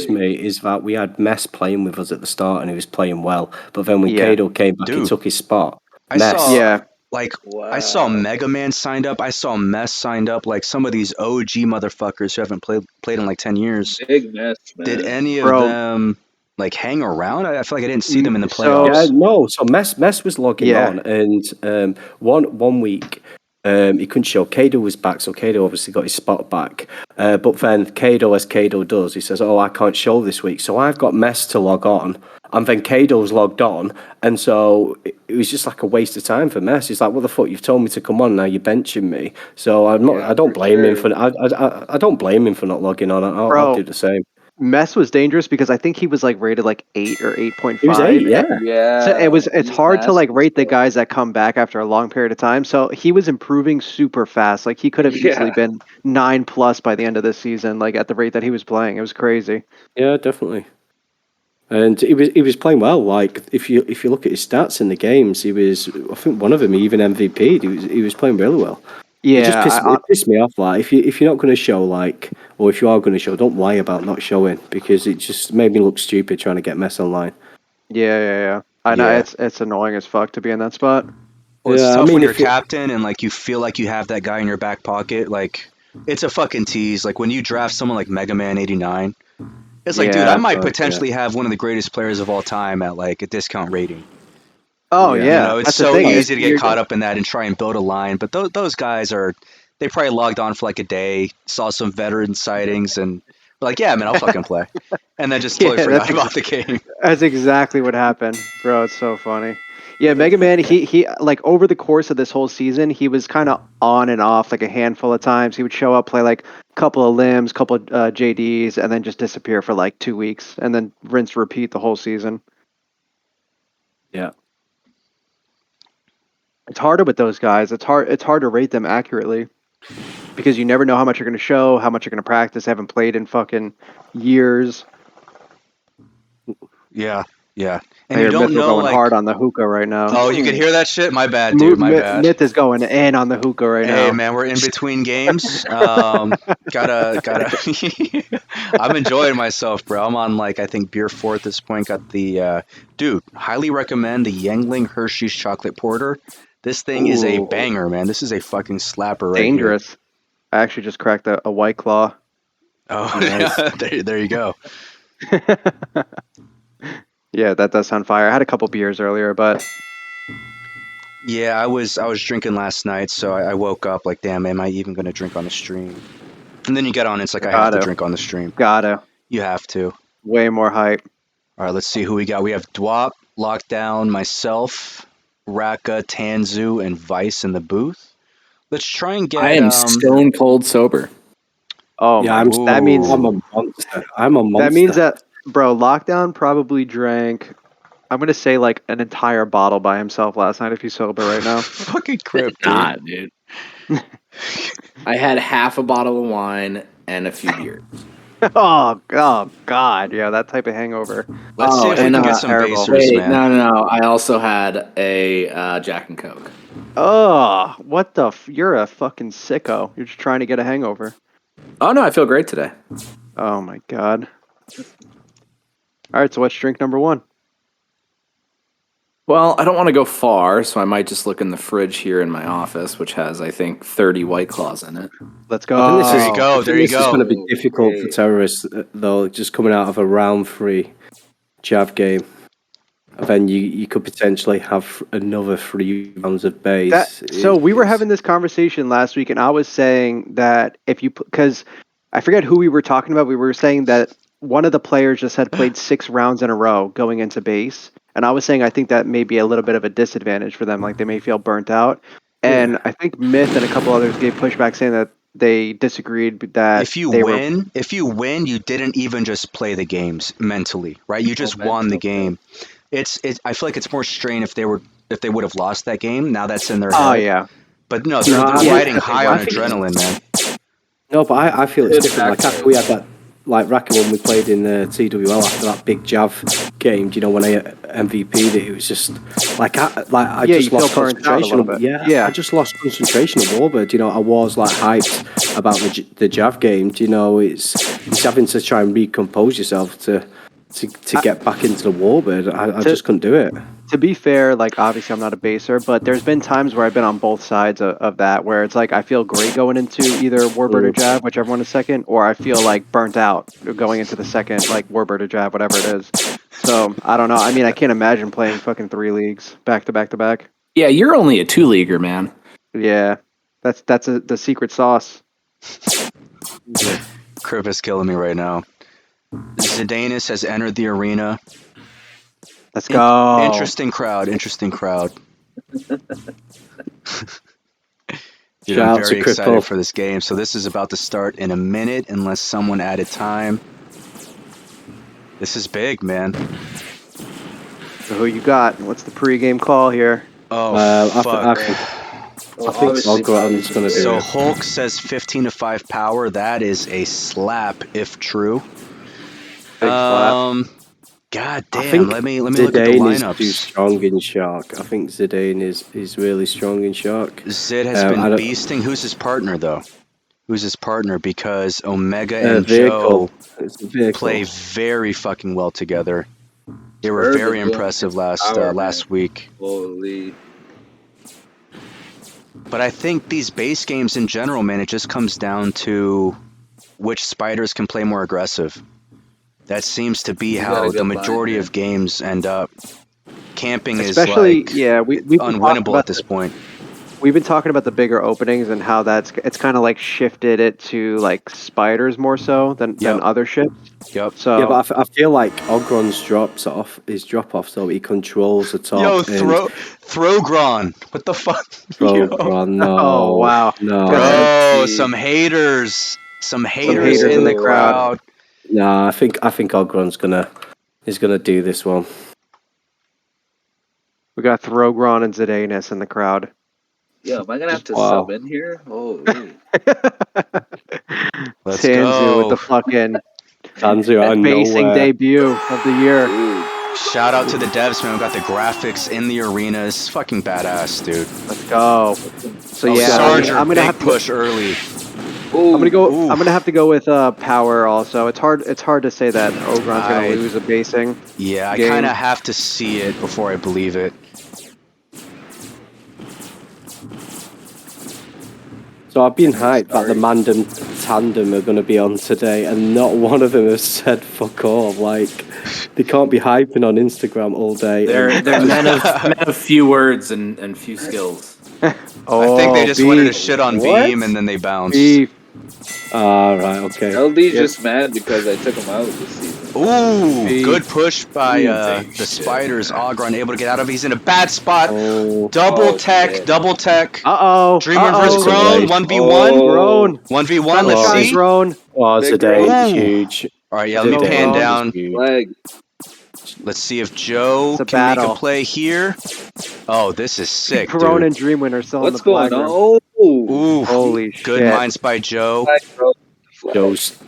me is that we had Mess playing with us at the start, and he was playing well. But then when Kado came back, he took his spot. I saw Mega Man signed up. I saw Mess signed up. Like some of these OG motherfuckers who haven't played in like 10 years. Big Mess, man. Did any of them like hang around? I feel like I didn't see them in the playoffs. So Mess was logging on, and one week he couldn't show. Kado was back, so Kado obviously got his spot back. But then Kado, as Kado does, he says, "Oh, I can't show this week," so I've got Mess to log on, and then Kado's logged on, and so it was just like a waste of time for Mess. He's like, "What the fuck? You've told me to come on, now you're benching me." So I'm not. I don't blame him for. I don't blame him for not logging on. I'll do the same. Mess was dangerous because I think he was like rated like 8 or 8.5. He was 8, yeah. So it's hard to like rate the guys that come back after a long period of time. So he was improving super fast. Like he could have easily been 9+ by the end of this season, like at the rate that he was playing. It was crazy. Yeah, definitely. And he was playing well. Like if you look at his stats in the games, he was, I think one of them even MVP. He was playing really well. Yeah, it pissed me off. Like if you're not going to show, like, or if you are going to show, don't lie about not showing, because it just made me look stupid trying to get Mess online. Yeah. I know it's annoying as fuck to be in that spot. Well, it's tough when you're captain and like you feel like you have that guy in your back pocket. Like it's a fucking tease. Like when you draft someone like Mega Man 89, it's like, dude, I might potentially have one of the greatest players of all time at like a discount rating. Oh yeah, you know, it's so easy to get caught up in that and try and build a line. But those guys they probably logged on for like a day, saw some veteran sightings, and were like, yeah, man, I'll fucking play, and then just totally forgot about the game. That's exactly what happened, bro. It's so funny. Yeah, Mega Man, he like over the course of this whole season, he was kind of on and off like a handful of times. He would show up, play like a couple of limbs, couple of JDs, and then just disappear for like 2 weeks, and then rinse repeat the whole season. Yeah. It's harder with those guys. It's hard to rate them accurately because you never know how much you're going to show, how much you're going to practice. Haven't played in fucking years. Yeah. And you don't know, going hard on the hookah right now. Oh, you can hear that shit? My bad, dude. My bad. Myth is going in on the hookah right now. Hey, man, we're in between games. Gotta. I'm enjoying myself, bro. I'm on I think beer 4 at this point. Got the dude. Highly recommend the Yangling Hershey's chocolate porter. This thing is a banger, man. This is a fucking slapper right Dangerous. Here. I actually just cracked a White Claw. Oh, nice. there you go. Yeah, that does sound fire. I had a couple beers earlier, but yeah, I was drinking last night, so I woke up like, damn, am I even going to drink on the stream? And then you get on, it's like I have to drink on the stream. Gotta. You have to. Way more hype. All right, let's see who we got. We have Dwop, Lockdown, myself, Raka, Tanzu, and Vice in the booth. Let's try and get. I am stone cold sober. Oh, yeah, that means I'm a monster. I'm a monster. That means that, bro, Lockdown probably drank, I'm gonna say like an entire bottle by himself last night if he's sober right now. Fucking crip, dude. Nah, dude. I had half a bottle of wine and a few beers. Oh God, yeah, that type of hangover. Let's see if we can get some basers, Wait, man. No. I also had a Jack and Coke. Oh, what the? You're a fucking sicko. You're just trying to get a hangover. Oh no, I feel great today. Oh my God. All right, so what's drink number 1? Well, I don't want to go far, so I might just look in the fridge here in my office, which has, I think, 30 White Claws in it. Let's go. There you go. This is going to be difficult for terrorists, though, just coming out of a round 3 Jav game. And then you could potentially have another 3 rounds of base. So we were having this conversation last week, and I was saying that because I forget who we were talking about, we were saying that one of the players just had played 6 rounds in a row going into base. And I was saying I think that may be a little bit of a disadvantage for them. Like they may feel burnt out. And I think Myth and a couple others gave pushback saying that they disagreed that if you win, you didn't even just play the games mentally, right? You just won the game. It's I feel like it's more strain if they would have lost that game. Now that's in their head. Oh yeah. But no, they're riding high on adrenaline, man. No, but I feel it's different. Like after we had that like Raka when we played in TWL after that big Jav game. Do you know when I MVP'd it? It was just like I just lost concentration. I just lost concentration of Warbird. You know, I was like hyped about the Jav game. Do you know, it's having to try and recompose yourself to get back into the Warbird. I just couldn't do it. To be fair, like obviously I'm not a baser, but there's been times where I've been on both sides of that, where it's like I feel great going into either Warbird or Jav, whichever one is second, or I feel like burnt out going into the second, like Warbird or Jav, whatever it is. So I don't know. I mean, I can't imagine playing fucking 3 leagues back to back to back. Yeah, you're only a 2-leaguer, man. Yeah, that's the secret sauce. Crip is killing me right now. Zidanis has entered the arena. Let's go. Interesting crowd. Dude, Shout I'm very excited for this game. So this is about to start in a minute, unless someone added time. This is big, man. So who you got? What's the pregame call here? Oh, fuck. I think Ogron's going to do So it. Hulk says 15-5 power. That is a slap, if true. Big slap. God I damn, think let me look at the Zidane is too lineups. strong in Shark. I think Zidane is really strong in Shark. Zid has been beasting. Who's his partner, though? Who's his partner? Because Omega and Vehicle. Joe play very fucking well together. They were very impressive last week. Holy. But I think these base games in general, man, it just comes down to which spiders can play more aggressive. That seems to be how the majority of games end up. Camping is like unwinnable at this point. We've been talking about the bigger openings and how it's kind of like shifted it to like spiders more so than other ships. Yep. So yeah, but I feel like Ogron's drop off, so he controls the top. Yo, Throgron. What the fuck? Throgron, no. Oh wow. No. Bro, some haters. Some haters in the crowd. No, I think Ogron's gonna do this one. We got Throgron and Zidanis in the crowd. Yo, am I gonna have to sub in here? Holy. Let's Tanzu go. with the fucking Tanzu out of basing nowhere. debut of the year. Dude. Shout out to the devs, man. We got the graphics in the arena. It's fucking badass, dude. Let's go. So yeah, Sarger, I'm gonna have to push early. Ooh. I'm gonna have to go with power also. It's hard to say that Ogron's gonna lose a basing. Yeah, I game. kind of have to see it before I believe it. So I've been hyped that the Mandem tandem are going to be on today, and not one of them has said fuck all. Like, they can't be hyping on Instagram all day. They're men of few words and few skills. I think they just wanted to shit on Beam and then they bounced. Beef. Right, okay. LD's just mad because I took him out this season. Ooh, good push by the Spiders. Ogron able to get out of it. He's in a bad spot. Double tech. Uh-oh. Dreamer versus Grown. 1v1. Grown. 1v1. Let's see. Grown. Oh, Zidane is huge. All right, yeah, let me pan down. Flag. Let's see if Joe can make a play here. Oh, this is sick, dude. Grown and Dreamwind are still in the What's going flag on? room. Ooh, Holy shit. good minds by Joe. Joe's.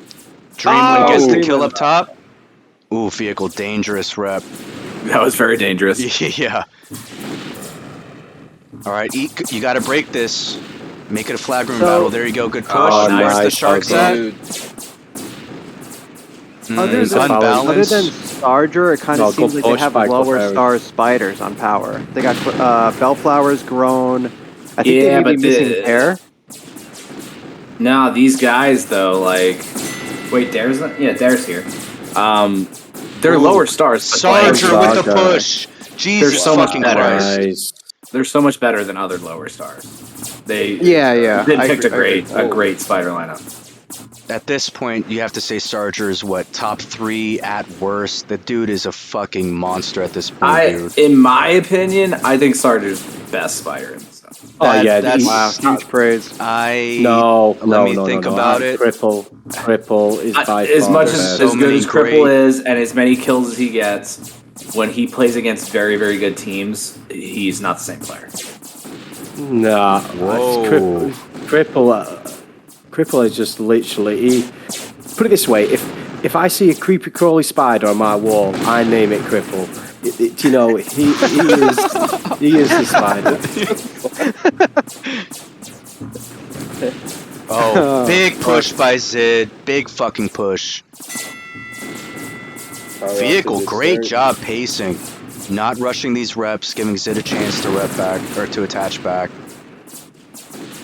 Dreamwind gets the kill up top. Ooh, vehicle dangerous rep. That was very dangerous. Yeah. All right, you got to break this. Make it a flag room battle. There you go. Good push. Oh, Where's nice. the Sharks at? Dude. Other Unbalanced. than Starger, it kind of seems like they have lower star spiders on power. They got Bellflowers, Grown. I think they may be missing Air. No, these guys though, like, wait, Dare's not. Yeah, Dare's here. They're lower stars. Sarger with the push. Jesus, they're so much fucking better. Christ. They're so much better than other lower stars. They Yeah. They picked a great spider lineup. At this point, you have to say Sarger is what, top 3 at worst. The dude is a fucking monster at this point, dude. In my opinion, I think Sarger's best spider in this stuff. That's huge praise. Let me think about it. Cripple is by as far much the as best. good as Cripple is, and as many kills as he gets, when he plays against very, very good teams, he's not the same player. Nah, Whoa. Cripple is just literally. Put it this way: if if I see a creepy crawly spider on my wall, I name it Cripple. You know, he is the spider. Oh, big push by Zid. Big fucking push. Vehicle, great job pacing. Not rushing these reps, giving Zid a chance to rep back or to attach back.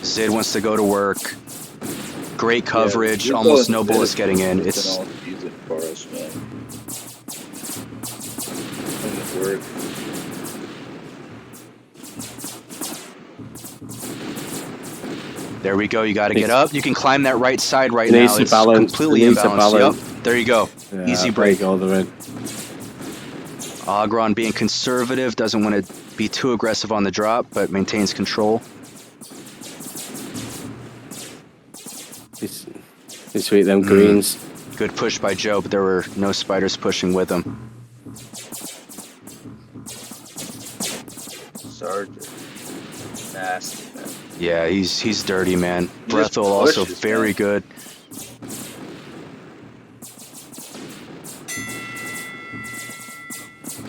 Zid wants to go to work. Great coverage, almost no bullets getting in. It's for us, man. Work. There we go. You got to get up. You can climb that right side right now. It's completely imbalanced. Yep. There you go. Yeah, easy break. All the way. Agron being conservative, doesn't want to be too aggressive on the drop, but maintains control. It's sweet, them greens. Good push by Joe, but there were no spiders pushing with him. Sergeant. Nasty, man. Yeah, he's dirty, man. Breathel also very good.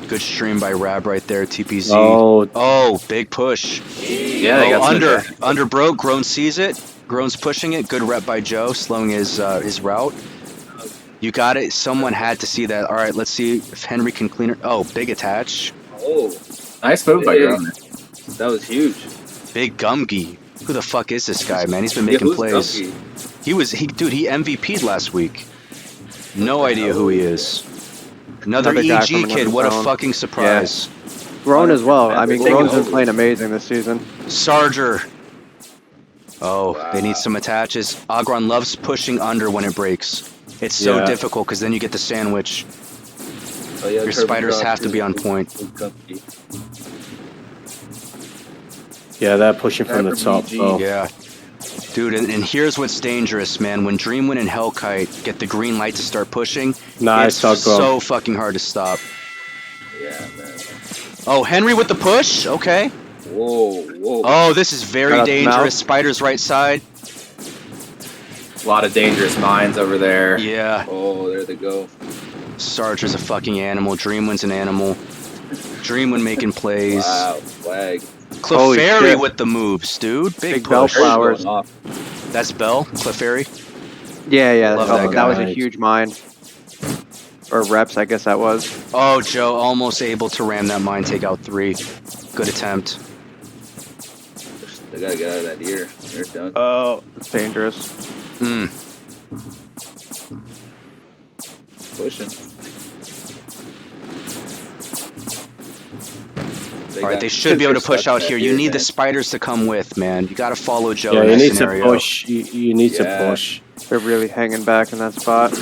Good stream by Rab right there, TPZ. Oh, big push. Yeah, they got under broke. Groan sees it. Groan's pushing it. Good rep by Joe, slowing his route. You got it. Someone had to see that. All right, let's see if Henry can clean it. Oh, big attach. Oh, nice move by Groan. That was huge. Big Gumgi. Who the fuck is this guy, man? He's been making plays. Gumgi? He MVP'd last week. No idea who he is. Another EG kid. What a fucking surprise. Yeah. Groan as well. I mean, Groan's been playing amazing this season. Sarger. Oh, wow. They need some attaches. Agron loves pushing under when it breaks. It's so difficult because then you get the sandwich. Oh, yeah, your spiders have to be on point. Yeah, they're pushing from the top. Oh. Yeah. Dude, and here's what's dangerous, man. When Dreamwind and Hellkite get the green light to start pushing, it's so fucking hard to stop. Yeah, man. Oh, Henry with the push? Okay. Whoa, whoa. Oh, this is very dangerous. Spiders right side. A lot of dangerous mines over there. Yeah. Oh, there they go. Sarger's a fucking animal. Dreamwind's an animal. Dreamwind making plays. Wow, flag. Clefairy with the moves, dude. Big push. Bellflowers. That's Bell? Clefairy? Yeah. Love that was a huge mine. Or reps, I guess that was. Oh, Joe almost able to ram that mine, take out 3. Good attempt. They gotta get out of that ear. They're done. Oh, it's dangerous. Pushing. Alright, they should be able to push out here. You need the spiders to come with, man. You gotta follow Joe in that you need scenario. to push. You need to push. They're really hanging back in that spot.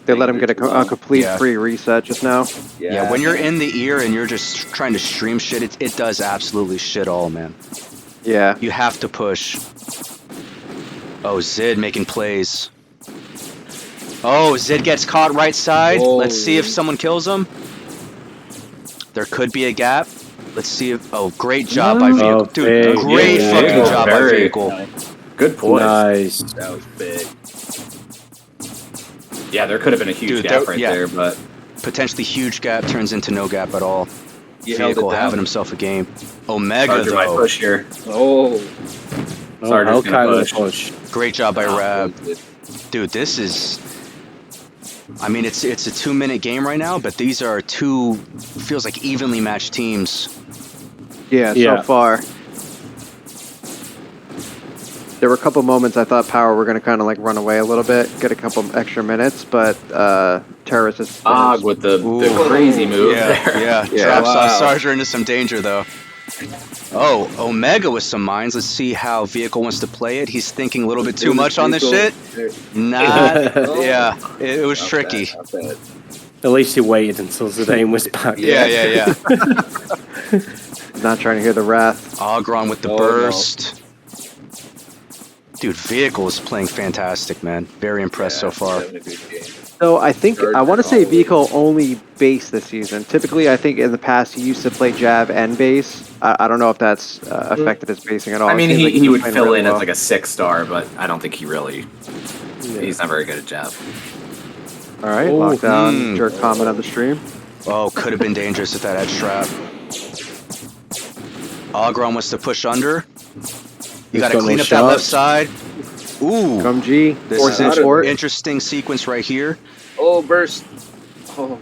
They let him get a complete free reset just now. Yeah, when you're in the ear and you're just trying to stream shit, it does absolutely shit all, man. Yeah. You have to push. Oh, Zid making plays. Oh, Zid gets caught right side. Whoa. Let's see if someone kills him. There could be a gap. Let's see if... Oh, great job by Vehicle. Dude, great fucking job by Vehicle. Good point. Nice. That was big. Yeah, there could have been a huge gap there, but... Potentially huge gap turns into no gap at all. Vehicle having himself a game. Omega, Sarger might push here. Oh. Sarger's gonna push. Great job by Rab. Dude, this is... I mean, it's a 2-minute game right now, but these are two, feels like evenly matched teams. Yeah, so far. There were a couple moments I thought Power were going to kind of like run away a little bit, get a couple extra minutes, but Terrace is... with the crazy move there. Yeah. Drops Sarger into some danger, though. Oh, Omega with some mines. Let's see how Vehicle wants to play it. He's thinking a little bit too much on this shit. It was tricky. Bad. At least he waited until Zidane was back. Yeah. Not trying to hear the wrath. Agron with the burst. Dude, Vehicle is playing fantastic, man. Very impressed so far. So I think, I want to say Vehicle only base this season. Typically, I think in the past he used to play Jav and base. I don't know if that's affected his basing at all. I mean, he would fill in as like a 6-star, but I don't think he really... He's not very good at Jav. All right, Oh, lockdown. Jerk comment on the stream. Oh, could have been dangerous with that edge trap. Ogron wants to push under. You got to clean up that left side. Ooh. Gumg, This is an support. interesting sequence right here. Oh, burst. Oh.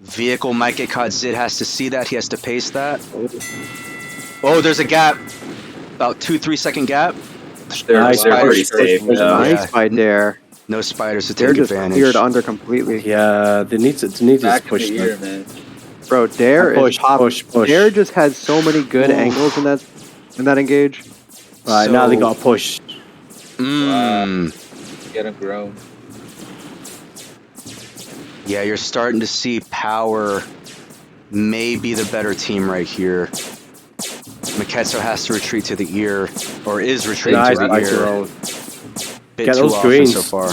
Vehicle might get caught. Zid has to see that. He has to pace that. Oh, there's a gap. About 2-3 second gap. They're Nice. pretty safe. Nice Yeah. by Dare. No spiders to They're take just advantage. cleared under completely. Yeah, they need to Back in push the ear, them. man. Bro, Dare is Push. Dare just has so many good angles in that engage. Right, now they got to push. Get him grown. Yeah, you're starting to see Power may be the better team right here. Maketsu has to retreat to the ear, or is retreating Nice, to the nice ear. roll. Bit Get too those often greens. so far.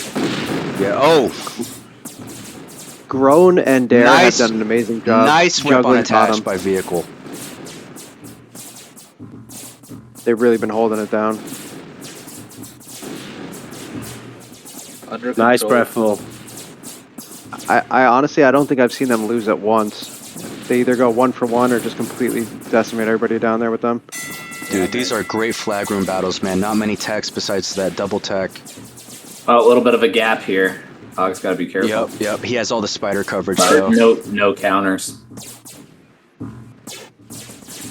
Yeah. Oh, Grown and Dare Nice- have done an amazing job. nice rip on juggling attach bottom. by vehicle. They've really been holding it down. Under Nice control. breathful. I honestly, I don't think I've seen them lose at once. They either go 1 for 1 or just completely decimate everybody down there with them. Dude, these are great flag room battles, man. Not many techs besides that double tech. Oh, a little bit of a gap here. Hog's got to be careful. Yep. He has all the spider coverage, But though. no counters.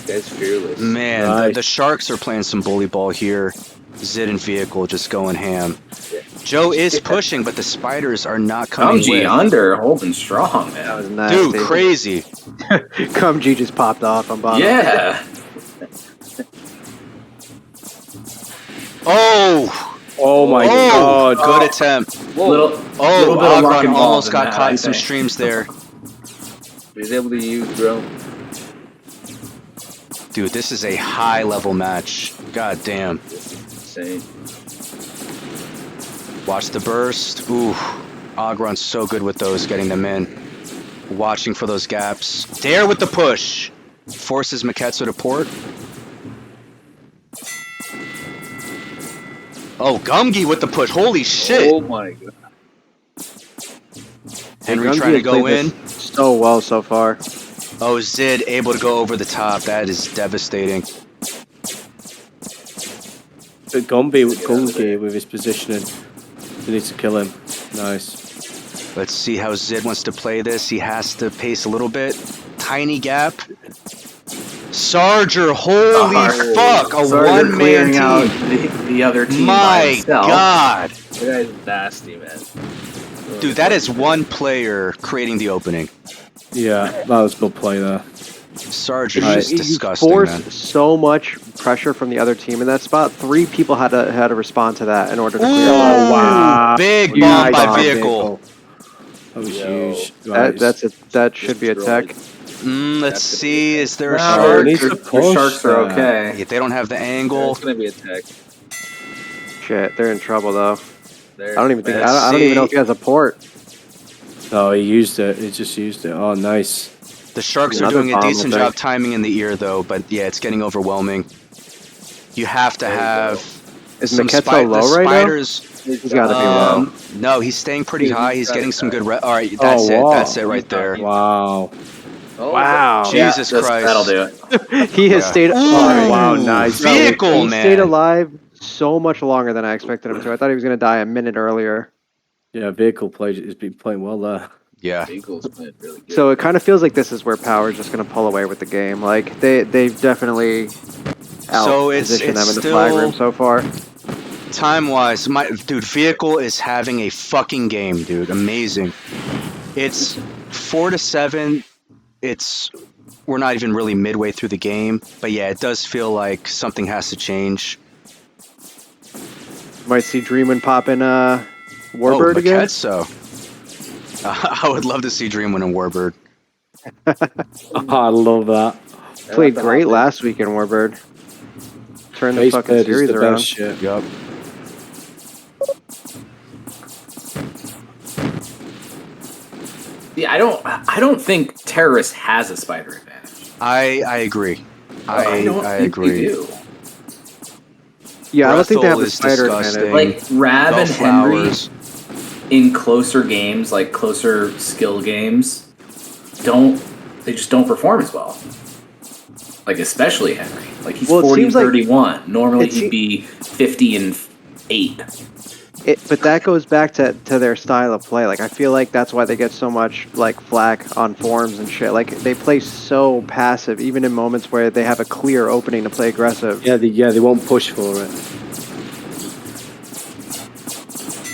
Guy's fearless. Man, Nice. the Sharks are playing some bully ball here. Zid and Vehicle just going ham. Yeah. Joe is pushing, but the spiders are not coming Gumg with. under, holding strong, That man. was nice. Dude, crazy. Gumg just popped off on bottom. Yeah. Oh! Oh my god. Good attempt. Little Oh, bit of luck Ogron involved almost in got that, caught I in some think. streams there. He's able to use grown. Dude, this is a high-level match. God damn. Insane. Watch the burst. Ooh, Ogron's so good with those, getting them in. Watching for those gaps. Dare with the push. Forces Maketsu to port. Oh, Gumgi with the push. Holy shit. Oh my god. Henry Gumg trying to has go played in. this so well so far. Oh, Zid able to go over the top. That is devastating. But Gumby with his positioning. They need to kill him. Nice. Let's see how Zid wants to play this. He has to pace a little bit. Tiny gap. Sarger, holy fuck, a Sarger one-man clearing out team. the other team by My himself. God. That guy's nasty, man. Dude, that is one player creating the opening. Yeah, that was a good play there. Sarger Right. is You disgusting, force man. so much pressure from the other team in that spot. 3 people had to respond to that in order to clear. Oh, wow. Big bomb Nice by bomb, vehicle. That was Yo. huge. Right. That should be a tech. Let's see, is there a No, shark? needs to the push Sharks are that. okay. Yeah, they don't have the Yeah, angle. it's gonna be a tech. Shit, they're in trouble though. There. I don't even think. Let's I don't even know see. if he has a port. No, he used it. He just used it. Oh, nice. The Sharks are Another doing a bomb, I decent think. job timing in the ear, though, but yeah, it's getting overwhelming. You have to have Is some Maketsu low the right now? spiders. He's got to be low. No, he's staying pretty Yeah, high. he's He's getting got some it. good. All right, that's Oh, wow. That's it right there. Wow. Oh, Wow. Jesus Christ. That'll do it. He has Yeah. stayed. Ooh, Oh, wow, nice. vehicle, he man. stayed alive so much longer than I expected him to. I thought he was going to die a minute earlier. Yeah, vehicle has been playing well there. Yeah, Eagles playing really good. So it kind of feels like this is where Power's just going to pull away with the game. Like they've definitely So it's out-positioned them in the flag still- room so far. time-wise, my dude, vehicle is having a fucking game, dude. Amazing. It's 4-7. We're not even really midway through the game, but yeah, it does feel like something has to change. Might see Dreamin' pop in Warbird again. So I would love to see Dreamwind and Warbird. Oh, I love that. Played great last week in Warbird. Turned the Base fucking bed is series the around. best shit. Yup. Yeah, I don't think Terrorist has a spider advantage. I agree. I don't think agree. they do. Yeah, I don't think they have Breathol the is spider disgusting. advantage. Like Rab and Henry, Bellflowers. in closer games, like closer skill games, they just don't perform as well. Like especially Henry. Like he's 40 and 31. Normally he'd be 50 and 8. But that goes back to their style of play. Like I feel like that's why they get so much like flack on forums and shit. Like they play so passive, even in moments where they have a clear opening to play aggressive. Yeah, they won't push for it.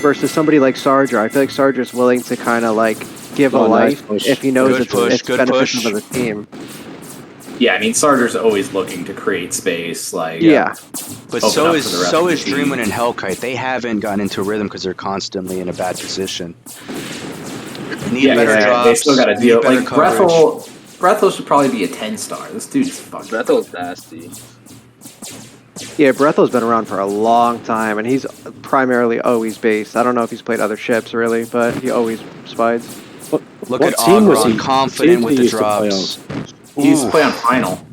Versus somebody like Sarger, I feel like Sarger's willing to kind of like give a life if he knows it's beneficial for the team. Yeah, I mean Sarger's always looking to create space. Like but so is Dreamwind and Hellkite. They haven't gotten into rhythm because they're constantly in a bad position. They better drops. They still got to deal. Like Brethel should probably be a 10-star. This dude's fucking. Brethel's nasty. Yeah, Brethel's been around for a long time, and he's primarily always based. I don't know if he's played other ships really, but he always spides. Look at Ogron, confident with the drops. He used to play on Final.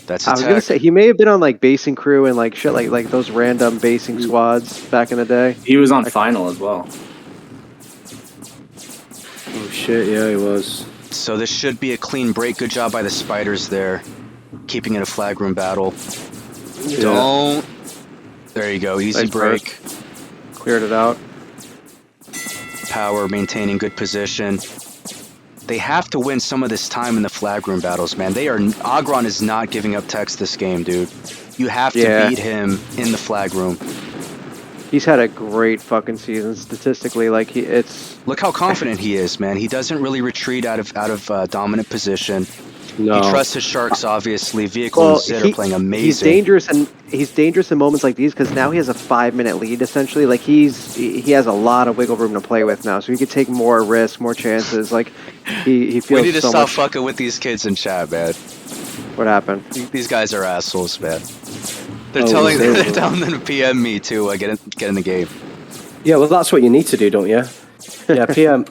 That's I was gonna say he may have been on like basing crew and like shit like those random basing squads back in the day. He was on Final as well. Oh shit, yeah, he was. So this should be a clean break. Good job by the spiders there, keeping it a flag room battle. Yeah. Don't. There you go. Easy nice break. Cleared it out. Power maintaining good position. They have to win some of this time in the flag room battles, man. Ogron is not giving up techs this game, dude. You have to beat him in the flag room. He's had a great fucking season statistically. Like look how confident he is, man. He doesn't really retreat out of dominant position. No. He trusts his sharks, obviously. Vehicle and Zid are playing amazing. He's dangerous in moments like these because now he has a 5-minute lead essentially. Like he has a lot of wiggle room to play with now, so he could take more risks, more chances. Like he feels. We need to stop fucking with these kids in chat, man. What happened? These guys are assholes, man. They're telling them to PM me too. Get in the game. Yeah, well, that's what you need to do, don't you? Yeah, PM.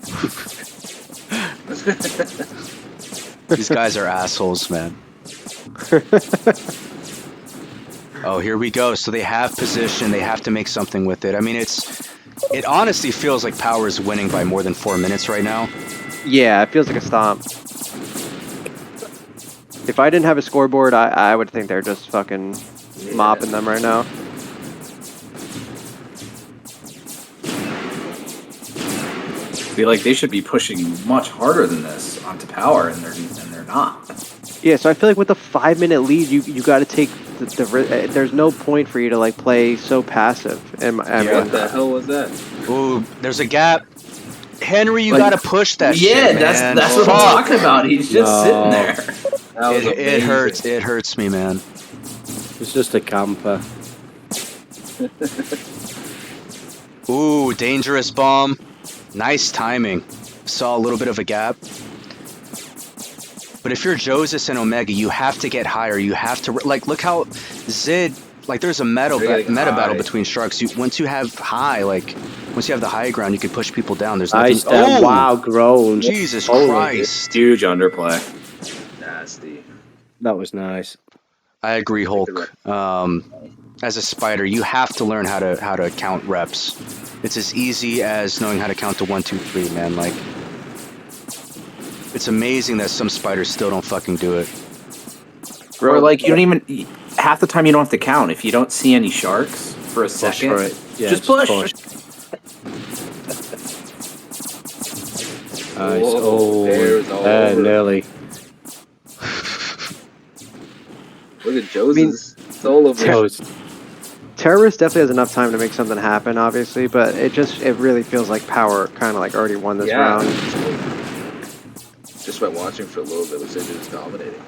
These guys are assholes, man. Oh, here we go. So they have position. They have to make something with it. I mean, it honestly feels like Power is winning by more than 4 minutes right now. Yeah, it feels like a stomp. If I didn't have a scoreboard, I would think they're just fucking mopping them right now. I feel like they should be pushing much harder than this onto Power, and they're not. Yeah, so I feel like with a 5-minute lead, you got to take the there's no point for you to like play so passive. What the hell was that? Ooh, there's a gap. Henry, you gotta push that shit, man. That's what I'm talking about. He's just sitting there. It hurts. It hurts me, man. It's just a camper. Ooh, dangerous bomb. Nice timing. Saw a little bit of a gap. But if you're Joseph and Omega, you have to get higher. You have to look how Zid. Like there's a meta battle between sharks. Once you have the high ground, you can push people down. There's nothing. Oh wow, grown. Jesus Christ! Huge underplay. Nasty. That was nice. I agree, Hulk. As a spider, you have to learn how to count reps. It's as easy as knowing how to count to 1, 2, 3, man. Like, it's amazing that some spiders still don't fucking do it. Or like you don't even half the time you don't have to count if you don't see any sharks for a second. For it. Yeah, just push. Nice. Nearly. Look at Jose's solo version. Terrorist definitely has enough time to make something happen, obviously, but it really feels like Power kind of like already won this round. Just by watching for a little bit, looks like they're just dominating.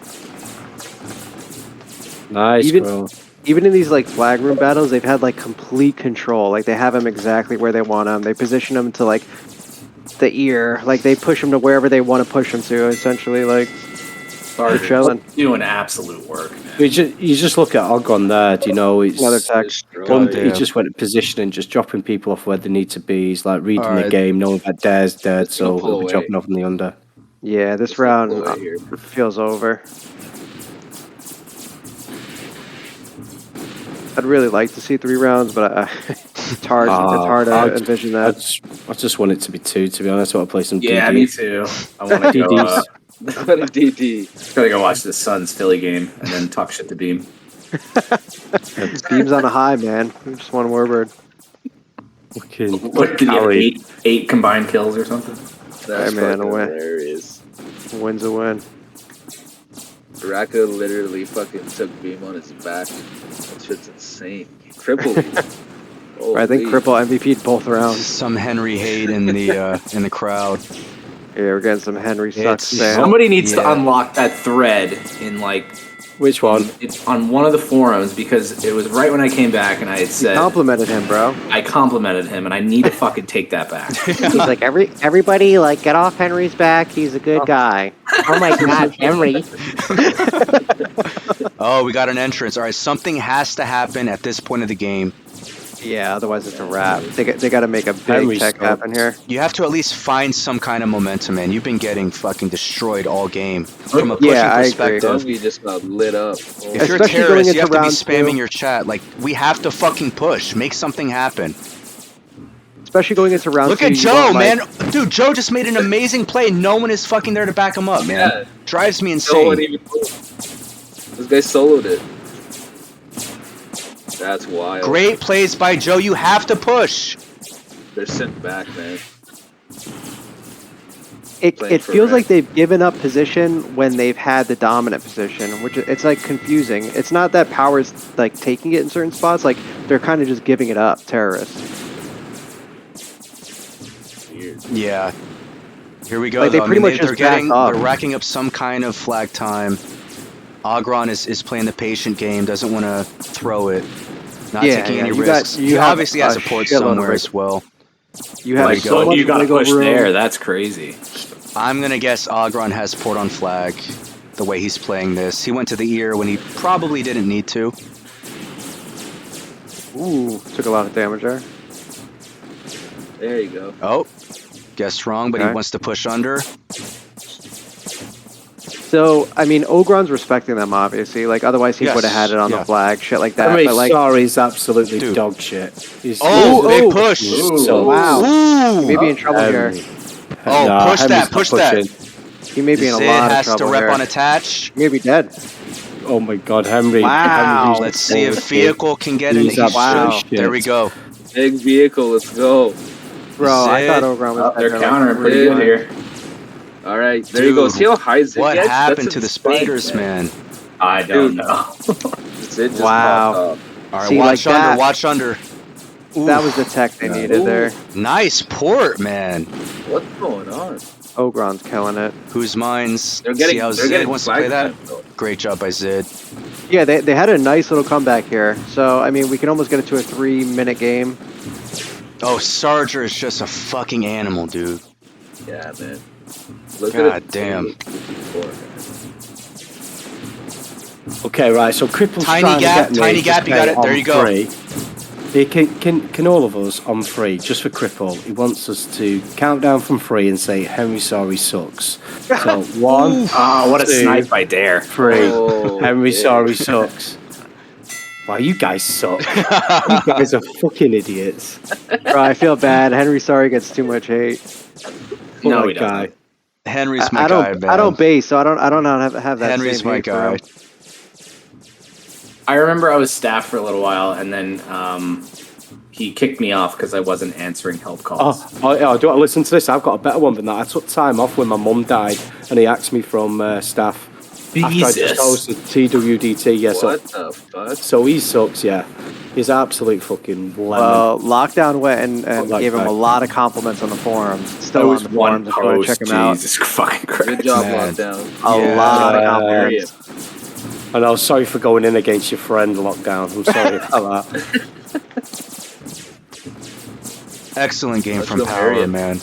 Nice, even in these like flag room battles, they've had like complete control. Like they have them exactly where they want them. They position them to like the ear. Like they push them to wherever they want to push them to. Essentially, like they're chilling. Doing absolute work, man. You just look at Ogron there. Do you know it's another tech? He just went to position and just dropping people off where they need to be. He's like reading the game, knowing that Dare's dead, so he'll be dropping off in the under. Yeah, this round feels over. I'd really like to see 3 rounds, but It's hard to envision that. I just want it to be 2, to be honest. I want to play some DD. Yeah, me too. I want to go. DD. Gotta go watch the Suns Philly game and then talk shit to Beam. Beam's on a high, man. Just one warbird. What did he have? 8 combined kills or something? That's hilarious. Win's a win. Raka literally fucking took Beam on his back. That shit's insane. Crippled. I think Cripple MVP'd both rounds. Some Henry hate in the crowd. Yeah, we're getting some Henry sucks. Somebody needs to unlock that thread in Which one? It's on one of the forums because it was right when I came back and I had said... You complimented him, bro. I complimented him and I need to fucking take that back. He's like, everybody, get off Henry's back. He's a good guy. Oh my God, Henry. Oh, we got an entrance. All right, something has to happen at this point of the game. Yeah, otherwise it's a wrap. They got to make a big tech happen here. You have to at least find some kind of momentum, man. You've been getting fucking destroyed all game. From a pushing perspective. You just got lit up. If you're a terrorist, you have to be spamming your chat. We have to fucking push. Make something happen. Especially going into round 2. Look at Joe, man. Dude, Joe just made an amazing play. No one is fucking there to back him up, man. Yeah. Drives me insane. This guy soloed it. That's wild. Great plays by Joe. You have to push. They're sent back, man. It feels like they've given up position when they've had the dominant position, which it's confusing. It's not that Power's taking it in certain spots. They're kind of just giving it up. Terrorists. Weird. Yeah. Here we go. They're racking up some kind of flag time. Agron is playing the patient game. Doesn't want to throw it. Not taking any risks. He obviously has support somewhere as well. You have you got to push there. That's crazy. I'm going to guess Agron has support on flag the way he's playing this. He went to the ear when he probably didn't need to. Ooh, took a lot of damage there. There you go. Oh, guessed wrong, but he wants to push under. So, Ogron's respecting them, obviously. Otherwise he would have had it on the flag, shit like that. Sorry's absolutely dog shit. Big push. Wow. He may be in trouble here. Push that. He may be in a lot of trouble here. has to rep on attach. He may be dead. Oh my God, Henry. Wow. Let's see if vehicle can get in. Wow. There we go. Big vehicle, let's go. Bro, I thought Ogron was they're countering pretty good here. All right, there you go. See how high Zid What gets? happened to the spiders, man? I don't know. Zid just wow. popped up. All right, watch under. Ooh. That was the tech they needed there. Nice port, man. What's going on? Ogron's killing it. Whose minds? They're getting, see how Zid wants to play that? Great job by Zid. Yeah, they had a nice little comeback here. So, we can almost get it to a 3-minute game. Oh, Sarger is just a fucking animal, dude. Yeah, man. Look God damn. Okay, right. So Cripple's tiny gap. You got it. There you go. He can all of us on 3 just for Cripple. He wants us to count down from 3 and say Henry Sorry sucks. So 1. What a snipe by Dare. 3. Henry Sorry sucks. Wow, you guys suck. You guys are fucking idiots. Bro, I feel bad. Henry Sorry gets too much hate. No, he doesn't. Henry's my guy, man. I don't base, so I don't have that. Henry's my guy. I remember I was staff for a little while, and then he kicked me off because I wasn't answering help calls. Do you want to listen to this? I've got a better one than that. I took time off when my mum died, and he asked me from staff. Jesus. After I just hosted TWDT, yeah. What the fuck? So he sucks, yeah. He's absolute fucking lemon. Well, Lockdown went and gave him a lot of compliments on the forums. Still on the forums if you want to check him out. Jesus fucking Christ. Good job, Lockdown. A lot of compliments. And I was sorry for going in against your friend, Lockdown. I'm sorry about that. Excellent game from Power, man.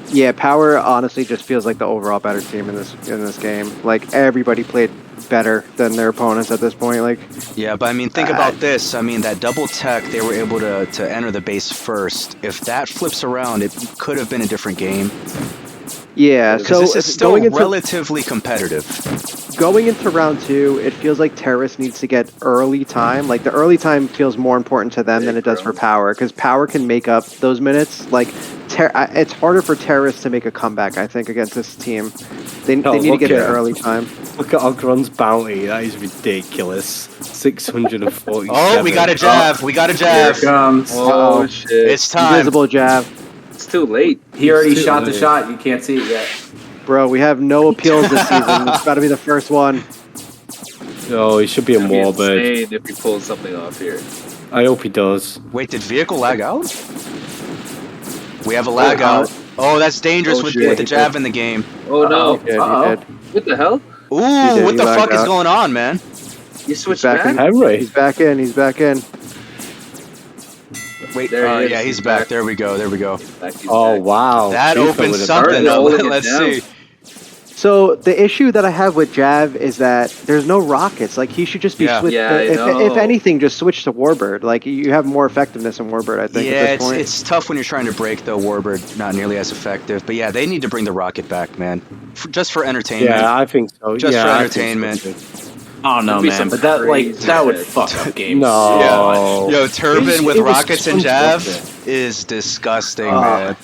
Yeah, Power honestly just feels like the overall better team in this game. Everybody played better than their opponents at this point. Yeah, but think about this. That double tech, they were able to enter the base first. If that flips around, it could have been a different game. Yeah, Because so this is still going into relatively competitive. going into round 2, it feels like Terrace needs to get early time. Like the early time feels more important to them than it does for Power, because Power can make up those minutes. Like it's harder for Terrace to make a comeback, I think, against this team. They need to get the early time. Look at Ogron's bounty. That is ridiculous. 647. Oh, we got a jab. We got a jab. Here it comes. Oh shit! It's time. Invisible jab. It's too late. He already It's too shot the late. shot. You can't see it yet. Bro, we have no appeals this season. It's got to be the first one. Oh, he should be a It'd be Warbird. insane if he pulls something off here. I hope he does. Wait, did vehicle lag out? We have a lag out. Oh, that's dangerous Oh, with shit. the jab in the game. Oh no! He did, Uh-oh. he did. What the hell? Ooh, did, what he the lagged fuck is out. going on, man? You switched back in. back? Henry. He's back in. He's back in. Wait, There he is, yeah, he's he's back. back. There we go. There we go. He's Oh, back. wow. That Super opens with a something Alright, up. holding it Let's down. see. So the issue that I have with Jav is that there's no rockets. Like he should just be Yeah. switched. Yeah, I if know. anything, just switch to Warbird. Like you have more effectiveness in Warbird, I think. Yeah, at this point. it's tough when you're trying to break the Warbird. Not nearly as effective. But yeah, they need to bring the rocket back, man. Just for entertainment. Yeah, I think so. Just yeah, for I think so entertainment. too. Oh no, It'd be man! some But that crazy that would shit. fuck up games. No. Yo, Turbine with It was rockets and fun Jav stuff is disgusting, man.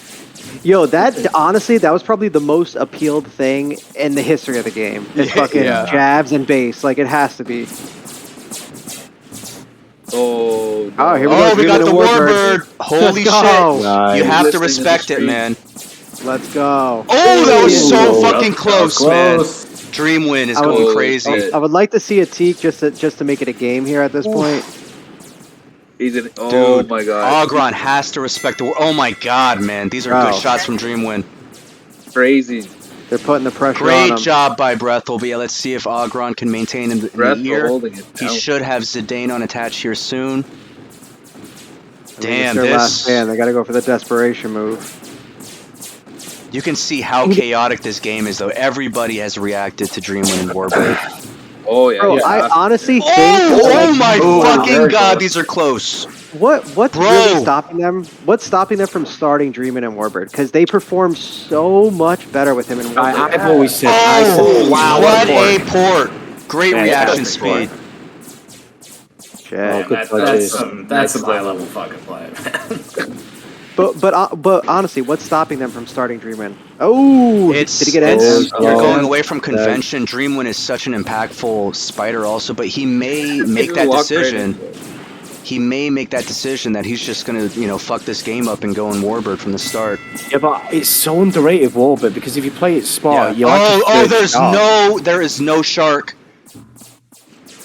Yo, that honestly, that was probably the most appealed thing in the history of the game. It's fucking Yeah. jabs and base. Like it has to be. Oh, Oh, here Oh, we Dreaming got and the Warbird. Warbird. Holy Let's shit. go. Nice. You have to Listening to respect the it, stream. man. Let's go. Oh, that was so Ooh. fucking close, man. Close. Dream win is I going would- crazy. shit. I would like to see a teak just to make it a game here at this point. He's in. Oh Dude, my god. Ogron has to respect the. Oh my god, man. These are Oh. good shots from Dreamwin. Crazy. They're putting the pressure on Great him. job by Brethel. But yeah, let's see if Ogron can maintain in the Breath year. holding it He down. should have Zidane on attach here soon. I mean, Damn, it's their last this. stand. They got to go for the desperation move. You can see how chaotic this game is, though. Everybody has reacted to Dreamwin and Warbird. Oh yeah. Bro, yeah. I honestly think. Oh my Ooh, fucking very god, close. these are close. What's Bro. really stopping them? What's stopping them from starting Dreamin' and Warbird? Because they perform so much better with him in Warbird. I've always said. Oh, wow, what what a port. Great Yeah, reaction that's a great speed. Shit. Oh, good That's touches. that's some high level fucking play, man. But honestly, what's stopping them from starting Dreamin'? Oh, did he get it's- ends? You're Oh. going away from convention. Dreamwin is such an impactful spider also, but he may make that Walk right decision. into it. He may make that decision that he's just gonna, fuck this game up and go in Warbird from the start. Yeah, but it's so underrated Warbird because if you play it smart, you There is no shark.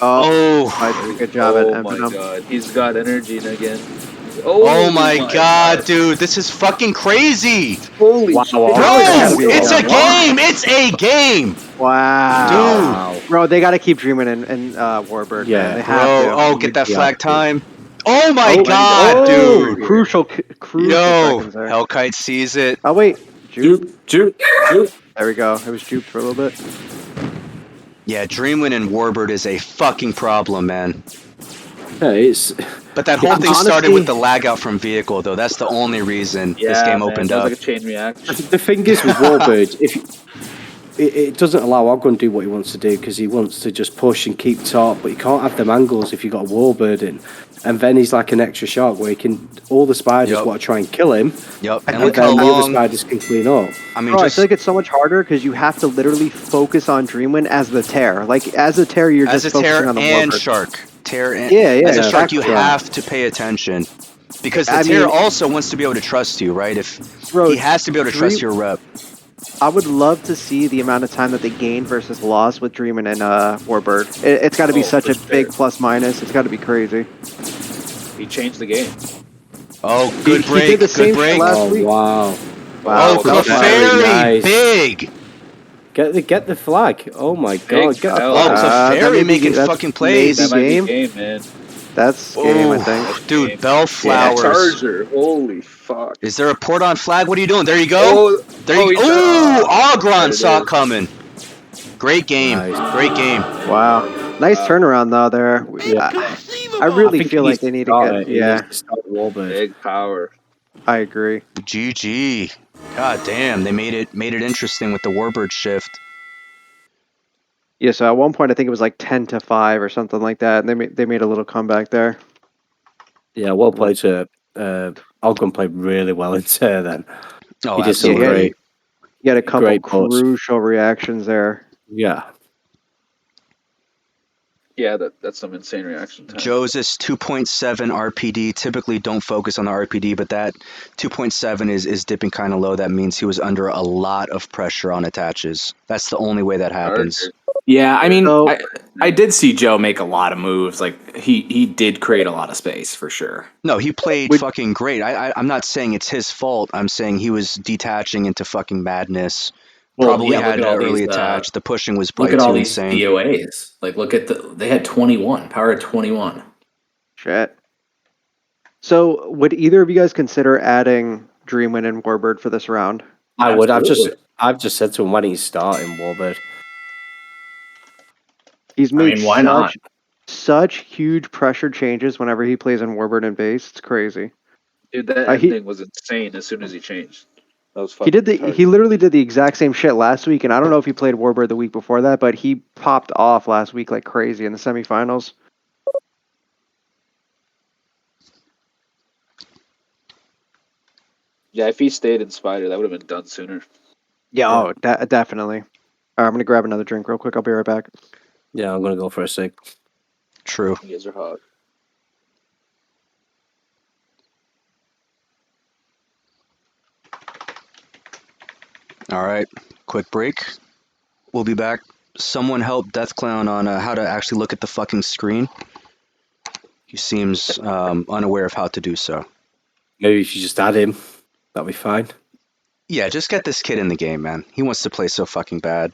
Oh, Oh, I did a good job at Oh my emptying him. god. He's got energy again. oh my god, dude, this is fucking crazy. Holy Wow. shit. Bro, gotta be it's a one. game. It's a game. Wow. Dude. Bro, they got to keep Dreamin' and Warbird. Yeah. man. They have to. Oh, get that Yeah. flag time. Oh my Oh, god, Oh, dude. crucial Yo, seconds there. Hellkite sees it. Oh wait, Jupe. Juke. There we go. It was Jupe for a little bit. Yeah, Dreamwin and Warbird is a fucking problem, man. Yeah, it's. But that whole Yeah, thing started honestly- with the lag out from vehicle, though. That's the only reason Yeah, this game man, opened sounds up. like a chain reaction. The thing is with Warbird, if it doesn't allow Ogron to do what he wants to do because he wants to just push and keep top, but you can't have them angles if you've got a Warbird in. And then he's like an extra shark where he can. All the spiders Yep. want to try and kill him, Yep, and and look how then the other long. spiders can clean up. I mean, Bro, I just feel like it's so much harder because you have to literally focus on Dreamwin as the tear. Like as a tear, you're as a just focusing tear on the and Warbird. shark. Tear and Yeah, yeah, as a yeah, shark, you exactly. have to pay attention because the I tear mean- also wants to be able to trust you, right? If Bro, he has to be able to trust your rep. I would love to see the amount of time that they gain versus loss with Dreamin' and Warbird. It's got to be Oh, such for a sure. big plus minus. It's got to be crazy. He changed the game. Oh, He good did break, the good same shit break. last Oh week. wow! Oh, Wow, Clefairy, nice. big. Get the flag! Oh my god! Get the hell. Oh, flag. that Clefairy may be- making that's fucking plays. That might Game? be game, man. That's game, I think. Oh, dude, Bellflowers. Charger. Holy fuck. Is there a port on flag? What are you doing? There you go. Oh, There you he's go. Ooh, done. Ogron There it saw it is. coming. Great game. Nice. Great game. Wow. Nice turnaround though there. Yeah. I really think feel he like they need to start get. it. He Yeah, needs to start Warbird. Big power. I agree. GG. God damn, they made it interesting with the Warbird shift. Yeah, so at one point I think it was like 10-5 or something like that, and they made a little comeback there. Yeah, well played to Ogden played really well in Ter then. Oh, he did some absolutely. He had a couple great crucial reactions there. Yeah. Yeah, that's some insane reaction time. Joseph's 2.7 RPD. Typically don't focus on the RPD, but that 2.7 is dipping kind of low. That means he was under a lot of pressure on attaches. That's the only way that happens. Yeah, I mean, I did see Joe make a lot of moves. Like, he did create a lot of space, for sure. No, he played fucking great. I'm not saying it's his fault. I'm saying he was detaching into fucking madness. Well, Probably yeah, had look an at all early these, attach. The pushing was look probably at all too these insane. DOAs. Like, look at they had 21, power of 21. Shit. So, would either of you guys consider adding Dreamwind and Warbird for this round? I would. Absolutely. I've just said to him when he's starting Warbird. He's made why not? such huge pressure changes whenever he plays in Warbird and base. It's crazy. Dude, that ending was insane as soon as he changed. That was fucking he literally did the exact same shit last week, and I don't know if he played Warbird the week before that, but he popped off last week like crazy in the semifinals. Yeah, if he stayed in Spider, that would have been done sooner. Yeah, oh, definitely. All right, I'm gonna grab another drink real quick. I'll be right back. Yeah, I'm gonna go for a cig. True. You guys are hot. All right, quick break. We'll be back. Someone help Death Clown on how to actually look at the fucking screen. He seems unaware of how to do so. Maybe if you just add him, that'll be fine. Yeah, just get this kid in the game, man. He wants to play so fucking bad.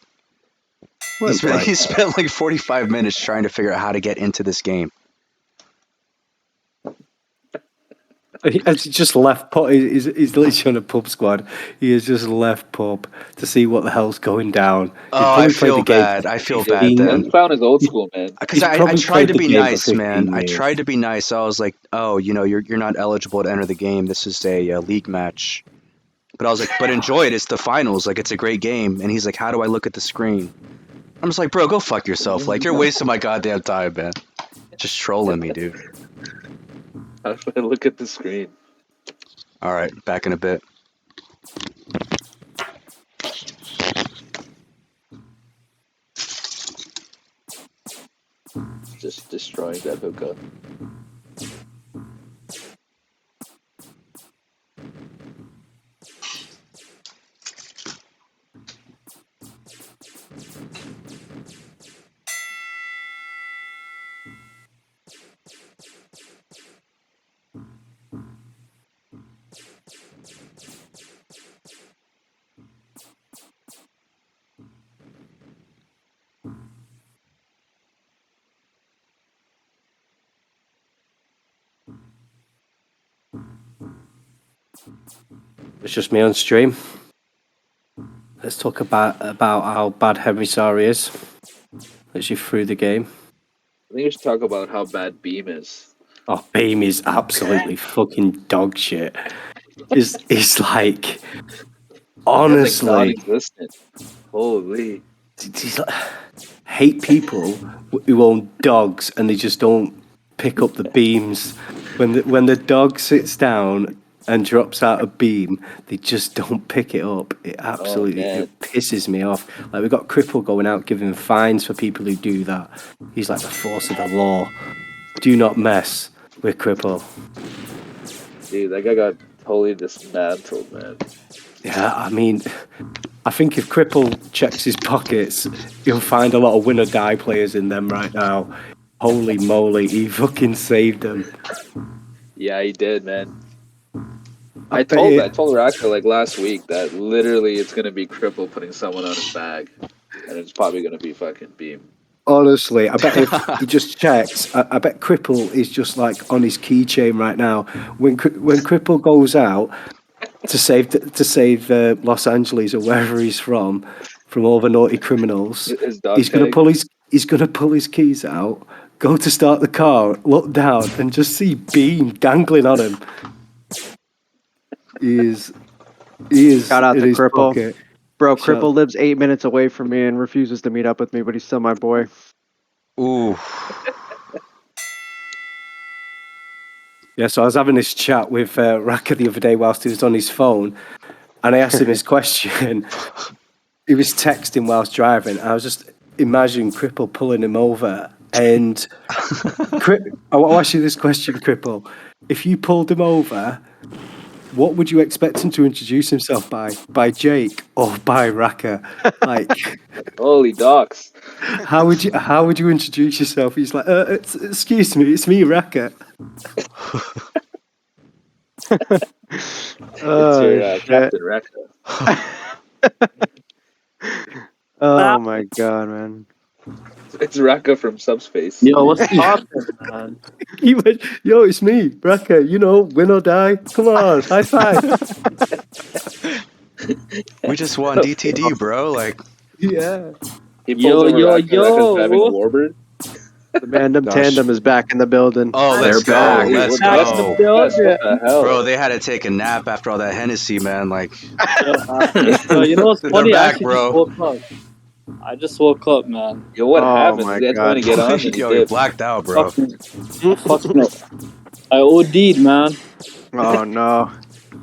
He spent like 45 minutes trying to figure out how to get into this game. He's just left pub. He's literally on a pub squad. He has just left pub to see what the hell's going down. Oh, I feel bad. I feel bad then. That clown is old school, man. Because I tried to be nice, man. I tried to be nice. I was like, oh, you're not eligible to enter the game. This is a league match. But I was like, but enjoy it. It's the finals. Like, it's a great game. And he's like, how do I look at the screen? I'm just like, bro, go fuck yourself. Like, you're wasting my goddamn time, man. Just trolling me, dude. How do I look at the screen? All right, back in a bit. Just destroying that hookah. It's just me on stream. Let's talk about how bad Henry Sari is. Literally through the game. I think we should talk about how bad Beam is. Oh, Beam is absolutely fucking dog shit. It's like, honestly, non-existent. Holy. Hate people who own dogs and they just don't pick up the beams. When the dog sits down and drops out a beam, they just don't pick it up. It absolutely it pisses me off. Like, we've got Cripple going out giving fines for people who do that. He's like the force of the law. Do not mess with Cripple. Dude, that guy got totally dismantled, man. Yeah, I mean, I think if Cripple checks his pockets, you'll find a lot of win or die players in them right now. Holy moly, he fucking saved them. Yeah, he did, man. I told Racker like last week that literally it's gonna be Cripple putting someone on his bag, and it's probably gonna be fucking Beam. Honestly, I bet if he just checks, I bet Cripple is just like on his keychain right now. When Cripple goes out to save Los Angeles or wherever he's from all the naughty criminals, he's gonna pull his keys out, go to start the car, look down, and just see Beam dangling on him. He's He is. Shout out in to his Cripple. pocket. Bro, Shout- Cripple lives 8 minutes away from me and refuses to meet up with me, but he's still my boy. Ooh. Yeah, so I was having this chat with Raka the other day whilst he was on his phone, and I asked him his question. He was texting whilst driving. I was just imagining Cripple pulling him over. And I'll ask you this question, Cripple. If you pulled him over, what would you expect him to introduce himself by? By Jake or by Raka? Like, Holy docs. how would you introduce yourself? He's like, excuse me, it's me, Raka. It's your Captain Recca. Oh my god, man. It's Raka from Subspace. Yo, what's poppin', man? He went, yo, it's me, Raka. You know, win or die. Come on, high five. We just won DTD, bro. Like, Yeah. He pulls Yo, over yo, Raka. Raka's yo. driving a Warbird. The Mandem Gosh. Tandem is back in the building. oh, They're let's go. back. Let's Back in go. the building. What the hell? Bro, they had to take a nap after all that Hennessy, man. Like, Yo, you know what's They're funny? I back, actually bro. just woke up. I just woke up, man. Yo, what Oh happened? my You guys God. want to get on? And yo, you you did. blacked out, bro. Fucking, I OD'd, man. Oh no.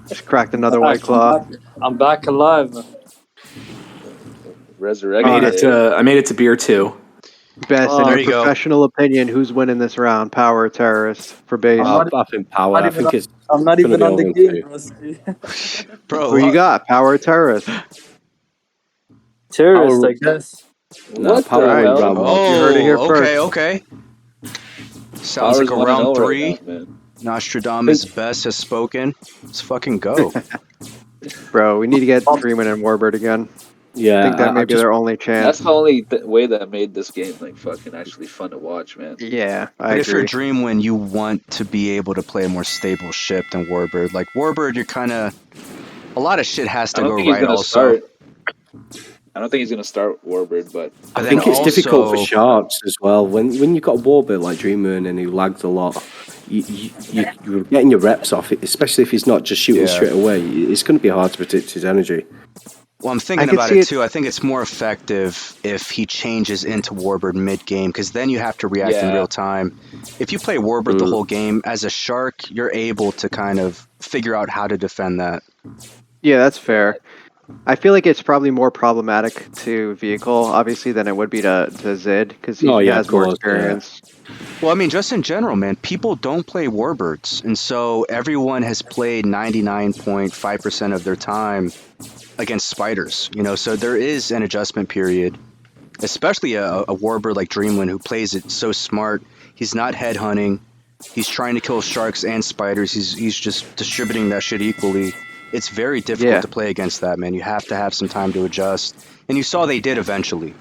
Just cracked another White Claw. I'm back alive. Resurrected. I made it to beer 2. Best, Oh, in there your you go. professional opinion, who's winning this round? Power or Terrorist for base? I think power. I think it's. I'm not gonna even be on the over game, two. bro. Bro, Who you got? Power or Terrorist? Terrorist, I guess. No, What power the win hell? round one. Oh, You heard it here okay, first. okay. Sounds Power's like a 1-0 round 3. right now, man. Nostradamus best has spoken. Let's fucking go. Bro, we need to get Freeman and Warbird again. Yeah, I think that may be just- their only That's chance. the only way that made this game like fucking actually fun to watch, man. Yeah, I But if you're agree. Dreamwind, you want to be able to play a more stable ship than Warbird. Like, Warbird, you're kind of... A lot of shit has I to don't go think he's right gonna also. start. I don't think he's gonna start Warbird, but But I think then it's difficult for also- sharks as well. When you've got a warbird like Dreammoon and who lags a lot, you're getting your reps off it, especially if he's not just shooting Yeah. straight away. It's going to be hard to predict his energy. Well, I'm thinking I could about see it it- too. I think it's more effective if he changes into Warbird mid-game, because then you have to react in Yeah. real time. If you play Warbird the whole game, as a shark, you're able to kind of figure out how to defend that. Yeah, that's fair. I feel like it's probably more problematic to vehicle, obviously, than it would be to Zid, because he Oh, yeah, has of more course, yeah. experience. Well, I mean, just in general, man, people don't play Warbirds, and so everyone has played 99.5% of their time against spiders, you know, so there is an adjustment period, especially a Warbird like Dreamwind who plays it so smart. He's not headhunting. He's trying to kill sharks and spiders. He's just distributing that shit equally. It's very difficult Yeah. to play against that, man. You have to have some time to adjust. And you saw they did eventually.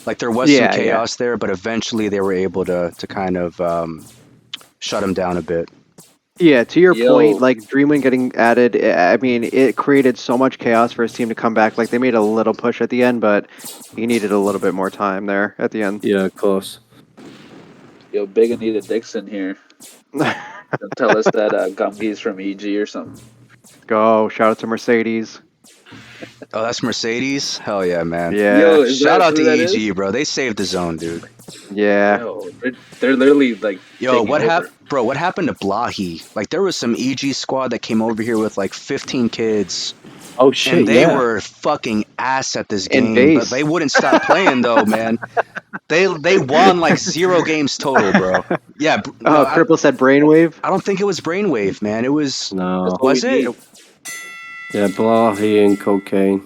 Like, there was Yeah, some yeah. chaos there, but eventually they were able to kind of shut him down a bit. Yeah, to your Yo. point, like Dreamwind getting added, I mean, it created so much chaos for his team to come back. Like, they made a little push at the end, but he needed a little bit more time there at the end. Yeah, of course. yo, Big Anita Dixon here. Don't tell us that Gumby's from EG or something. Go, shout out to Mercedes. Oh, that's Mercedes? Hell yeah, man. Yeah, Yo, is Shout that out who to that EG, is? bro. They saved the zone, dude. yeah. Yo, they're literally like. Yo, taking what over. happened, bro? What happened to Blahi? Like, there was some EG squad that came over here with like 15 kids, Oh shit! and they yeah. were fucking ass at this In game, but base. they wouldn't stop playing though, man. They won like 0 games total, bro. Yeah, no, Oh, Cripple said Brainwave. I don't think it was Brainwave, man. It was No. That's what was we it need. Yeah, Blahi and cocaine.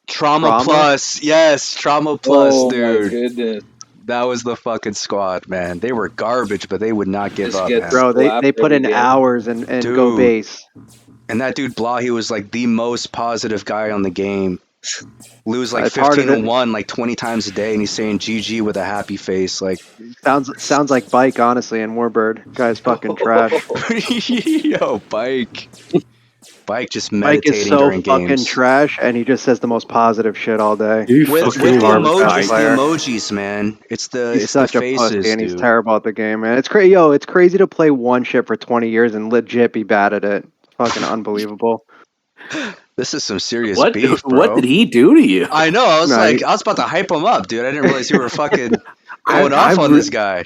Trauma Trauma? Plus? Yes, Trauma Plus, Oh my dude. goodness. That was the fucking squad, man. They were garbage, but they would not give Just up, get man. Bro, they Slapped put every in game. hours and go Dude. base. And that dude Blahi was like the most positive guy on the game. Lose like It's harder 15-1 like 20 times a day, and he's saying GG with a happy face. Like, Sounds like Bike, honestly, and Warbird. Guy's fucking trash. yo, Bike just Mike meditating is so during fucking games. trash, and he just says the most positive shit all day. You With fucking the love emojis, Bike. man. It's the He's it's such the a faces, pussy, and he's dude. terrible at the game, man. It's crazy. Yo, it's crazy to play one ship for 20 years and legit be bad at it. It's fucking unbelievable. This is some serious What? beef, bro. What did he do to you? I know. I was No, like, I was about to hype him up, dude. I didn't realize you were fucking going off on this guy.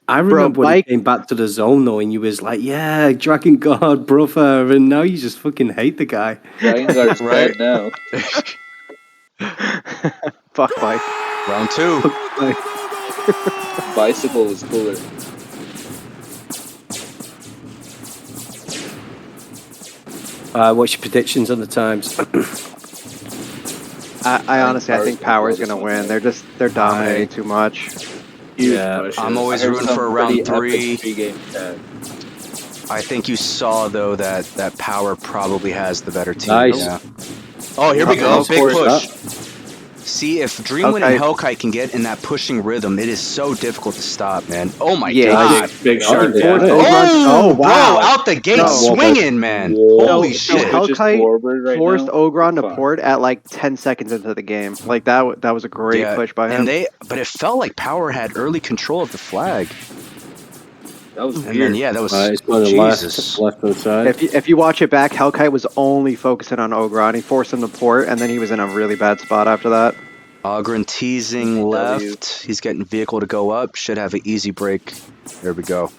I Bro, remember when Mike- he came back to the zone, though, and you was like, "Yeah, Dragon Guard, brother," and now you just fucking hate the guy. Dragon Guard's Right? dead now. Fuck Mike. Round 2. Bicycle was cooler. What's your predictions on the times? I honestly, I think Power's gonna win. They're dominating too much. Huge Yeah, pushes. I'm always I heard rooting some for round pretty 3. epic 3-game tag. I think you saw though that Power probably has the better team. Nice. Yeah. Oh, here we go. Of Big course, push. See, if Dreamwind Okay. and Hellkite can get in that pushing rhythm, it is so difficult to stop, man. Oh my Yeah, god. Big shark. Yeah. Yeah. Oh, wow. bro, out the gate No. swinging, man. Whoa. Holy So shit. Hell- just Hellkite forward right forced now? Ogron to Fuck. port at like 10 seconds into the game. Like that was a great Yeah, push by him. but it felt like Power had early control of the flag. That was And weird. then yeah, that was It's on the Jesus. left hand side. If you watch it back, Hellkite was only focusing on Ogron. He forced him to port, and then he was in a really bad spot after that. Ogren teasing left. He's getting vehicle to go up. Should have an easy break. There we go.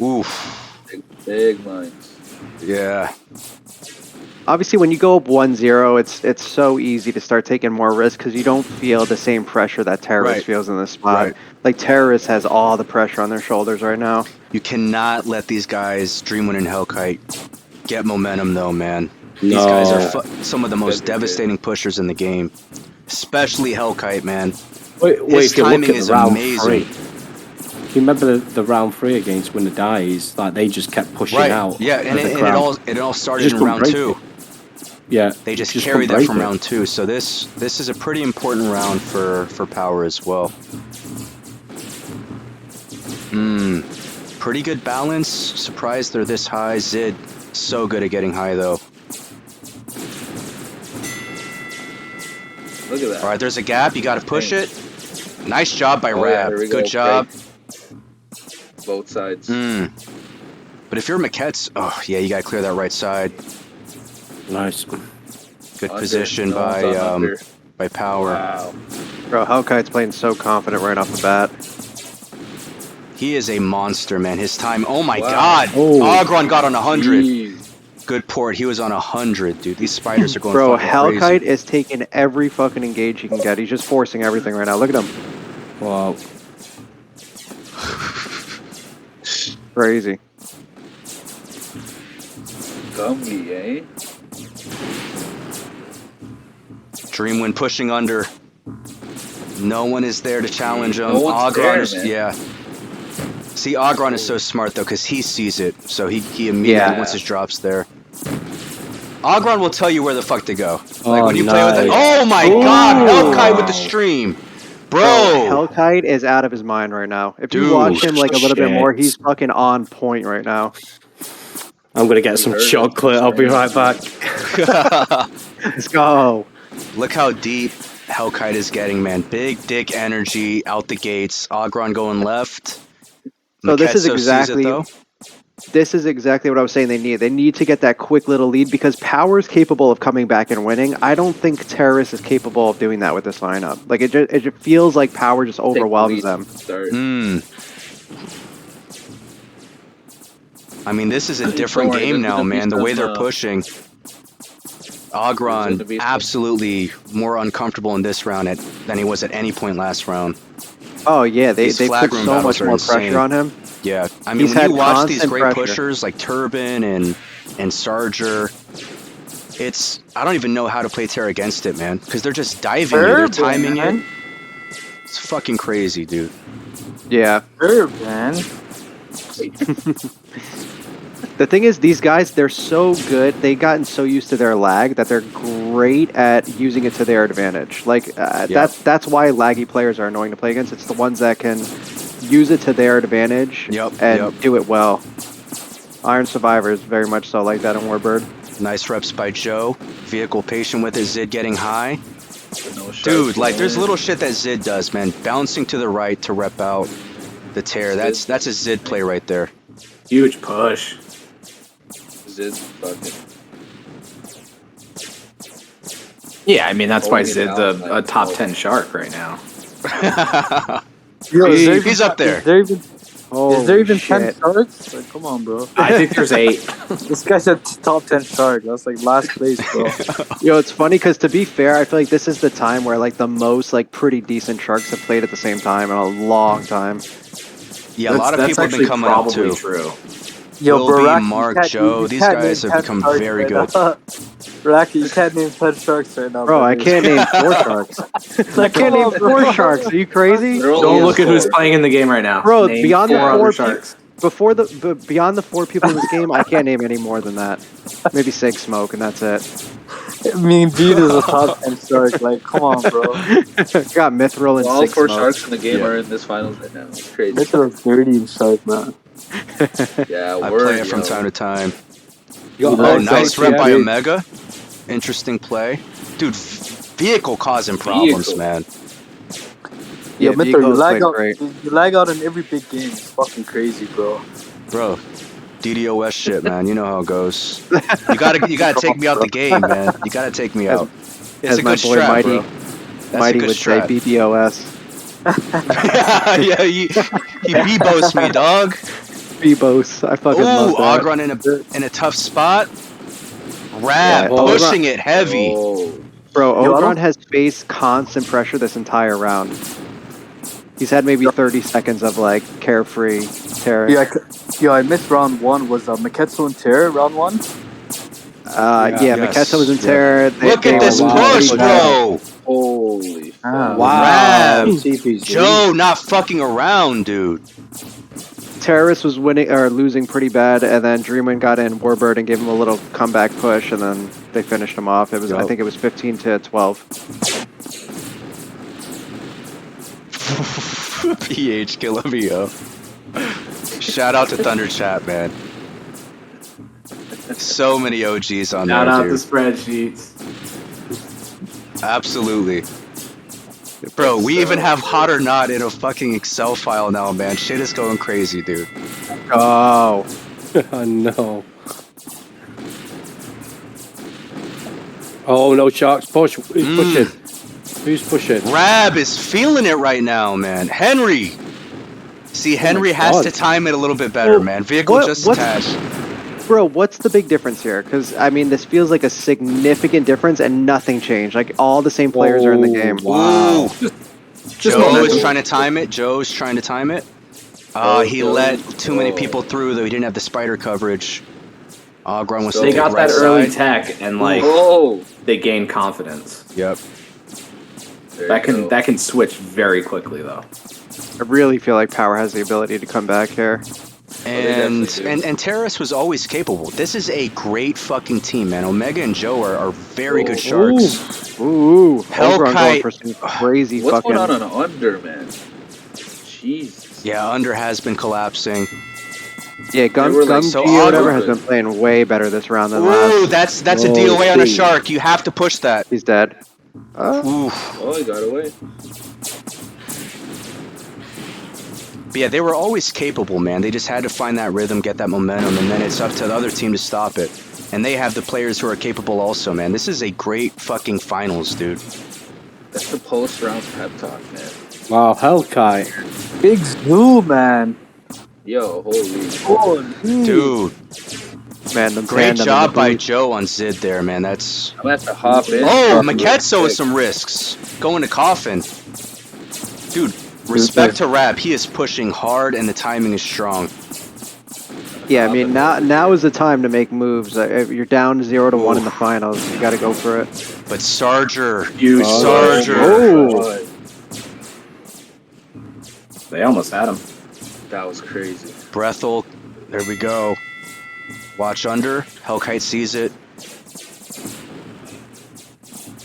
Oof. Big minds. Yeah. Obviously, when you go up 1-0, it's so easy to start taking more risks because you don't feel the same pressure that Terrorist Right. feels in this spot. Right. Like Terrorist has all the pressure on their shoulders right now. You cannot let these guys, Dreamwind and Hellkite, get momentum though, man. These No. guys are some of the most Good. devastating pushers in the game. Especially Hellkite, man. Wait, His if you look timing at is the round amazing. 3, you remember the round 3 against Winner Dies? Like they just kept pushing out. Yeah, and of the it crowd. all started Just in couldn't round break 2. it. Yeah, They just couldn't carried that break from it. round 2. So this is a pretty important round for Power as well. Pretty good balance. Surprised they're this high. Zid, so good at getting high though. Look at that. All right, there's a gap. You got to push it. Nice job by Oh, yeah, Rab. here we Good go. job. Both sides. But if you're Maquette's, oh yeah, you got to clear that right side. Nice. Good Under. position No one's on under. by Power. Wow. Bro, Hellkite's playing so confident right off the bat. He is a monster, man. His time. Oh my Wow. God. Oh. Ogron got on 100. Jeez. Good port. He was on 100, dude. These spiders are going Bro, fucking Hellkite crazy. is taking every fucking engage he can get. He's just forcing everything right now. Look at him. Wow. Crazy. Gumby, eh? Dreamwind pushing under. No one is there to challenge him. No one's Ogron there, is, man. yeah. See, Ogron is so smart though, because he sees it, so he immediately Yeah. once his drops there. Ogron will tell you where the fuck to go. Like Oh, when you play with it. nice. Oh my Ooh. God, Hellkite with the stream, bro. Hellkite is out of his mind right now. If you Dude, watch him like a little bit shit. more, he's fucking on point right now. I'm gonna get some heard it. chocolate. I'll be right back. Let's go. Look how deep Hellkite is getting, man. Big dick energy out the gates. Ogron going left. So this is Maketso sees it, exactly though. this is exactly what I was saying they need. They need to get that quick little lead because Power's capable of coming back and winning. I don't think Terrorist is capable of doing that with this lineup. Like it just feels like Power just overwhelms them. Start. I mean, this is a different Don't worry, game there's now, gonna be man. The way some, they're pushing. There's gonna be Ogron some- absolutely more uncomfortable in this round than he was at any point last round. Oh yeah, they These put flag room so battles much are more insane. pressure on him. Yeah, I mean, He's when had you watch these constant great pressure. pushers like Turbin and Sarger, I don't even know how to play Terra against it, man, because they're just diving you, they're timing it. It's fucking crazy, dude. Yeah. Sure, man. The thing is, these guys, they're so good. They've gotten so used to their lag that they're great at using it to their advantage. Like, that's why laggy players are annoying to play against. It's the ones that can use it to their advantage and do it well. Iron Survivor is very much so like that in Warbird. Nice reps by Joe. Vehicle patient with his Zid getting high. No shots Dude, like, going there's in. little shit that Zid does, man. Bouncing to the right to rep out the tear. That's a Zid play right there. Huge push. Zid's fucking. Yeah, I mean that's why Holding it Zid's out a like top gold. 10 shark right now. Yo, is there even, He's up there. Is there even, Oh, is there even shit. 10 sharks? Like, come on, bro. I think there's 8. This guy's a top 10 shark. That's like last place, bro. Yo, it's funny because to be fair, I feel like this is the time where like the most like pretty decent sharks have played at the same time in a long time. Yeah, a lot of people have been coming up too. True. Yo, Will bro, be, Rocky, Mark, you can't- Joe, you these can't guys name have 10 become sharks very right good. now. Rocky, you can't name 10 sharks right now. Bro, I buddy. can't name 4 sharks. I can't name 4 sharks. Are you crazy? They're all Don't look at who's four. playing in the game right now. Bro, Name beyond the 4 four other sharks. Beyond the 4 people in this game, I can't name any more than that. Maybe 6 smoke, and that's it. I mean, dude is a top 10 shark. Like, come on, bro. Got Mithril and All 6 4 smoke. sharks in the game Yeah. are in this finals right now. It's crazy. Mithril's dirty and shark, man. Yeah, I word, play it from yo. time to time. You got Oh, Hawks nice out, rep yeah. by Omega. Interesting play. Dude, vehicle causing problems, Vehicle. man. Yeah, Yeah, Mithril, you Vico's lag played out. great. You lag out in every big game. It's fucking crazy, bro. Bro, DDoS shit, man. You know how it goes. You gotta take me out the game, man. You gotta take me out. It's As a my good boy strat, Mighty, bro. That's Mighty a good would say, strat. BBOS. Yeah, he B-boast me, dog. Bebos. I fucking Ooh, love that. Ogron in a tough spot. Rab Yeah, pushing it heavy. Oh, Bro, Yo, I Ogron don't- has faced constant pressure this entire round. He's had maybe 30 seconds of like carefree terror. Yeah, I missed round 1. Was Maketsu and Terror round 1? Yeah, Yes. Mikasa was in terror. Look at this wow. push, bro. holy fuck. Rab. TPG. Joe not fucking around, dude. Terrorist was winning or losing pretty bad, and then Dreamwind got in Warbird and gave him a little comeback push, and then they finished him off. It was, I think it was 15-12. PH killing me, yo. Shout out to Thunder Chat, man. So many OGs on Shout there, out dude. the spreadsheets. Absolutely. Bro, we even have Hot or Not in a fucking Excel file now, man. Shit is going crazy, dude. Oh, Oh, no. Oh, no, Sharks. Push. Who's pushing? Who's pushing? Rab is feeling it right now, man. Henry! See, Henry has God. to time it a little bit better, Well, man. Vehicle what- just what's- attached. bro, what's the big difference here? Because I mean, this feels like a significant difference, and nothing changed. Like all the same players are in the game. Wow. Joe momentum. is trying to time it. Joe's trying to time it. He let too many people through, though he didn't have the spider coverage. Ogron was So They still got right that early side. tech and like Oh, they gained confidence. Yep. there That you can go. that can switch very quickly though. I really feel like Power has the ability to come back here. And definitely do. and Terrace was always capable. This is a great fucking team, man. Omega and Joe are very good sharks. Ooh, Hellkite. Ogron going for some crazy What's fucking. going on Under, man? Jesus. Yeah, Under has been collapsing. Yeah, Gum They were, like, Gum so G or whatever has awkward. been playing way better this round than Ooh, last. that's a Oh, DOA on a geez. shark. You have to push that. He's dead. Oof. Oh, he got away. But yeah, they were always capable, man. They just had to find that rhythm, get that momentum, and then it's up to the other team to stop it. And they have the players who are capable also, man. This is a great fucking finals, dude. That's the post-round pep talk, man. Wow, Hellkite. Big Zoo, man. Yo, holy. Holy. Dude, Man, the great tandem job in the by booth. Joe on Zid there, man. That's... I'm gonna have to hop in. Oh, Fucking Maketso real with quick. some risks. Going to Coffin. Dude, respect to Rab. He is pushing hard and the timing is strong. Yeah, I mean now is the time to make moves. If you're down 0-1 in the finals, you got to go for it. But Sarger, Huge Sarger. Oh, They almost had him. that was crazy. Brethel, there we go. Watch under. Hellkite sees it.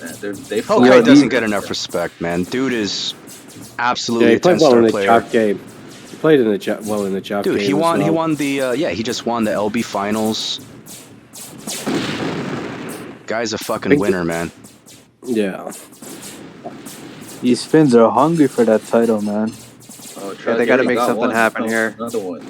Man, they Hellkite doesn't get enough respect, man. Dude is absolutely Yeah, he a played well 10-star in the player. Jack game. He played in the well in the Jack game. Dude, he as won. He well. won the. He just won the LB finals. Guy's a fucking winner, man. Yeah. These Finns are hungry for that title, man. Oh, Yeah, they got to Tragedy make got something one. happen Oh, here. Another one.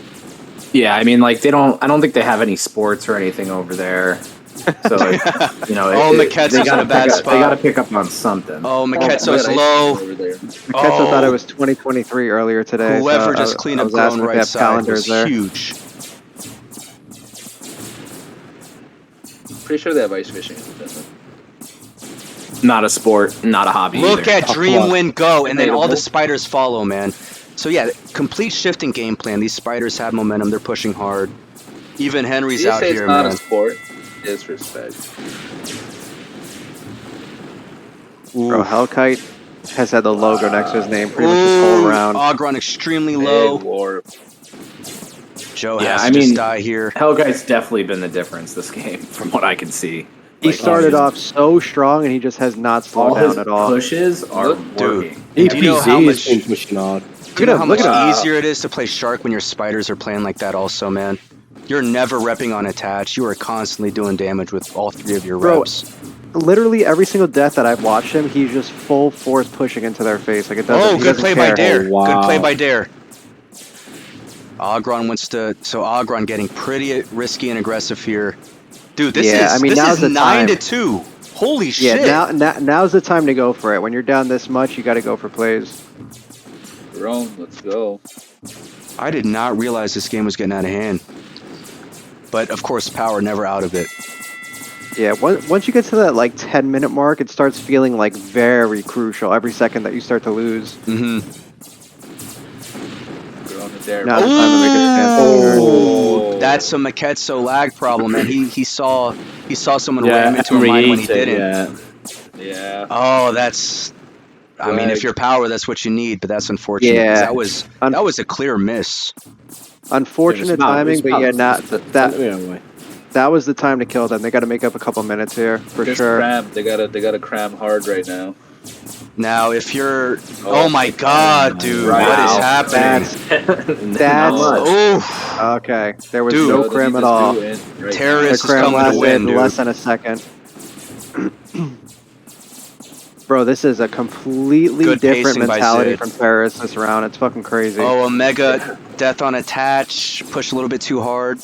Yeah, I mean, like I don't think they have any sports or anything over there. So Maketsu's in a bad spot. They got to pick up on something. Oh, Maketsu's low. Maketsu thought it was 2023 earlier today. Whoever just cleaned up their own right side was huge. Pretty sure they have ice fishing in Finland. Not a sport, not a hobby. Look either. at Dreamwind go, and then all the spiders follow, man. So yeah, complete shift in game plan. These spiders have momentum. They're pushing hard. Even Henry's out here, man. It's not a sport. Disrespect. Bro, Hellkite has had the logo next to his name pretty much this whole round. Ogron extremely low. Joe has to just die here. Hellkite's definitely been the difference this game, from what I can see. He started off so strong, and he just has not slowed down at all. Pushes are working. APZ has been pushing hard. Do you know how much easier it is to play Shark when your spiders are playing like that also, man? You're never repping on attach. You are constantly doing damage with all 3 of your reps. Literally every single death that I've watched him, he's just full force pushing into their face. Like it doesn't. Good play by Dare. Oh, wow. Good play by Dare. Ogron wants to. So Ogron getting pretty risky and aggressive here. Dude, this is 9-2. Holy shit. Yeah, now's the time to go for it. When you're down this much, you got to go for plays. Rome, let's go. I did not realize this game was getting out of hand. But, of course, power never out of it. Yeah, once you get to that, 10-minute mark, it starts feeling, very crucial every second that you start to lose. Mm-hmm. Now it's time to make a stand. That's a Maketsu lag problem, man. He saw someone ram into a mine when he didn't. Yeah. Oh, that's... I mean, if you're power, that's what you need, but that's unfortunate. Yeah. That was a clear miss. Unfortunate timing, but that was the time to kill them. They got to make up a couple minutes here for sure. Cram. They gotta cram hard right now. Now, if you're, oh my God, dude, what is happening? That's okay. There was no cram at all. Terrorist is coming to win, dude. Less than a second. Bro, this is a completely different mentality from Terrorist this round. It's fucking crazy. Oh, Omega death on attach. Push a little bit too hard.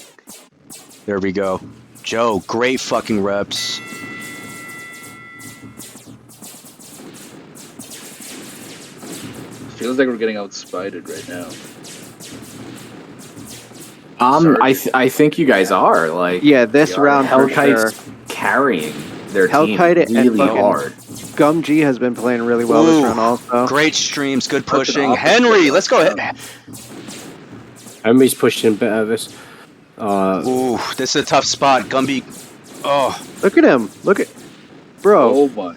There we go. Joe, great fucking reps. Feels like we're getting out-spited right now. I think you guys are this round Hellkite's carrying their team really hard. Gumg has been playing really well this round also. Great streams, good pushing. Henry, let's go ahead. Henry's pushing a bit of this. This is a tough spot. Gumby. Oh. Look at him. Bro. Oh my.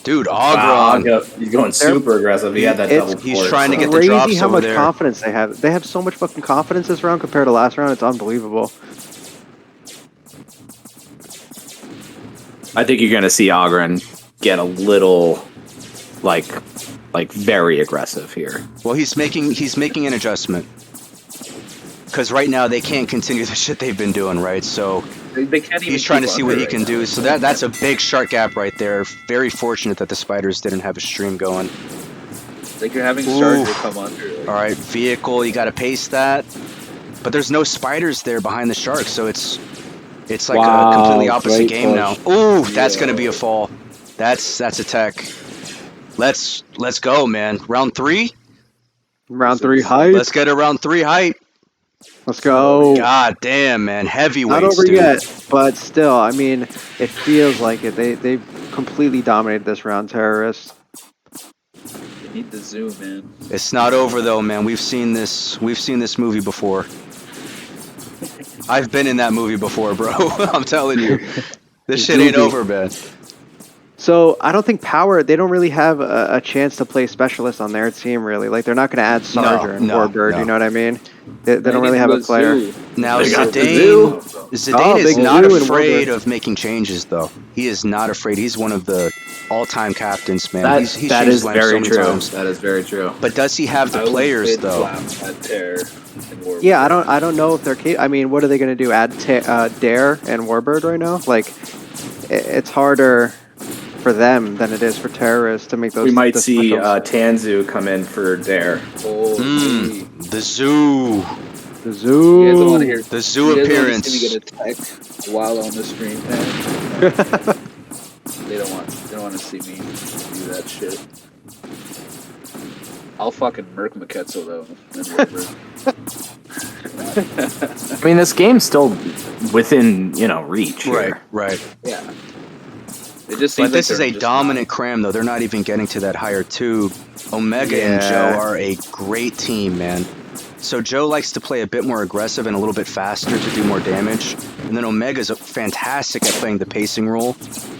Dude, Ogron. He's going super aggressive. He had that double. He's trying to get the drops crazy how over much there. Confidence they have. They have so much fucking confidence this round compared to last round. It's unbelievable. I think you're gonna see Ogren get a little, very aggressive here. Well, he's making an adjustment because right now they can't continue the shit they've been doing, right? So they can't even. He's trying to see what he can do. So that's a big shark gap right there. Very fortunate that the spiders didn't have a stream going. Like you're having Starter come under. All right, vehicle. You got to pace that, but there's no spiders there behind the shark, so it's like a completely opposite game now. Ooh, that's gonna be a fall. That's a tech. Let's go, man. Round 3. Round 3 height. Let's get a round 3 height. Let's go. God damn, man. Heavyweights, not over dude. yet, but still, I mean, it feels like it. They've completely dominated this round, Terrorists. They need the zoom, man. It's not over though, man. We've seen this movie before. I've been in that movie before, bro. I'm telling you. This shit ain't over, man. So, I don't think Power, they don't really have a chance to play specialist on their team, really. Like, they're not going to add Sarger and Warbird, you know what I mean? They don't really have a player. Now, Zidane is not afraid of making changes, though. He is not afraid. He's one of the all-time captains, man. That is very true. That is very true. But does he have the players, though? Yeah, I don't know if they're capable. I mean, what are they going to do? Add Dare and Warbird right now? Like, it's harder for them than it is for Terrorists to make those. We might see Tanzu come in for Dare. The zoo. The zoo. You guys don't want to hear The zoo appearance. You guys want to see me get attacked while on the stream, man. They don't want to see me do that shit. I'll fucking murk Maketsu though. I mean, this game's still within, reach. Here. Right. Yeah. It just seems but this like is a dominant cram, though. They're not even getting to that higher tube. Omega and Joe are a great team, man. So Joe likes to play a bit more aggressive and a little bit faster to do more damage. And then Omega's fantastic at playing the pacing role.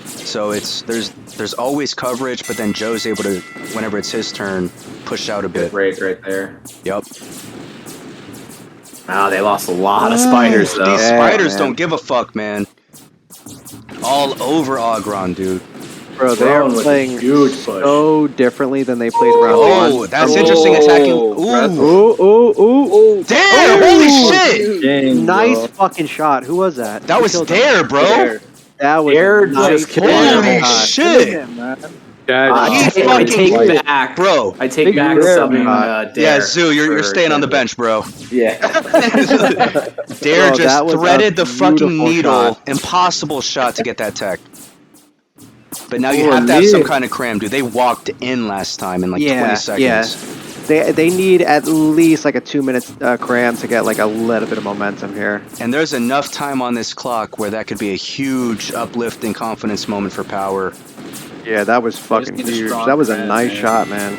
So there's always coverage, but then Joe's able to, whenever it's his turn, push out a bit. Break right there. Yep. Wow, they lost a lot of spiders, though. These spiders don't give a fuck, man. All over Ogron, dude. Bro, they are playing so differently than they played round one. Oh, that's interesting. Attacking. Ooh. Damn, holy shit. Dang, Nice fucking shot. Who was that? That was Dare, bro. That was Dare nice. just killed Holy shit. I take back, bro. I take back subbing Dare. Yeah, Zoo, you're staying on the bench, bro. Yeah. Dare Bro, just threaded the fucking needle. Shot. Impossible shot to get that tech. But now you have to have some kind of cram, dude. They walked in last time in like 20 seconds. Yeah. They need at least like a 2-minute cram to get like a little bit of momentum here. And there's enough time on this clock where that could be a huge uplifting confidence moment for Power. Yeah, that was fucking huge. That was a nice shot, man.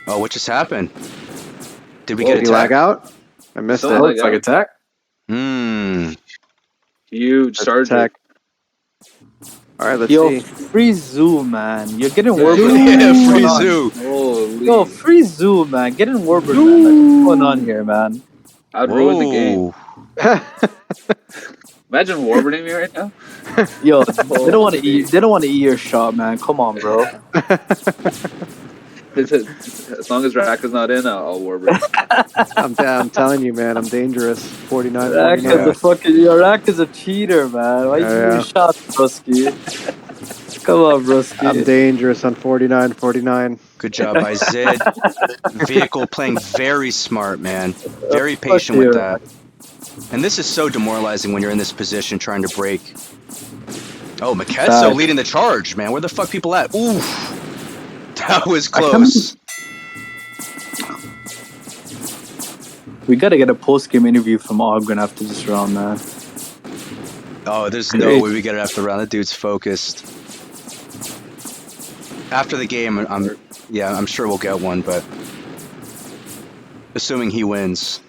Oh, what just happened? Did we get Did he lag out? I missed it. Looks like a tech. Huge Sergeant. All right, let's Yo, see. free zoo, man. You're getting Warburton. Yeah, free Zoo. Holy. Yo, free zoo, man. Get in Warburton, man. Like, what's going on here, man? I'd ruin the game. Imagine warburting me right now. Yo, they don't want to eat. They don't want to eat your shot, man. Come on, bro. As long as Rack is not in, I'll warburn. I'm telling you, man. I'm dangerous. 49. Rack is a fucking. Yo, Rack is a cheater, man. Why you eating your shot, broski? Come on, broski. I'm dangerous on 49. Good job by Zid. Vehicle playing very smart, man. Very patient with that. And this is so demoralizing when you're in this position trying to break. Oh, Maketsu leading the charge, man. Where the fuck people at? Ooh. That was close. We gotta get a post-game interview from Ogren after this round, man. Oh, there's no way we get it after the round. That dude's focused. After the game, I'm sure we'll get one, but assuming he wins.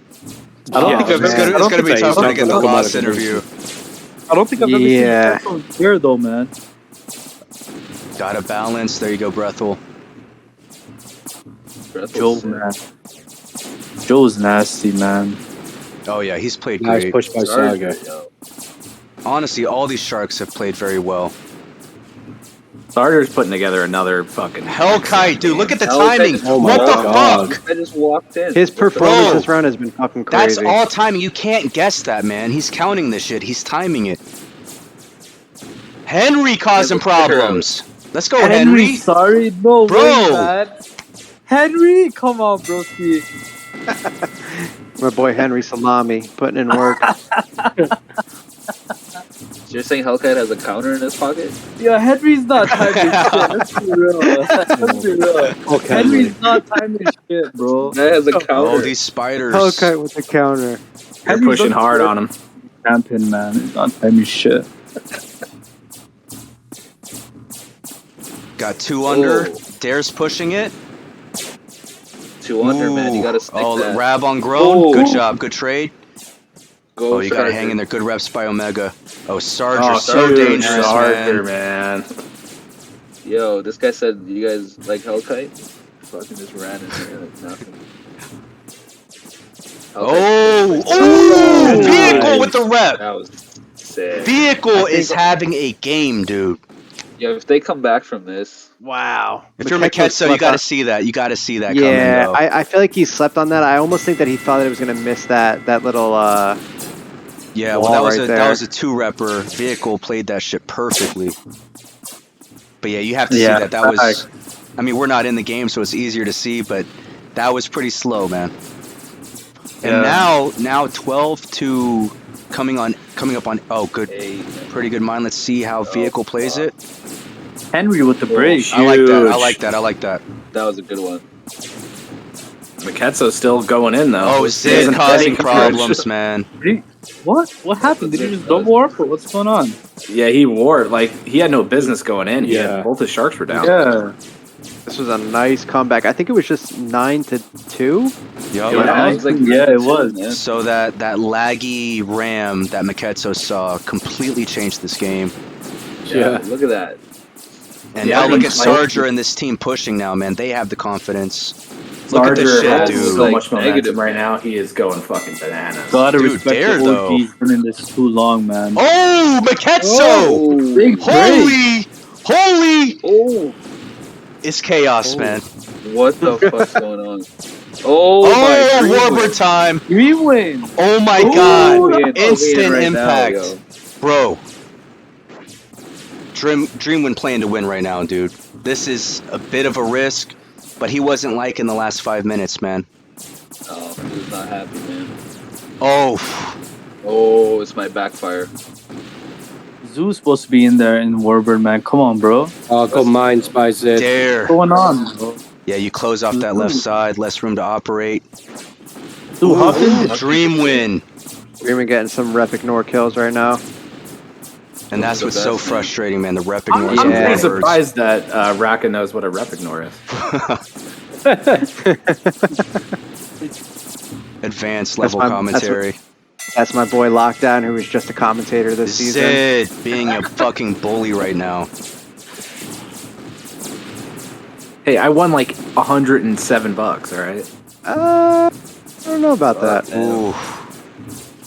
I don't think it's gonna be tough to get the boss interview. I don't think I've ever seen that from here, though, man. Gotta balance. There you go, Brethel. Joe, man. Joe's nasty, man. Oh yeah, he's played great. Nice push by Saga. Honestly, all these sharks have played very well. Starter's putting together another fucking Hellkite, dude, look at the timing. What the fuck? I just walked in. His performance this round has been fucking crazy. That's all timing. You can't guess that, man. He's counting this shit. He's timing it. Henry causing problems. Let's go, Henry. Sorry, no Bro. way, man. Henry, come on, broski. My boy Henry Salami putting in work. You're saying Hellkite has a counter in his pocket? Yeah, Henry's not timing shit. Let's be real. Let's be real. Okay. Henry's not timing shit, bro. That has a counter. Oh, these spiders. Okay, with the counter. They're pushing hard on him. Champion, man. He's not timing shit. Got 2 under. Dare's pushing it. 2 under, man. You gotta stick that. Rab on Grown. Good job. Good trade. Go you gotta hang in there. Good reps by Omega. Oh, Sarge, so dude, dangerous, man. Yo, this guy said you guys like Hellkite? Fucking just ran in here like nothing. Vehicle with the rep. That was sick. Vehicle is having a game, dude. Yo, if they come back from this, wow. If you're Maketsu, you gotta see that. You gotta see that coming. Yeah, though. I feel like he slept on that. I almost think that he thought that it was gonna miss that little. Yeah, well, that was a 2-repper. Vehicle played that shit perfectly. But yeah, you have to see that. That was. I mean, we're not in the game, so it's easier to see, but that was pretty slow, man. And now 12 to coming up on. Oh, good, pretty good mine. Let's see how Vehicle plays it. Henry with the break. I like that. I like that. I like that. That was a good one. Maketso's still going in though. Oh, Zid causing problems, man. What? What happened? Did he just double warp or what's going on? Yeah, he warped. Like he had no business going in. Both his sharks were down. Yeah. This was a nice comeback. I think it was just 9-2. It was. So that laggy ram that Maketso saw completely changed this game. Yeah. Look at that. And now look at Sarger and this team pushing now, man. They have the confidence. Look at this shit, dude. So much momentum right now. He is going fucking bananas. Gotta respect the OG. He's been in this too long, man. Oh, Maketso! Holy! Oh! It's chaos, man. What the fuck's going on? Oh my Warbird time! Dream win! Oh my god! Instant impact, bro. Dreamwind playing to win right now, dude. This is a bit of a risk, but he wasn't liking the last 5 minutes, man. Oh, he was not happy, man. Oh, it's my backfire. Zoo's supposed to be in there in Warbird, man. Come on, bro. Oh, got mines by Zid. Dare. What's going on, bro? Yeah, you close off that left side, less room to operate. Zoo, Dreamwind. Dreamwind getting some rep ignore kills right now. And that's what's so frustrating, man. The rep ignore. I'm pretty surprised that Raka knows what a rep ignore is. Advanced level commentary. That's my boy Lockdown, who was just a commentator this season. Sid being a fucking bully right now. Hey, I won like $107, all right? I don't know about that. Ooh.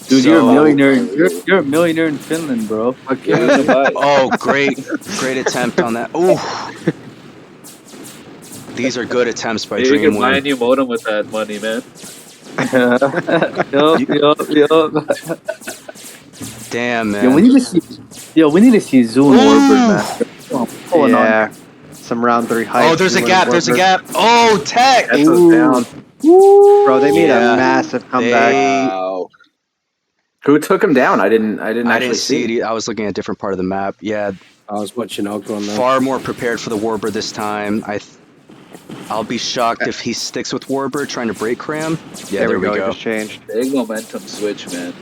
Dude, you're a millionaire. You're a millionaire in Finland, bro. Oh, great attempt on that. Ooh. These are good attempts by Dreamwind. You can buy a new modem with that money, man. Yup. Damn, man. We need to see Zoom Warbird, man. Some round 3 heights. Oh, there's a gap. Oh, tech. Down. Bro, they made a massive comeback. Wow. Who took him down? I didn't see it. I was looking at a different part of the map. Yeah. I was watching Ogron there. Far more prepared for the Warbird this time. I'll be shocked if he sticks with Warbird trying to break cram. Yeah, there we go. Just changed. Big momentum switch, man.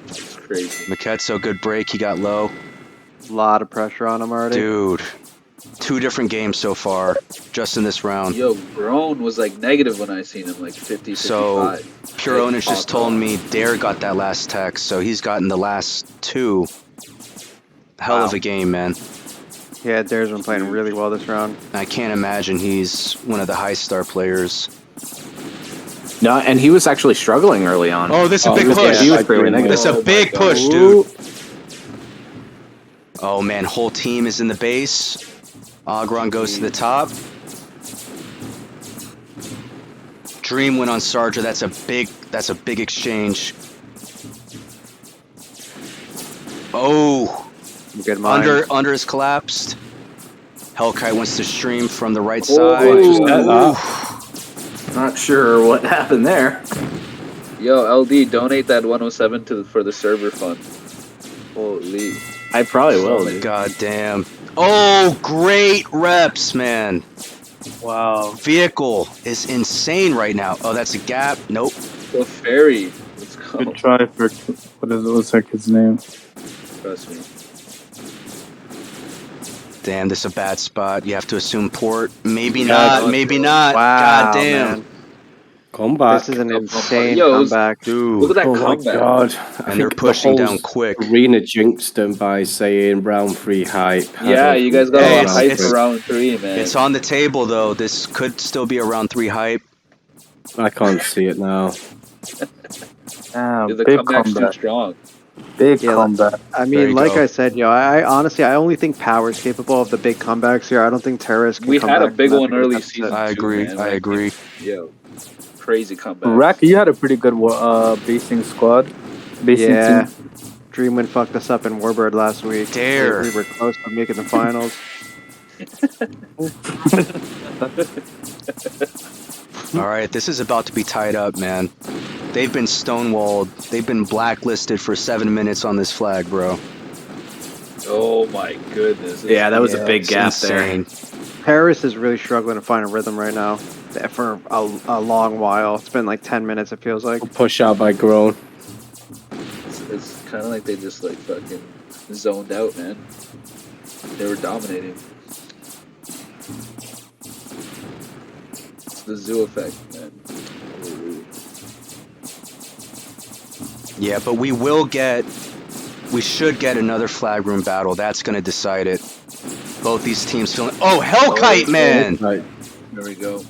It's crazy. Maketso, good break. He got low. A lot of pressure on him already. Dude. 2 different games so far, just in this round. Yo, Brone was like negative when I seen him, like 50, 55. So, Pure Onus just told me Dare got that last text, so he's gotten the last 2. Hell of a game, man. Yeah, Dare's been playing really well this round. I can't imagine he's one of the high star players. No, and he was actually struggling early on. Oh, this is a big push. He was pretty negative. This is a big push, dude. Oh man, whole team is in the base. Ogron goes to the top. Dream win on Sarger. That's a big exchange. Oh, good mind. Under is collapsed. Hellkite wants to stream from the right side. Ooh. Not sure what happened there. Yo, LD, donate that 107 for the server fund. Holy. I probably will. God damn. Oh, great reps, man. Wow. Vehicle is insane right now. Oh, that's a gap. Nope. The ferry. Let's go. Good try for what's like his name. Trust me. Damn, this is a bad spot. You have to assume port. Maybe not. Maybe not. Wow, God damn. Man. Comeback. This is an insane comeback. Dude. Look at that comeback. My God. And they're pushing down quick. Arena jinxed them by saying round 3 hype. Yeah, you guys got a lot of hype for round 3, man. It's on the table, though. This could still be a round 3 hype. I can't see it now. The comeback's too strong. Big comeback. I mean, like I said, I honestly, I only think Power's capable of the big comebacks here. I don't think Terrace can We come had a back big from one that early episode. season. I agree. Too, man. I agree. Yo, crazy comeback. Rack, you had a pretty good basing squad. Basing Yeah. team. Dreamwind fucked us up in Warbird last week. Dare. We were close to making the finals. All right, this is about to be tied up, man. They've been stonewalled. They've been blacklisted for 7 minutes on this flag, bro. Oh my goodness. Yeah, that was a big gap there. Paris is really struggling to find a rhythm right now for a long while. It's been like 10 minutes, it feels like. Push out by Grown. It's kind of like they just like fucking zoned out, man. They were dominating. It's the zoo effect, man. Yeah, but we should get another flag room battle. That's going to decide it. Both these teams feeling... Oh, Hellkite, man! Right. There we go.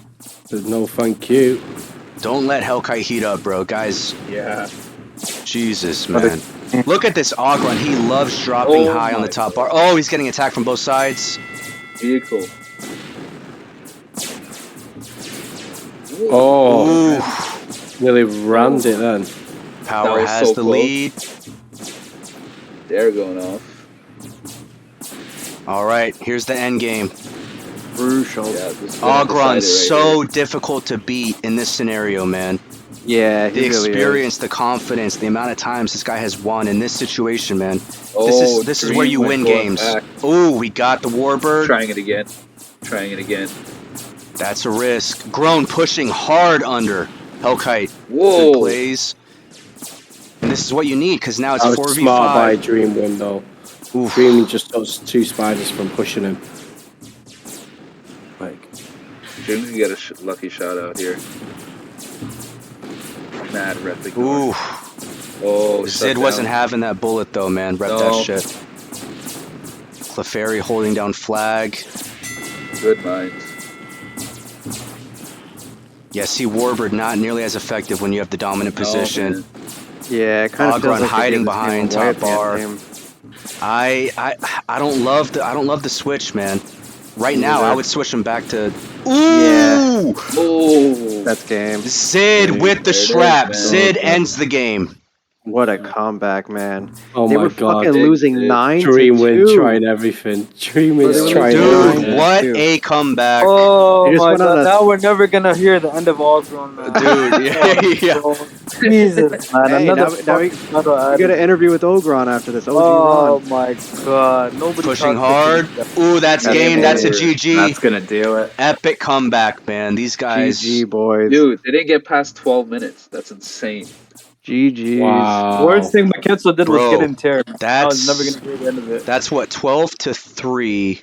There's no thank you. Don't let Hellkite heat up, bro. Guys, Yeah. Jesus, man. Look at this Ogron. He loves dropping high on the top bar. Oh, he's getting attacked from both sides. Vehicle. Oh, Ooh. nearly rammed it then. Power was has so the close. lead. They're going off. All right, here's the end game. Crucial. Yeah, this is gonna decide Ogron's it right so here. difficult to beat in this scenario, man. Yeah, The he really experience, the confidence, the amount of times this guy has won in this situation, man. Oh, This is where you Dream win went going games. back. Oh, we got the Warbird. Trying it again. Trying it again. That's a risk. Grown pushing hard under. Hellkite. Whoa. Good plays. And this is what you need, because now it's That was 4v5. smart by Dreamwind though. Oof. Dream just does 2 spiders from pushing him. Like, Dream can get a lucky shot out here. Mad replica. Ooh. Oh, Zid shut wasn't down. having that bullet, though, man. Rep that No. shit. Clefairy holding down flag. Good minds. Yeah, see, Warbird not nearly as effective when you have the dominant position. man. Yeah, it kind of feels Ogron like hiding they gave this game behind away top at the end bar. of the game. I don't love the switch, man. Right now, I would switch him back to. Ooh! Yeah. Oh. That's game. Zid with the There it is, strap. man. Zid ends the game. What a comeback, man. oh They my were god. fucking losing Dude. 9-2. Dreamwind trying everything. Dreamwind's Dude, trying Dude, everything. what Dude. a comeback. Oh They just my went on god, a- now we're never gonna hear the end of Ogron, man. Dude, yeah. Jesus, man. Hey, Another now we fucking battle We added. got an interview with Ogron after this. OG Oh Ron. my god. Nobody Pushing thought hard. Ooh, that's That's game. That's a over. GG. That's gonna do it. Epic comeback, man. These guys. GG, boys. Dude, they didn't get past 12 minutes. That's insane. GG's. Wow. Worst thing Maketsu did was Bro, get in tear. I that's- was never gonna hear the end of it. That's what 12-3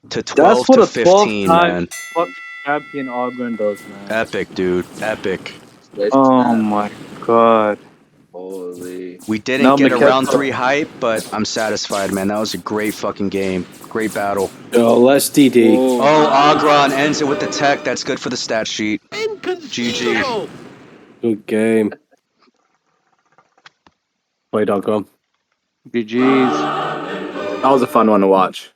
to 12 That's what to a 15, 12-time man. fucking champion Ogron does, man. Epic, dude. Epic. Oh my god. Holy. We didn't No, get a Maketsu- round 3 hype, but I'm satisfied, man. That was a great fucking game. Great battle. Oh, let's DD. Oh, Oh, Ogron ends it with the tech. That's good for the stat sheet. GG. Good game. Play Ogron. GG's. That was a fun one to watch.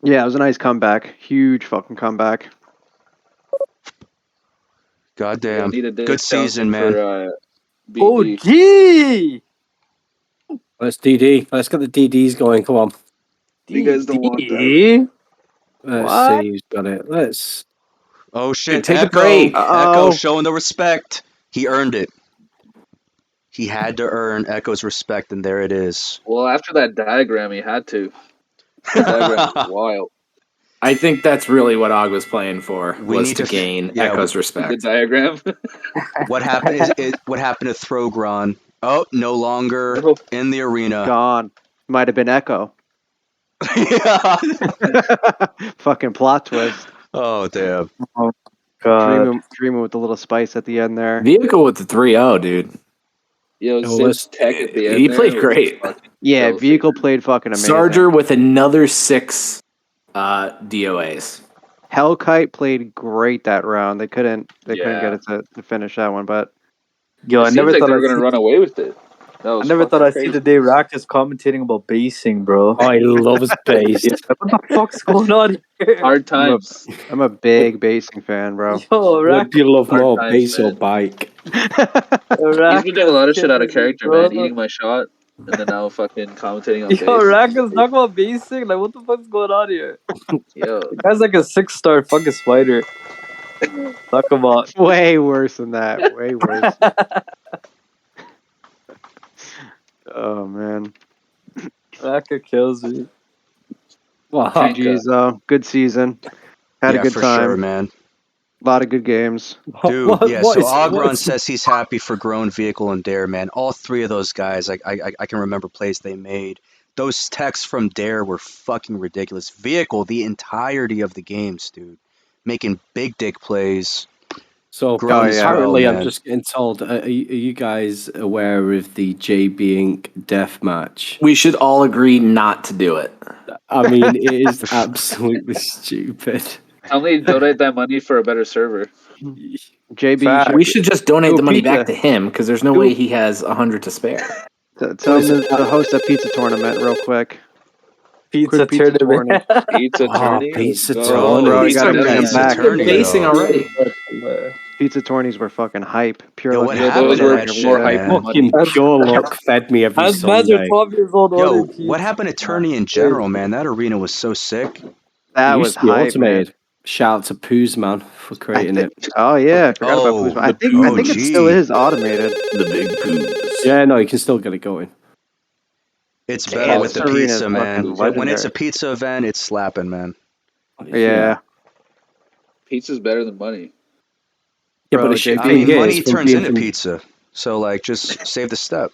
Yeah, it was a nice comeback. Huge fucking comeback. Goddamn. Need a Good discount season, man. For, BD. Oh, gee! Let's DD. Let's get the DDs going. Come on. You guys don't want that. DD? Let's What? see who's got it. Let's. Oh, shit. Take a Echo. break. Echo Uh-oh. showing the respect. He earned it. He had to earn Echo's respect, and there it is. Well, after that diagram, he had to. The diagram was wild. I think that's really what Og was playing for, We was need to to- gain yeah, Echo's The respect. diagram. What happened what happened to Throgron? Oh, no longer Oh. in the arena. Gone. Might have been Echo. Yeah. Fucking plot twist. Oh, damn. God. Dreaming with a little spice at the end there. Vehicle with the 3-0, dude. Yo, No, Sid's let's- tech at the end. He there played was great. fucking Yeah, filthy. Vehicle played fucking amazing. Sarger with another 6 DOAs. Hellkite played great that round. They couldn't get Yeah. it to finish that one, but Yo, It I seems never like thought they were I'd gonna see- run away with it. That I was never thought fucking I'd see crazy. the day Rackers commentating about basing, bro. Oh, he loves base. Yeah, what the fuck's going on here? Hard times. I'm a big basing fan, bro. Yo, What Rack- do you love Hard more, times, base or man. bike? He's been doing a lot of shit out of character, bro. man. Eating my shot, and then now fucking commentating on Yo, base. Rackers talk about basing? Like, what the fuck's going on here? Yo, The guy's like a 6-star fucking spider. Talk about Way worse than that. Way worse. Oh man. Raka kills me. Well, GG's though. Good season. Had a good for time. sure, man. A lot of good games. Dude, what so is- Agron says he's happy for Grown, Vehicle, and Dare, man. All three of those guys, I can remember plays they made. Those texts from Dare were fucking ridiculous. Vehicle, the entirety of the games, dude. Making big dick plays. So Grown as apparently, well, I'm man. just getting told. Are you guys aware of the JB Inc. death match? We should all agree not to do it. I mean, it is absolutely stupid. I only donate that money for a better server. JB, We should just donate Do a the money pizza. back to him because there's no way he has 100 to spare. tell him to host a pizza tournament real quick. Pizza Pizza tournament. Pizza tourney. pizza Let's tourney. go. Bro, you Pizza gotta bring them tourney. back. Tourney, Basing though. already. Pizza tourneys were fucking hype. Pure Yo, luck. what Yeah, happened those to were that more shit, hype man? than money. Fucking pure luck fed me every As mans are Sunday. 12 years old Yo, ordering pizza. what happened to Tourney in general, man? That arena was so sick. That It was used to be hype, man. automated. Shout out to Poos Man for creating it. Oh yeah, I forgot about Oh, Poos. I the think it still POG. is automated. The big poos. Yeah, no, you can still get it going. It's Damn, better with this the arena pizza, is man. fucking When it's a legendary. pizza event, it's slapping, man. Yeah. Pizza's better than money. Yeah, Bro, but the I thing mean, money is, from turns being into from- pizza. So, like, just save the step.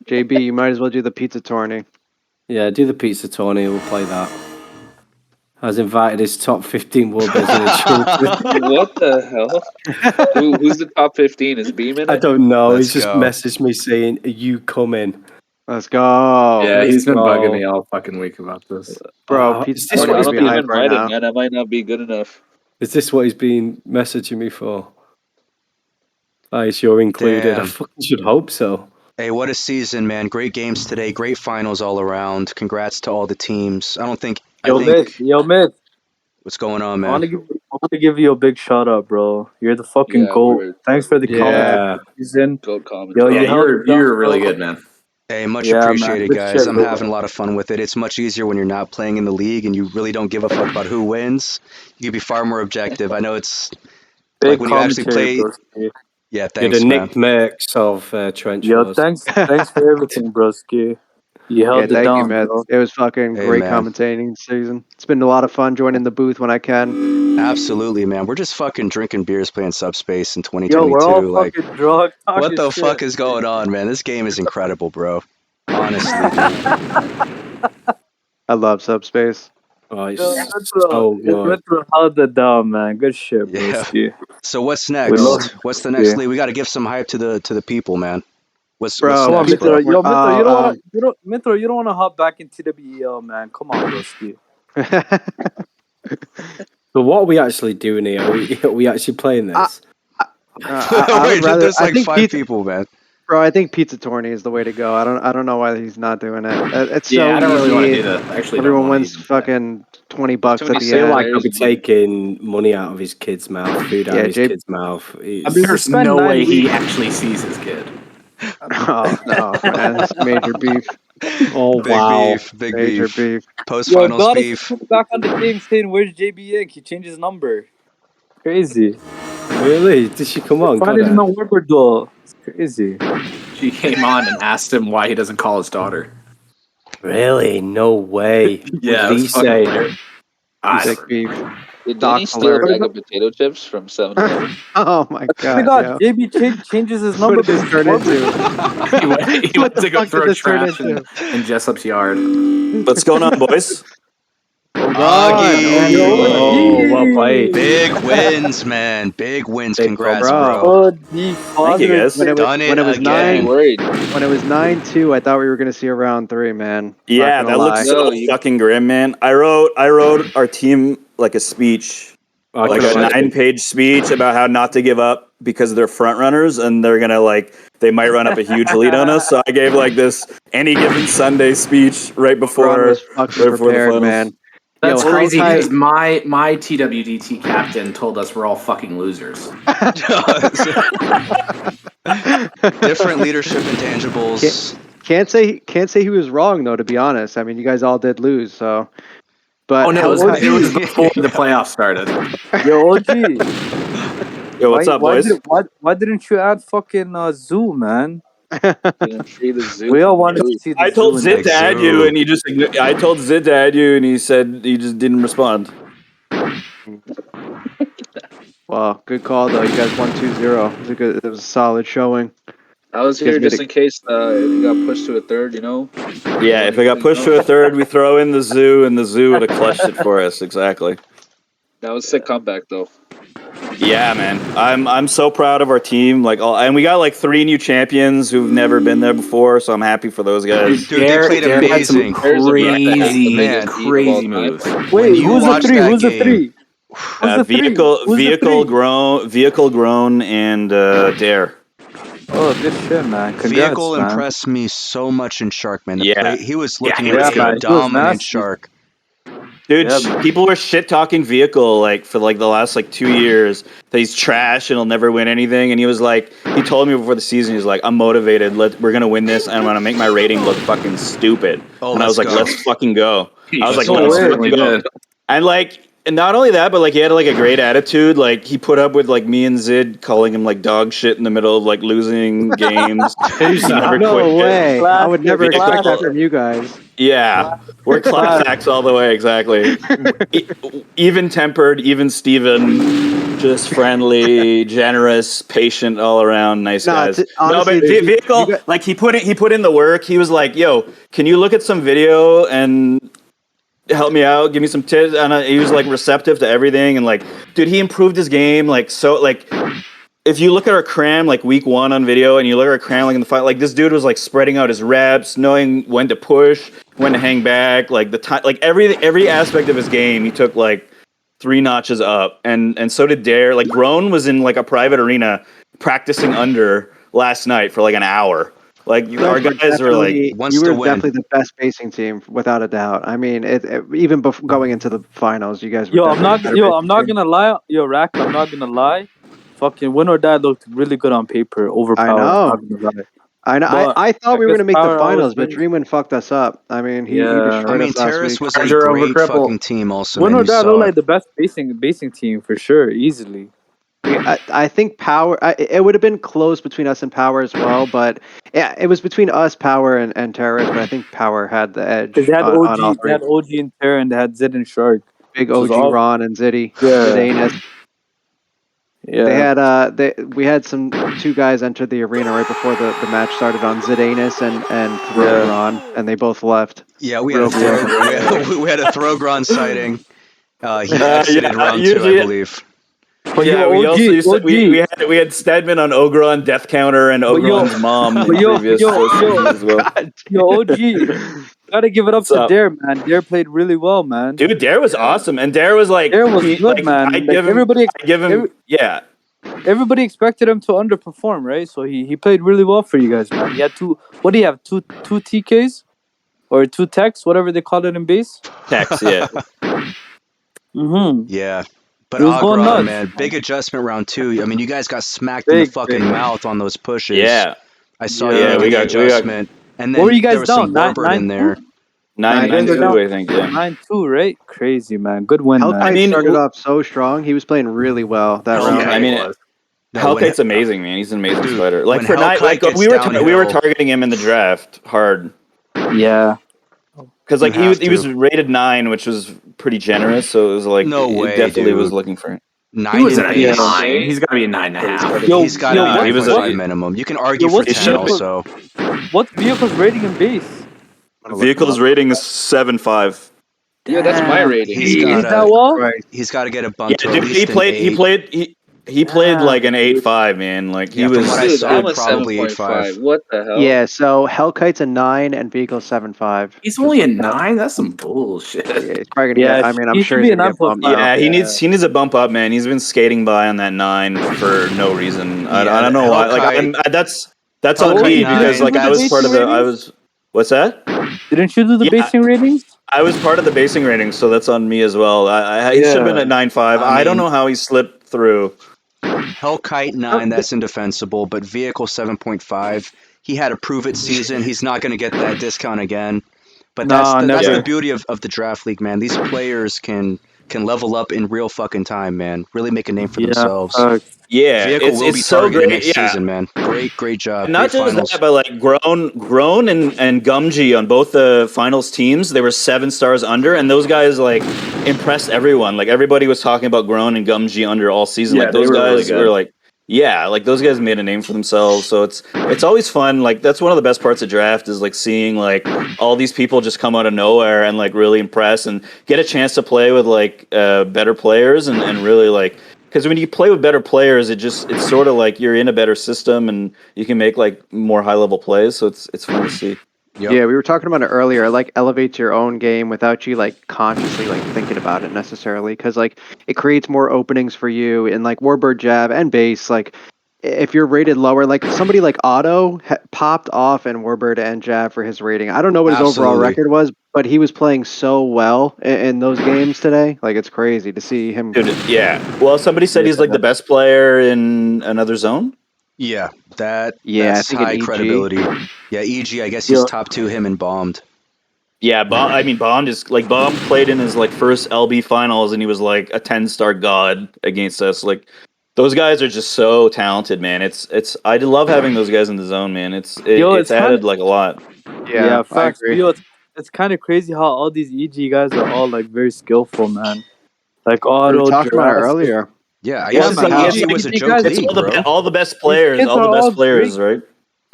JB, you might as well do the pizza tourney. Yeah, do the pizza tourney. We'll play that. Has invited his top 15 world children. What the hell? Who's the top 15? Is Beam in I it? don't know. Let's He's just go. messaged me saying, "Are you coming?" Let's go. Yeah, he's been go. bugging me all fucking week about this. Bro, Is pizza this I what tourney he's would be don't been? think hype I'm right invited, now. man. I might not be good enough. Is this what he's been messaging me for? You're included. I Damn. fucking should hope so. Hey, what a season, man. Great games today. Great finals all around. Congrats to all the teams. I think Myth. what's going on, I want man? to give you a big shout out, bro. You're the fucking Yeah, goat. word. Thanks for the Yeah. season. Goat comment. Yo, Yeah, you held you're really good, man. Hey, much Yeah, man. appreciated, Good guys. shit, I'm bro. having a lot of fun with it. It's much easier when you're not playing in the league and you really don't give a fuck about who wins. You can be far more objective. I know it's Big like when you actually commentary, play. broski. Yeah, You're thanks, the man. Nick Merckx of Trench Yo, Wars. thanks for everything, broski. You held Yeah, it thank down, you, man. bro. It was fucking Hey, great man. commentating this season. It's been a lot of fun joining the booth when I can. Absolutely, man. We're just fucking drinking beers playing Subspace in Yo, we're all 2022. Like, fucking drunk. what the shit. fuck is going on, man? This game is incredible, bro. Honestly, dude. I love Subspace. Oh, it's Yo, so good. Retro held it down, man. Good shit, Yeah. broski. So what's We love next? it, What's the next broski. league? We got to give some hype to the people, man. What's Bro, Come on, next, pizza bro? Mithra. Yo, Mithra, you don't um, want to. Mithra, you don't want to hop back into TWDT-B, man. Come on, broski. But what are we actually doing here? Are we actually playing this? I Wait, would rather. there's I like think 5 people, man. Bro, I think pizza tourney is the way to go. I don't know why he's not doing it. It's so Yeah, I don't really want to easy. do that. Actually, Everyone don't wanna wins even play. fucking $20 Too at many the I feel end. like I'll be players. taking money out of his kid's mouth, food out Yeah, of his Jay- kid's mouth. I mean, There's spend no 9 way he weeks. actually sees his kid. Oh no, man, it's major beef. Oh, Big wow. beef, big Major beef. beef. Post Yo, finals God is beef. back on the thing saying, "Where's JB Inc?" He changed his number. Crazy. Really? Did she come on? Find Got it in her. the Weber duel. It's crazy. She came on and asked him why he doesn't call his daughter. Really? No way. Yeah, What it did was he fucking say? hilarious. I Big don't beef. Did Doc Danny steal a alert. bag of potato chips from 7-Eleven? Oh my Oh my god, God, yo. JB changes his number. What did this turn into? he went What the to go fuck throw did this turn trash into? in Jessup's yard. What's going on, boys? Oh god. Augie. Oh, well played. Big wins, man. Big wins. Big Congrats, bro. bro. Oh, the Thank you, guys. When it Done it was again. I'd be nine, worried. when it was 9-2, I thought we were gonna see a round 3, man. Yeah, Not gonna that looks lie. so No, you- fucking grim, man. I wrote our team like a speech, I like can a imagine. 9-page speech about how not to give up because they're front runners and they're gonna they might run up a huge lead on us. So I gave like this any given Sunday speech right before Ron was fucking right before the prepared, finals. man. That's Yo, how crazy tight- because my TWDT captain told us we're all fucking losers. Different leadership intangibles. Can't say he was wrong though. To be honest, I mean, you guys all did lose, so. But it was before the playoffs started. Yo, OG. Yo, what's up, boys? Why didn't you add fucking Zoo, man? Didn't free the Zoo. We all wanted to see the I told Zoo. Zid to add you, and he just. I told Zid to add you, and he said he just didn't respond. Well, good call though. You guys won 2-0. It was a solid showing. I was here just in case it got pushed to a third, you know? Yeah, if it got pushed to a third, we throw in the Zoo, and the Zoo would have clutched it for us. Exactly. That was a sick comeback, though. Yeah, man. I'm so proud of our team. And we got like 3 new champions who've never been there before, so I'm happy for those guys. Dude, they played amazing. Crazy moves. Wait, who's the 3? Who's the 3? Vehicle grown, and Dare. Oh, good shit, man. Congrats, Vehicle man. impressed me so much in Shark, man. He was looking like a dominant Shark. Dude, people were shit talking Vehicle for the last 2 years that he's trash and he'll never win anything. And he was he told me before the season, he's like, I'm motivated. We're gonna win this, and I'm gonna make my rating look fucking stupid. And I was like, let's fucking go. I was like, let's fucking go. And not only that, but he had a great attitude. He put up with me and Zid calling him dog shit in the middle of losing games. No way! I would never expect that from you guys. Yeah, we're clapbacks all the way. Exactly. Even tempered, even Steven, just friendly, generous, patient, all around, nice guys. Honestly, but Vehicle, he put in the work. He was like, "Yo, can you look at some video and help me out, give me some tips?" And he was receptive to everything, and dude, he improved his game if you look at our cram week 1 on video, and you look at our cram in the fight, this dude was spreading out his reps, knowing when to push, when to hang back, the time, every aspect of his game he took 3 notches up, and so did Dare. Grown was in a private arena practicing under last night for an hour. Our guys were you were definitely the best basing team without a doubt. I mean, even before going into the finals, you guys were. I'm not gonna lie. Rack, I'm not gonna lie. Fucking Win or Die looked really good on paper. Overpowered. I know. I thought we were gonna make the finals, but Dreamwind fucked us up. I mean, he destroyed us last Terrace week. was a great fucking team. Also, Win or Die looked like the best basing team for sure, easily. I think Power. It would have been close between us and Power as well, but yeah, it was between us, Power, and Terrorist. But I think Power had the edge. They had OG, they had OG and Terra, and they had Zid and Shark. Big OG Ron and Ziddy. Yeah. Yeah. They had we had 2 guys enter the arena right before the match started on Zidanus and Throgron, and they both left. Yeah, we had a Throgron sighting. He exited round 2, I believe. But yeah, we had Stedman on Ogron Death Counter and Ogron's mom in previous seasons as well. OG, gotta give it up to Dare, man. Dare played really well, man. Dude, Dare was awesome, and Dare was good, man. Everybody expected him to underperform, right? So he played really well for you guys, man. He had 2. What do you have? Two TKs or 2 techs, whatever they call it in base. Techs, yeah. Yeah. But Ogron, man, big adjustment round 2. I mean, you guys got smacked in the fucking mouth on those pushes. Yeah. I saw you make the adjustment. And then what were you guys there was down? some Warbird in there. 9-2, I think, yeah. 9-2, right? Crazy, man. Good win, man. I mean, started off so strong. He was playing really well that round. I mean, Hellkite's amazing, man. He's an amazing fighter. For night, we were targeting him in the draft hard. Yeah. Because he was rated 9, which was pretty generous. So it was no way, definitely was looking for him. 9 he wasn't a 9. He's got to be a 9.5. He's got to be 9.5 minimum. You can argue for 10 also. What vehicle's rating in base? Vehicle's rating is 7.5. Yeah, that's my rating. He's got to get a bump to at least He played like an 8.5, man. He was. From what I saw, probably 8.5. What the hell? Yeah, so Hellkite's a 9 and Vehicle's 7.5. He's only a 9. That's some bullshit. Yeah, he's probably gonna get. I mean, I'm sure he's gonna get bumped. Yeah, he needs a bump up, man. He's been skating by on that 9 for no reason. I don't know why. That's on me because I was part of the. What's that? Didn't you do the basing ratings? I was part of the basing ratings, so that's on me as well. He should have been at 9.5. I don't know how he slipped through. Hellkite 9, that's indefensible, but Vehicle 7.5. He had a prove it season. He's not going to get that discount again. But No, that's never. the beauty of the draft league, man. These players can level up in real fucking time, man. Really make a name for Yeah, themselves. Yeah, Vehicle will be it's so targeted great. next Yeah, season, man. Great job. and not Great just finals. that, but like Grown and Gumji on both the finals teams, they were 7 stars under, and those guys like impressed everyone. Like everybody was talking about Grown and Gumji under all season. Yeah, Like those they were really guys good. were like, yeah, like those guys made a name for themselves. So it's always fun. Like that's one of the best parts of draft is like seeing like all these people just come out of nowhere and like really impress and get a chance to play with like better players and really like. Because when you play with better players, it's sort of like you're in a better system and you can make like more high level plays. So it's fun to see. Yep. Yeah, we were talking about it earlier. Like elevates your own game without you like consciously like thinking about it necessarily, because like it creates more openings for you in like warbird jab and base. Like if you're rated lower, like somebody like Otto popped off in warbird and jab for his rating. I don't know what his overall Absolutely. record was, but he was playing so well in those games today. Like it's crazy to see him. Dude, yeah. Well, somebody said he's like the best player in another zone. Yeah, I that's think in high EG. credibility. Yeah, EG. I guess he's top 2. Him and Bombed. Yeah, Bond is like Bond played in his like first LB finals and he was like a 10-star god against us. Like those guys are just so talented, man. It's I love having those guys in the zone, man. It's added like a lot. Yeah, I facts. agree. Yo, it's kind of crazy how all these EG guys are all like very skillful, man. Like We were Auto, talking about it Jurassic. earlier. Yeah, I Yeah, used to man, think these EG was a EG joke guys, It's league, bro. all the best these players, kids all the are best all players, great. right?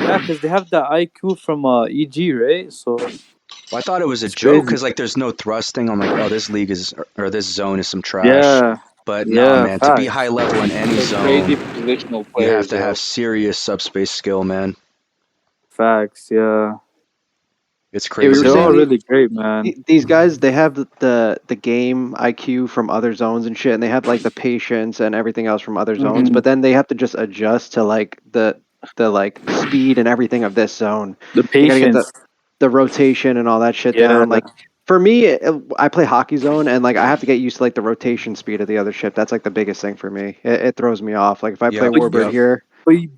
Yeah, because they have the IQ from EG, right? So Well, I thought it was a it's joke crazy. because like there's no thrusting. I'm like, oh, this league is or this zone is some trash. Yeah, But nah, yeah, man, to be facts. high level in any Those crazy zone, positional you have players. to have serious subspace skill, man. Facts, yeah. It's Yeah, we crazy. were They're all saying really great, man. these guys, they have the game IQ from other zones and shit, and they have like the patience and everything else from other zones, but then they have to just adjust to like the like speed and everything of this zone. The They gotta get patience. the rotation and all that shit Yeah. down. Like for me, I play hockey zone, and like I have to get used to like the rotation speed of the other ship. That's like the biggest thing for me. It throws me off. Like if I play Yep, Warbird yep. here, But and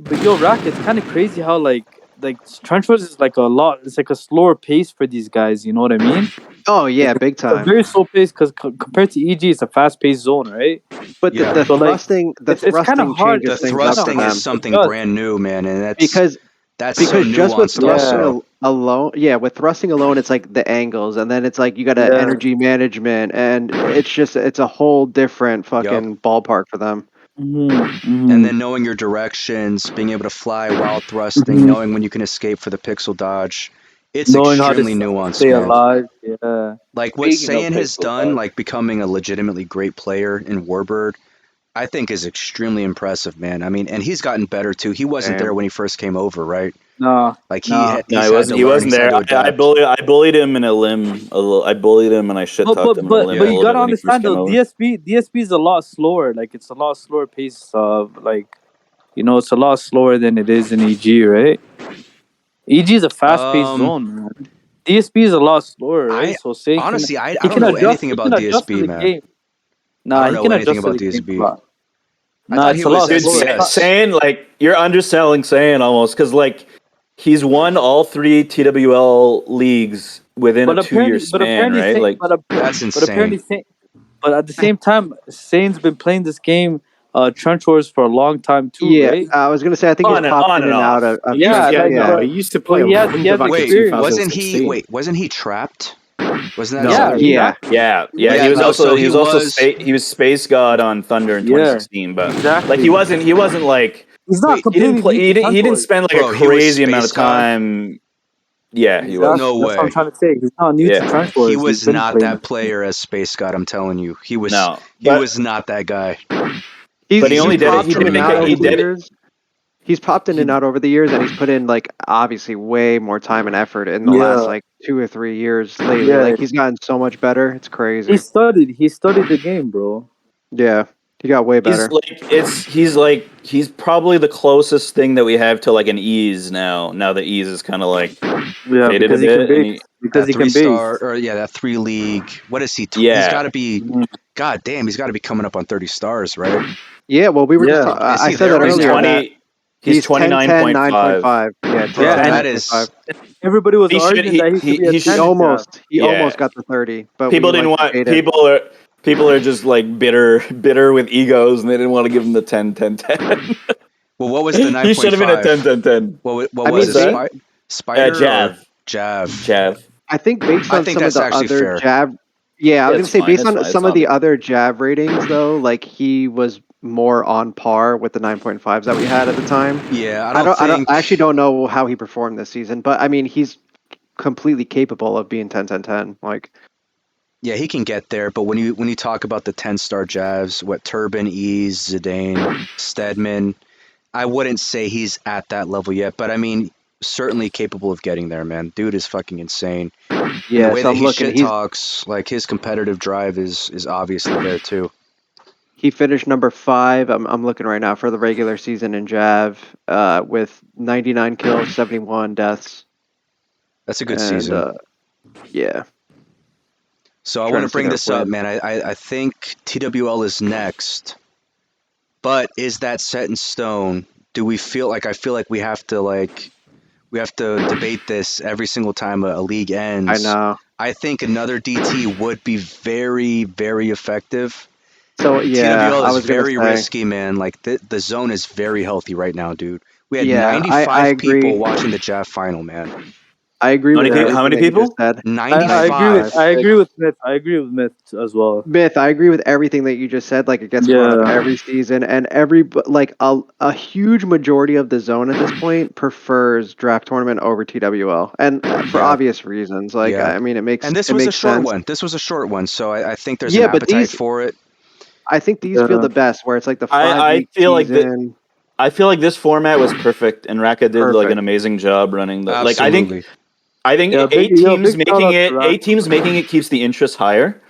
then yo, Rack, it's kind of crazy how like Trench Wars is like a lot. It's like a slower pace for these guys. You know what I mean? oh yeah, big It's a time. very slow pace because compared to EG, it's a fast paced zone, right? But Yeah. the So, like, thrusting, it's kinda hard. The changes things up for thrusting them is something does. brand new, man, and that's because so just with nuanced. thrusting Also, alone, yeah, with thrusting alone, it's like the angles, and then it's like you got to Yeah. energy management, and it's a whole different fucking ballpark for them. and then knowing your directions, being able to fly while thrusting, knowing when you can escape for the pixel dodge. It's knowing how to extremely nuanced, stay man. alive. Yeah. Like what Speaking of Saiyan has pixel done, dodge, like becoming a legitimately great player in Warbird, I think is extremely impressive, man. I mean, and he's gotten better too. He wasn't there Damn. when he first came over, right? No. Like No. No, he's had to he learn. wasn't He's had there. to adapt. I bullied him in a lim. I bullied him and I shit talked him in a lim a But you little bit gotta when he first understand came though, over. DSP is a lot slower. Like it's a lot slower pace of like, it's a lot slower than it is in EG, right? EG is a fast paced zone, man. DSP is a lot slower, right? I So saying honestly, I he don't can know adjust. anything He about can adjust to DSB, the man. game. I Nah, don't he know can anything adjust to about the game a DSB. lot. I Nah, thought it's he a lot was slower. SCS. Saying like you're underselling Saiyan almost because like he's won all 3 TWL leagues within a 2-year span, right? Like That's insane. But at the same time, Sane's been playing this game, Trench Wars for a long time too, Yeah, right? I was gonna say I think he's popped in and out of Yeah, Trench. like, Yeah, he used to play but on he has back in Wait, 2016. wasn't he trapped? Wasn't that No. his Yeah, other? yeah. Yeah. Yeah, He was no, also so he was. he was Space God on Thunder in Yeah, 2016, but exactly. like he wasn't like He's not Wait, he didn't completely play new to Trench he didn't Wars. spend like Bro, a he was crazy amount of Space God? time. Yeah, he Exactly. was. No That's what I'm way. trying to say. He's not new to Yeah. Trench He Wars. He's was been not playing. that player as Space God. I'm telling you, he was. No. He But was not that guy. but he He's only did it. popped He in did and make out it. over He the did it. years. He's popped in and out over the years, and he's put in like obviously way more time and effort in the last Yeah, like 2 or 3 years lately. yeah. Like he's gotten so much better. It's He crazy. studied. He studied the game, bro. Yeah, he got way better. He's probably the closest thing that we have to like an ease now. Now that ease is kind of like Yeah, faded a because he can bit, and base. Because That he can 3-star, base. or yeah, that 3 league. What is he? He's yeah. got to be. God damn, he's got to be coming up on 30 stars, right? Yeah, well, we were just Yeah. talking. Is I he said there that right He's earlier. now? That He's 29.5. 9.5. Yeah, 10, Bro, 10, that 9.5. is. Everybody was He should- arguing that he should be a he 10. should- Almost. He almost got the 30, but people we didn't want Jaden. people are just like bitter with egos, and they didn't want to give him the 10 10 10. Well, what was the 9.5? He should have been a 10 10 10. What I was mean, it? Spider Jav. or Jav? Jav. I think based I on think some of that's the actually other fair. jab. Yeah, I was gonna It's say fine, based it's on fine, it's some of not the big. other jab ratings, though, like he was more on par with the 9.5s that we had at the time. Yeah, I actually don't know how he performed this season, but I mean, he's completely capable of being 10, 10, 10. Like, yeah, he can get there, but when you talk about the 10-star Javs, what Turbin, Ease, Zidane, Stedman, I wouldn't say he's at that level yet, but I mean, certainly capable of getting there, man. Dude is fucking insane. And the yeah, way so that I'm he looking. shit talks, like his competitive drive is obviously there too. He finished number 5. I'm looking right now for the regular season in Jav, with 99 kills, 71 deaths. That's a good And, season. Yeah. So I Trying want to to see bring their this up, win. man. I think TWL is next, but is that set in stone? Do we feel like I feel like we have to debate this every single time a league ends. I know. I think another DT would be very, very effective. So yeah, TWL I is was gonna very say. risky, man. Like the zone is very healthy right now, dude. We had Yeah, I 95 people agree. watching the JAV final, man. I agree with How everything many that you just people? said. I agree with 95. I agree with Myth. I agree with Myth as well. Myth, I agree with everything that you just said. Like, it gets brought up Yeah. every season, and like a huge majority of the zone at this point prefers draft tournament over TWL, and for Yeah. obvious reasons. Like, Yeah. I mean, it makes And this it was a makes short sense. one. This was a short one, so I think there's Yeah, an but appetite these, for it. I think these feel the best, where it's like the I 5 week feel like season. I feel like this format was perfect, and Raka did like an Perfect. amazing job running the. Like Absolutely. I think Yeah, big shout out to eight teams making it keeps the interest higher.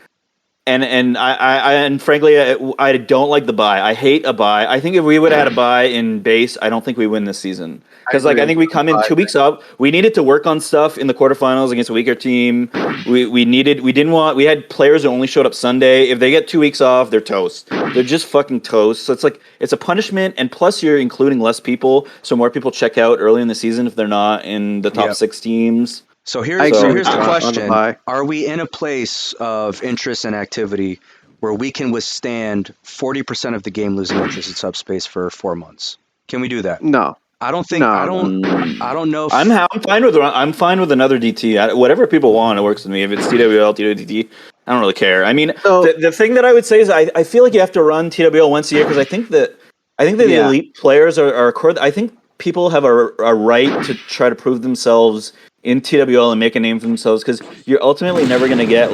And and frankly, I don't like the buy. I hate a buy. I think if we would have had a buy in base, I don't think we win this season. Because I think we come in 2 weeks up. We needed to work on stuff in the quarterfinals against a weaker team. We had players who only showed up Sunday. If they get 2 weeks off, they're toast. They're just fucking toast. So it's a punishment, and plus you're including less people, so more people check out early in the season if they're not in the top 6 teams. So here's the question: are we in a place of interest and activity where we can withstand 40% of the game losing interest in subspace for 4 months? Can we do that? No. I don't think. I don't know. If, I'm fine with another DT. Whatever people want, it works with me. If it's TWL, TWDT, I don't really care. I mean, the thing that I would say is I feel like you have to run TWL once a year, because I think that the elite players are core. I think people have a right to try to prove themselves in TWL and make a name for themselves, because you're ultimately never going to get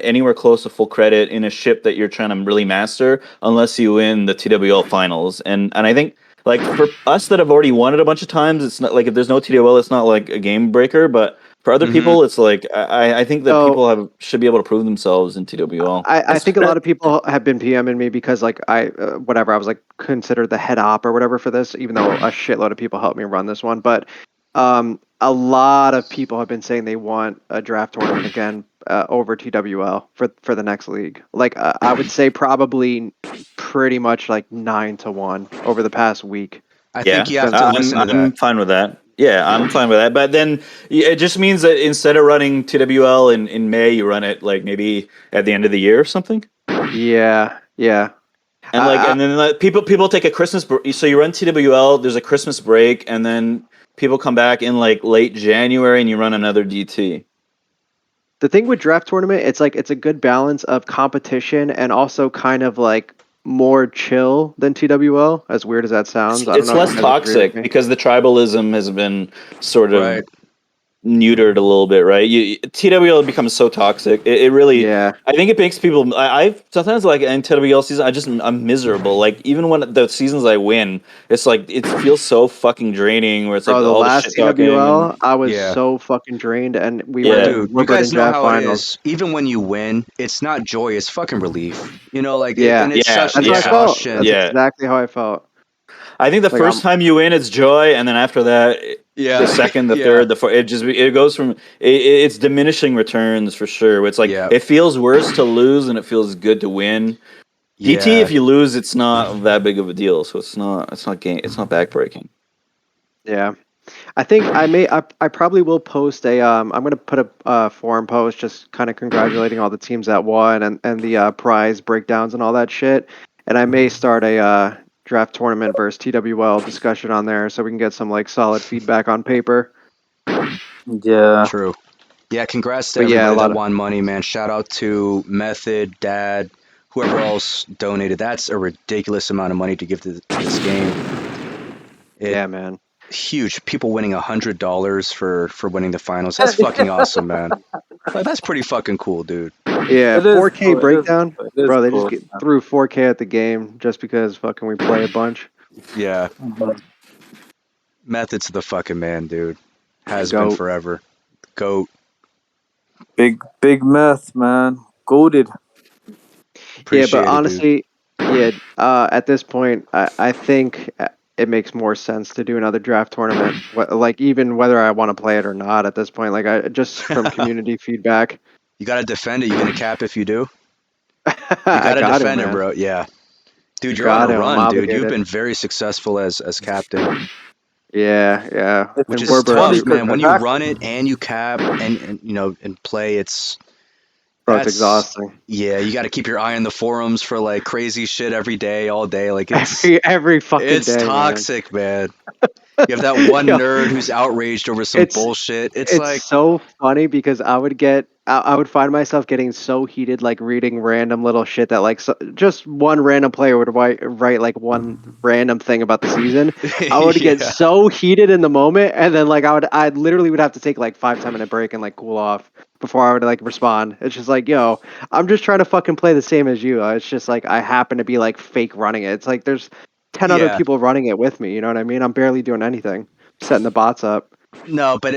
anywhere close to full credit in a ship that you're trying to really master unless you win the TWL finals. And I think, like, for us that have already won it a bunch of times, it's not like, if there's no TWL, it's not like a game breaker. But for other people, it's like I think that people should be able to prove themselves in TWL. I think a lot of people have been PMing me because, like, I was like considered the head op or whatever for this, even though a shitload of people helped me run this one. But a lot of people have been saying they want a draft tournament again over TWL for the next league. Like, I would say probably pretty much like 9-1 over the past week. I think you have to listen to that. I'm fine with that. Yeah, I'm fine with that. But then it just means that instead of running TWL in May, you run it like maybe at the end of the year or something. Yeah. And then people take a Christmas break. So you run TWL. There's a Christmas break, and then people come back in like late January, and you run another DT. The thing with draft tournament, it's like it's a good balance of competition and also kind of like more chill than TWL. As weird as that sounds, It's less toxic because the tribalism has been sort of neutered a little bit, right? TWL becomes so toxic. It really, I think it makes people. I sometimes, like, in TWL season, I'm miserable. Like, even when the seasons I win, it's like it feels so fucking draining. Where it's like the all last the shit talking. TWL, I was so fucking drained, and we were Dude, you guys know how it is. Even when you win, it's not joy; it's fucking relief. You know, like and it's such that's exhaustion. how I felt. That's exactly how I felt. I think the first time you win, it's joy, and then after that, the second, the third, the fourth, it goes from it's diminishing returns for sure. It's like it feels worse to lose than it feels good to win. DT, if you lose, it's not that big of a deal. So it's not backbreaking. Yeah. I think I probably will post I'm going to put a forum post just kind of congratulating all the teams that won and the prize breakdowns and all that shit. And I may start a draft tournament versus TWL discussion on there so we can get some like solid feedback on paper. Yeah. True. Yeah, congrats to everybody that won money, man. Shout out to Method, Dad, whoever else donated. That's a ridiculous amount of money to give to this game. Yeah, man. Huge. People winning $100 for winning the finals. That's fucking awesome, man. Like, that's pretty fucking cool, dude. Yeah, 4K cool. breakdown. Bro, they cool. just threw 4K at the game just because fucking we play a bunch. Yeah. Method's the fucking man, dude. Has been forever. Goat. Big meth, man. Goated. Appreciate but it, honestly, at this point, I think it makes more sense to do another draft tournament. Like even whether I want to play it or not at this point, like I just from community feedback. You gotta defend it. You gonna cap if you do? You gotta defend it, bro. Yeah. Dude, you're on a run, dude. You've been very successful as captain. Yeah. Which is tough, man. When you run it and you cap and you know and play, it's exhausting. Yeah, you got to keep your eye on the forums for like crazy shit every day, all day. Like it's every fucking day. It's toxic, man. You have that one nerd who's outraged over some bullshit. It's like so funny because I would find myself getting so heated, like reading random little shit that like just one random player would write like one random thing about the season. I would get so heated in the moment, and then like I literally would have to take like 5-10 minute break and like cool off before I would like respond. It's just like, yo, I'm just trying to fucking play the same as you. It's just like I happen to be like fake running it. It's like there's 10 other people running it with me. You know what I mean? I'm barely doing anything, setting the bots up. No, but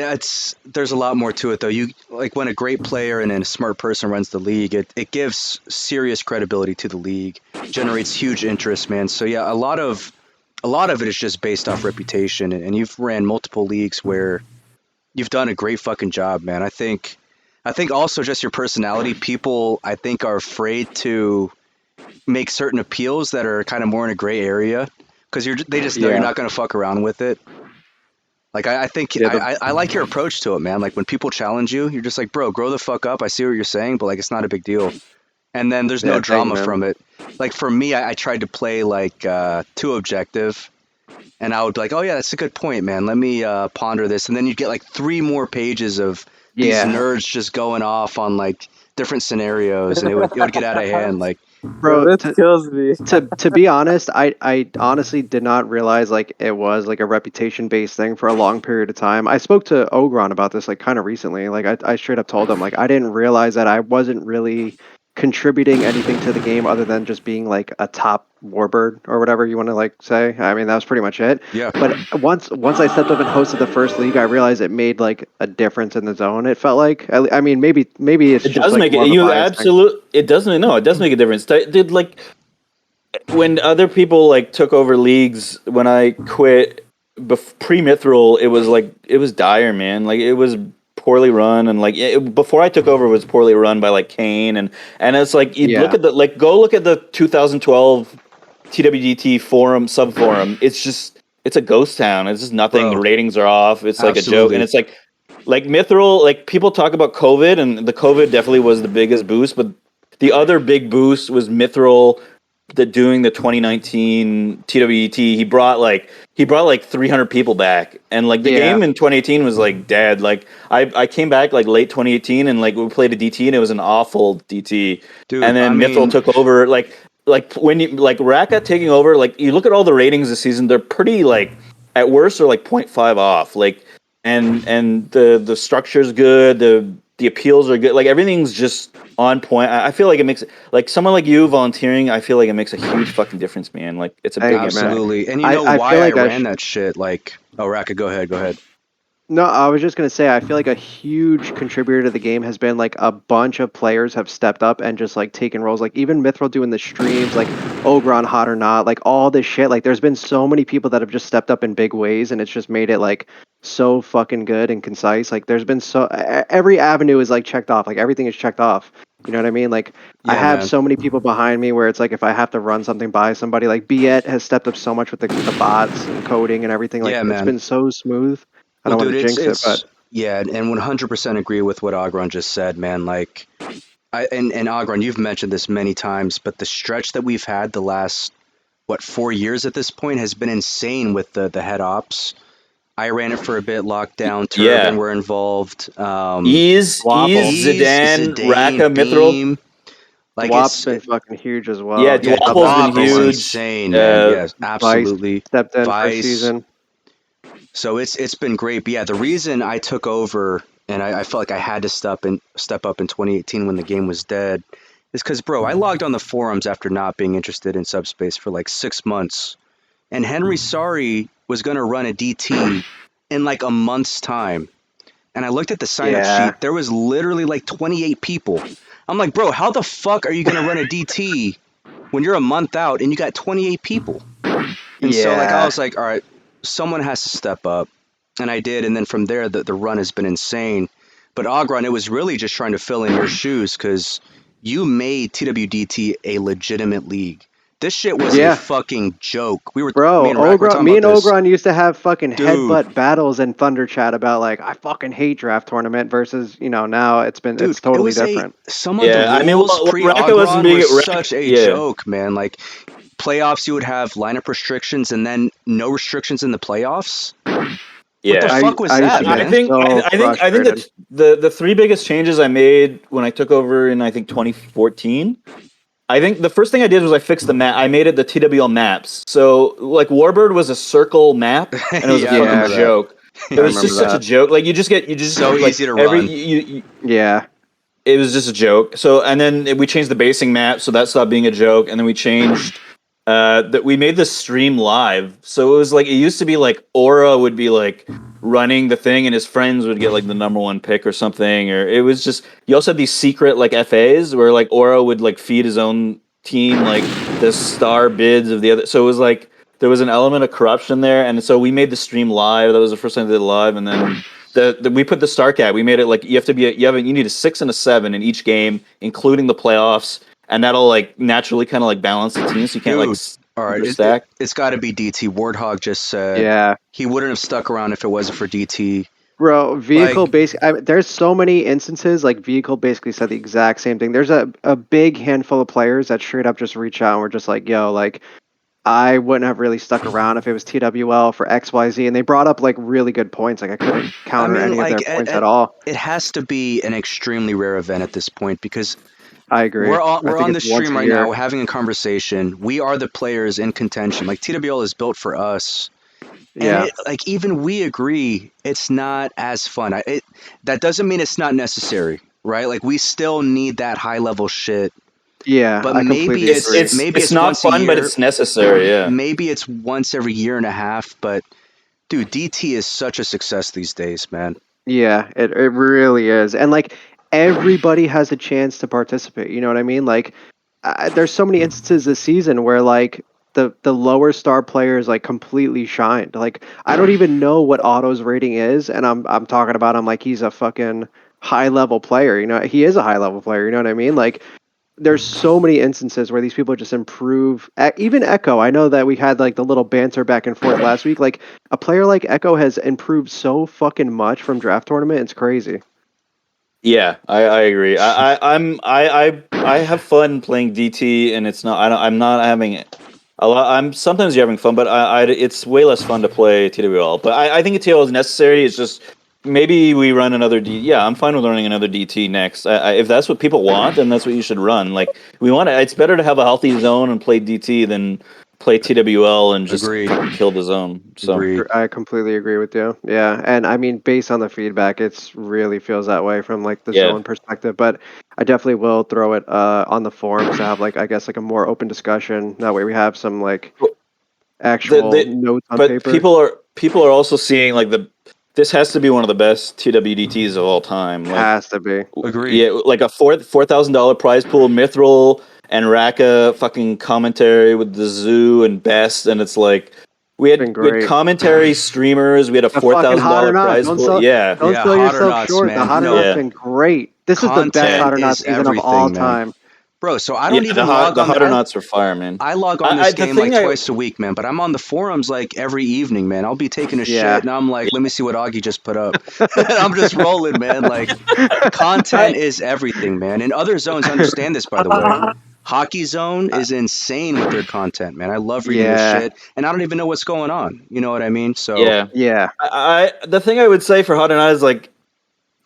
there's a lot more to it though. You like when a great player and a smart person runs the league, it gives serious credibility to the league, generates huge interest, man. So yeah, a lot of it is just based off reputation, and you've ran multiple leagues where you've done a great fucking job, man. I think also just your personality. People I think are afraid to make certain appeals that are kind of more in a gray area because they just know you're not going to fuck around with it. Like I think I like your approach to it, man. Like when people challenge you, you're just like, bro, grow the fuck up. I see what you're saying, but like it's not a big deal. And then there's no drama from it. Like for me, I tried to play like too objective, and I would be like, oh yeah, that's a good point, man. Let me ponder this, and then you'd get like 3 more pages of these nerds just going off on like different scenarios, and it would get out of hand. Like, bro, kills me. to be honest, I honestly did not realize like it was like a reputation based thing for a long period of time. I spoke to Ogron about this like kind of recently. Like I straight up told him like I didn't realize that I wasn't really contributing anything to the game other than just being like a top warbird or whatever you want to like say. I mean, that was pretty much it. Yeah. But once I stepped up and hosted the first league, I realized it made like a difference in the zone. It felt like I mean maybe it's it just does like make it. You absolutely. It doesn't. No, it does make a difference. Did like when other people like took over leagues when I quit pre-Mithril, it was dire, man. Like it was poorly run, and like before I took over, it was poorly run by like Kane, and it's like you look at go look at the 2012 TWDT forum subforum. It's a ghost town. It's just nothing. Bro, the ratings are off. It's like a joke, and it's like Mithril. Like people talk about COVID, and the COVID definitely was the biggest boost, but the other big boost was Mithril. Doing the 2019 TWDT, he brought like 300 people back, and like the game in 2018 was like dead. Like I came back like late 2018, and like we played a DT, and it was an awful DT. Dude, and then Mithril took over. Like when you like Raka taking over, like you look at all the ratings this season, they're pretty like at worst they're like 0.5 off. Like and the structure's good, the appeals are good. Like everything's just on point. I feel like it makes like someone like you volunteering. I feel like it makes a huge fucking difference, man. Like it's a big absolutely. And you know why I ran that shit? Like, oh, Raka, go ahead. No, I was just gonna say I feel like a huge contributor to the game has been like a bunch of players have stepped up and just like taken roles. Like even Mithril doing the streams, like Ogron Hot or Not, like all this shit. Like there's been so many people that have just stepped up in big ways, and it's just made it like so fucking good and concise. Like there's been every avenue is like checked off. Like everything is checked off. You know what I mean? Like I have so many people behind me where it's like if I have to run something by somebody, like Biet has stepped up so much with the bots and coding and everything. Like it's been so smooth. I don't want to jinx it, but yeah, and 100% agree with what Agron just said, man. Like, and Agron, you've mentioned this many times, but the stretch that we've had the last 4 years at this point has been insane with the head ops. I ran it for a bit, lockdown, Turban were involved. Ease, Zidane, Raka, Mithril. Beam. Like Dwap's been fucking huge as well. Yeah, Dwap's been huge. Insane, man. Yes, absolutely. Vice stepped in for a season. So it's been great. But yeah, the reason I took over and I felt like I had to step up in 2018 when the game was dead is because, bro, I logged on the forums after not being interested in Subspace for like 6 months. And Henry Sari was going to run a DT in like a month's time. And I looked at the sign-up sheet. There was literally like 28 people. I'm like, bro, how the fuck are you going to run a DT when you're a month out and you got 28 people? And so like I was like, all right, someone has to step up. And I did. And then from there, the run has been insane. But Agron, it was really just trying to fill in your shoes because you made TWDT a legitimate league. This shit was a fucking joke. We were, bro. Me and Ogron used to have fucking headbutt battles in Thunder Chat about like I fucking hate draft tournament versus now it's totally different. Some of the rules pre-Ogron were such a joke, man. Like playoffs, you would have lineup restrictions and then no restrictions in the playoffs. Yeah, what the fuck was that, man? I think that the three biggest changes I made when I took over in 2014. I think the first thing I did was I fixed the map. I made it the TWL maps. So like Warbird was a circle map, and it was a fucking joke. It was just such a joke. Like you just so like, easy to run. It was just a joke. So and then we changed the basing map, so that stopped being a joke. And then we changed that we made the stream live. So it was like it used to be like Aura would be like running the thing and his friends would get like the number one pick or something, or it was just you also had these secret like FAs where like Aura would like feed his own team like the star bids of the other, so it was like there was an element of corruption there. And so we made the stream live. That was the first time I did it live. And then we put the star cap, we made it like you need a 6 and a 7 in each game including the playoffs, and that'll like naturally kind of like balance the team so you can't all right, stack. It's got to be DT. Warthog just said he wouldn't have stuck around if it wasn't for DT. Bro, Vehicle there's so many instances like Vehicle basically said the exact same thing. There's a big handful of players that straight up just reach out and were just like, yo, like I wouldn't have really stuck around if it was TWL for XYZ, and they brought up like really good points. Like I couldn't counter any of their points at all. It has to be an extremely rare event at this point because I agree. We're on the stream right now. We're having a conversation. We are the players in contention. Like TWL is built for us. And like even we agree, it's not as fun. That doesn't mean it's not necessary, right? Like we still need that high level shit. Yeah, but maybe it's not fun, but it's necessary. Yeah, maybe it's once every year and a half. But dude, DT is such a success these days, man. Yeah, it really is, and like. Everybody has a chance to participate. You know what I mean? Like, there's so many instances this season where like the lower star players like completely shined. Like, I don't even know what Otto's rating is, and I'm talking about him like he's a fucking high level player. You know, he is a high level player. You know what I mean? Like, there's so many instances where these people just improve. Even Echo, I know that we had like the little banter back and forth last week. Like, a player like Echo has improved so fucking much from draft tournament. It's crazy. Yeah, I agree. I have fun playing DT, and it's not. I'm not having a lot. Sometimes you're having fun, but it's way less fun to play TWL. But I think TWL is necessary. It's just maybe we run another D. Yeah, I'm fine with running another DT next. If that's what people want, then that's what you should run. Like we want to. It's better to have a healthy zone and play DT than play TWL and just kill the zone. So I completely agree with you. Yeah, and I mean, based on the feedback, it's really feels that way from like the zone perspective. But I definitely will throw it on the forums to have like I guess like a more open discussion. That way we have some like actual notes on paper. But people are also seeing like this has to be one of the best TWDTs of all time. Like, has to be. Agree. Yeah, like a $4,000 prize pool, Mithril and Raka fucking commentary with the Zoo and Best, and it's like We had commentary streamers. We had a $4,000 prize pool. Don't sell Hot or yourself Nots, short. man. The Hot or Nots been great. This is the best Hot or Not season of all time. Bro, so I don't even log on. The Hot or Nots are fire, man. I log on this game like twice a week, man. But I'm on the forums like every evening, man. I'll be taking a shit, and I'm like, let me see what Augie just put up. And I'm just rolling, man. Like, content is everything, man. And other zones understand this, by the way. Hockey Zone is insane with their content, man. I love reading this shit, and I don't even know what's going on. You know what I mean? So the thing I would say for Hot or Not is like,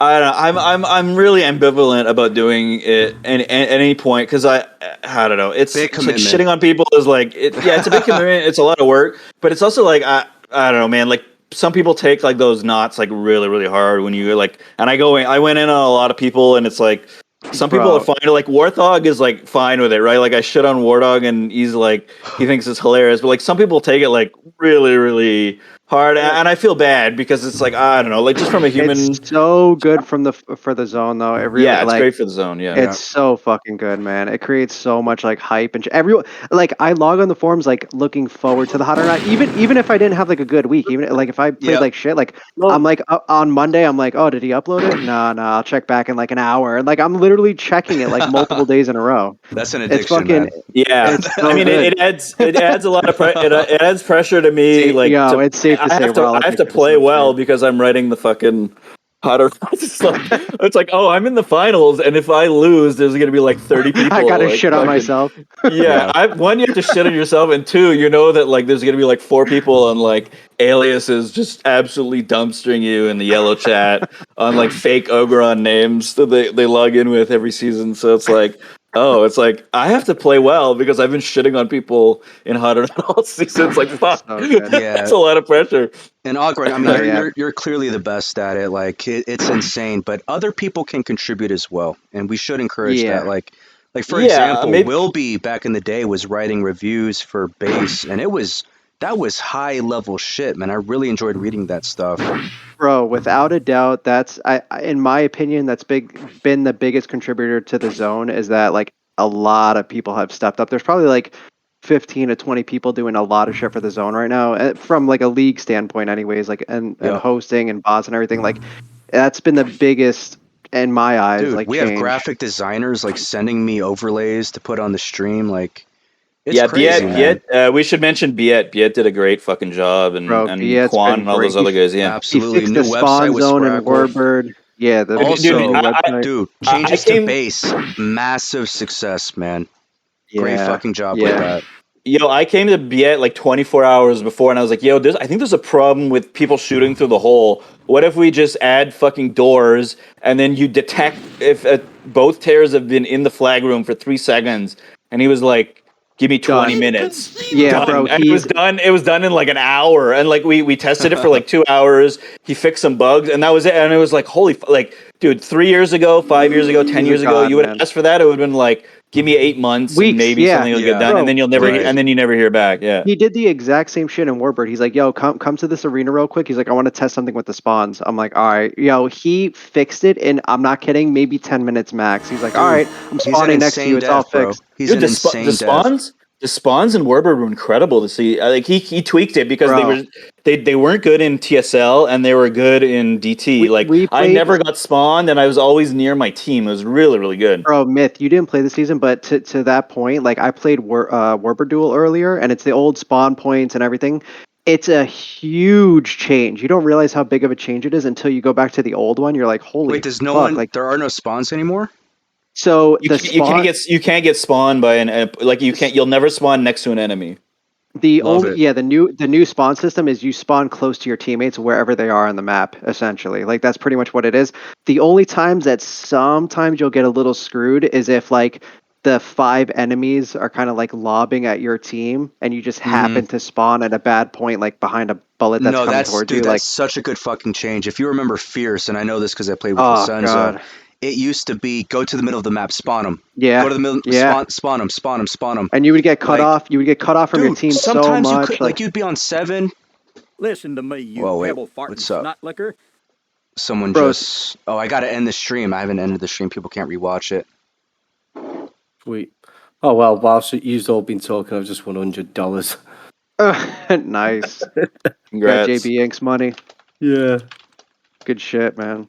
I don't know. I'm really ambivalent about doing it at any point because I don't know. It's like shitting on people is like it's a big commitment. It's a lot of work, but it's also like I don't know, man. Like some people take like those knots like really really hard when you like. And I went in on a lot of people, and it's like some people are fine. Like Warthog is like fine with it, right? Like I shit on Warthog, and he's like he thinks it's hilarious, but like some people take it like really really hard, and I feel bad because it's like I don't know, like just from a human. It's so good for the zone though. It really, it's great for the zone. Yeah, it's so fucking good, man. It creates so much like hype and everyone. Like I log on the forums like looking forward to the Hot or Not. Even if I didn't have like a good week, even like if I played like shit, like I'm like on Monday, I'm like, oh, did he upload it? No, I'll check back in like an hour, and like I'm literally checking it like multiple days in a row. That's an addiction, it's fucking, man. Yeah, so I mean it adds a lot of it adds pressure to me. Like it's safe to say I have to play well because I'm writing the fucking Hot or Not. It's like, oh, I'm in the finals, and if I lose, there's gonna be like 30 people. I gotta like, shit on myself. One, you have to shit on yourself, and two, you know that like there's gonna be like 4 people on like aliases just absolutely dumpstering you in the yellow chat on like fake Ogron names that they log in with every season. So it's like. Oh, it's like I have to play well because I've been shitting on people in Hot or Not all season. It's like fuck, that's a lot of pressure. And Ogren, I mean, you're clearly the best at it. Like it's insane, but other people can contribute as well, and we should encourage that. Like for example, Wilby back in the day was writing reviews for Base, and that was high level shit, man. I really enjoyed reading that stuff. Bro, without a doubt, that's in my opinion, that's been the biggest contributor to the zone is that like a lot of people have stepped up. There's probably like 15 to 20 people doing a lot of shit for the zone right now, from like a league standpoint, anyways. Like and hosting and bots and everything. Like that's been the biggest in my eyes. Dude, like we have graphic designers like sending me overlays to put on the stream, like. It's crazy, Biet. We should mention Biet. Biet did a great fucking job, and Quan and all those other guys. Yeah, absolutely. He fixed the spawn zone in Warbird. Yeah, dude, changes to Base, massive success, man. Great fucking job with that. Yo, I came to Biet like 24 hours before, and I was like, yo, I think there's a problem with people shooting through the hole. What if we just add fucking doors, and then you detect if both tears have been in the flag room for 3 seconds? And he was like, give me 20 minutes. Yeah, done. Bro. And it was done in like an hour. And like we tested it for like 2 hours. He fixed some bugs, and that was it. And it was like, dude, 3 years ago, 5 years ago, 10 years ago, you would have asked for that. It would have been like, give me 8 months, and maybe something will get done, bro, and then you never hear back. Yeah, he did the exact same shit in Warbird. He's like, yo, come to this arena real quick. He's like, I want to test something with the spawns. I'm like, all right, yo, he fixed it, and I'm not kidding, maybe 10 minutes max. He's like, all right, I'm spawning next to you. It's all fixed. He's an insane spawns. The spawns in Warbird were incredible to see. Like he tweaked it because they weren't good in TSL and they were good in DT. I never got spawned and I was always near my team. It was really really good. Bro, Myth, you didn't play the season, but to that point, like I played Warbird Duel earlier, and it's the old spawn points and everything. It's a huge change. You don't realize how big of a change it is until you go back to the old one. You're like, holy. Wait, there's no one? Like there are no spawns anymore. So you can't get spawned by you'll never spawn next to an enemy. The new spawn system is you spawn close to your teammates wherever they are on the map, essentially. Like that's pretty much what it is. The only times that sometimes you'll get a little screwed is if like the 5 enemies are kind of like lobbing at your team and you just happen to spawn at a bad point, like behind a bullet that's coming towards you. That's such a good fucking change. If you remember Fierce, and I know this because I played with Licenza. It used to be go to the middle of the map, spawn them. Yeah. Go to the middle, spawn them. And you would get cut off. You would get cut off from your team so much. Sometimes you'd be on 7. Listen to me, you pebble farting snot liquor. Someone just. Oh, I gotta end the stream. I haven't ended the stream. People can't rewatch it. Sweet. Oh well, whilst you've all been talking, I've just won $100. Nice. Congrats. Got JB Inks money. Yeah. Good shit, man.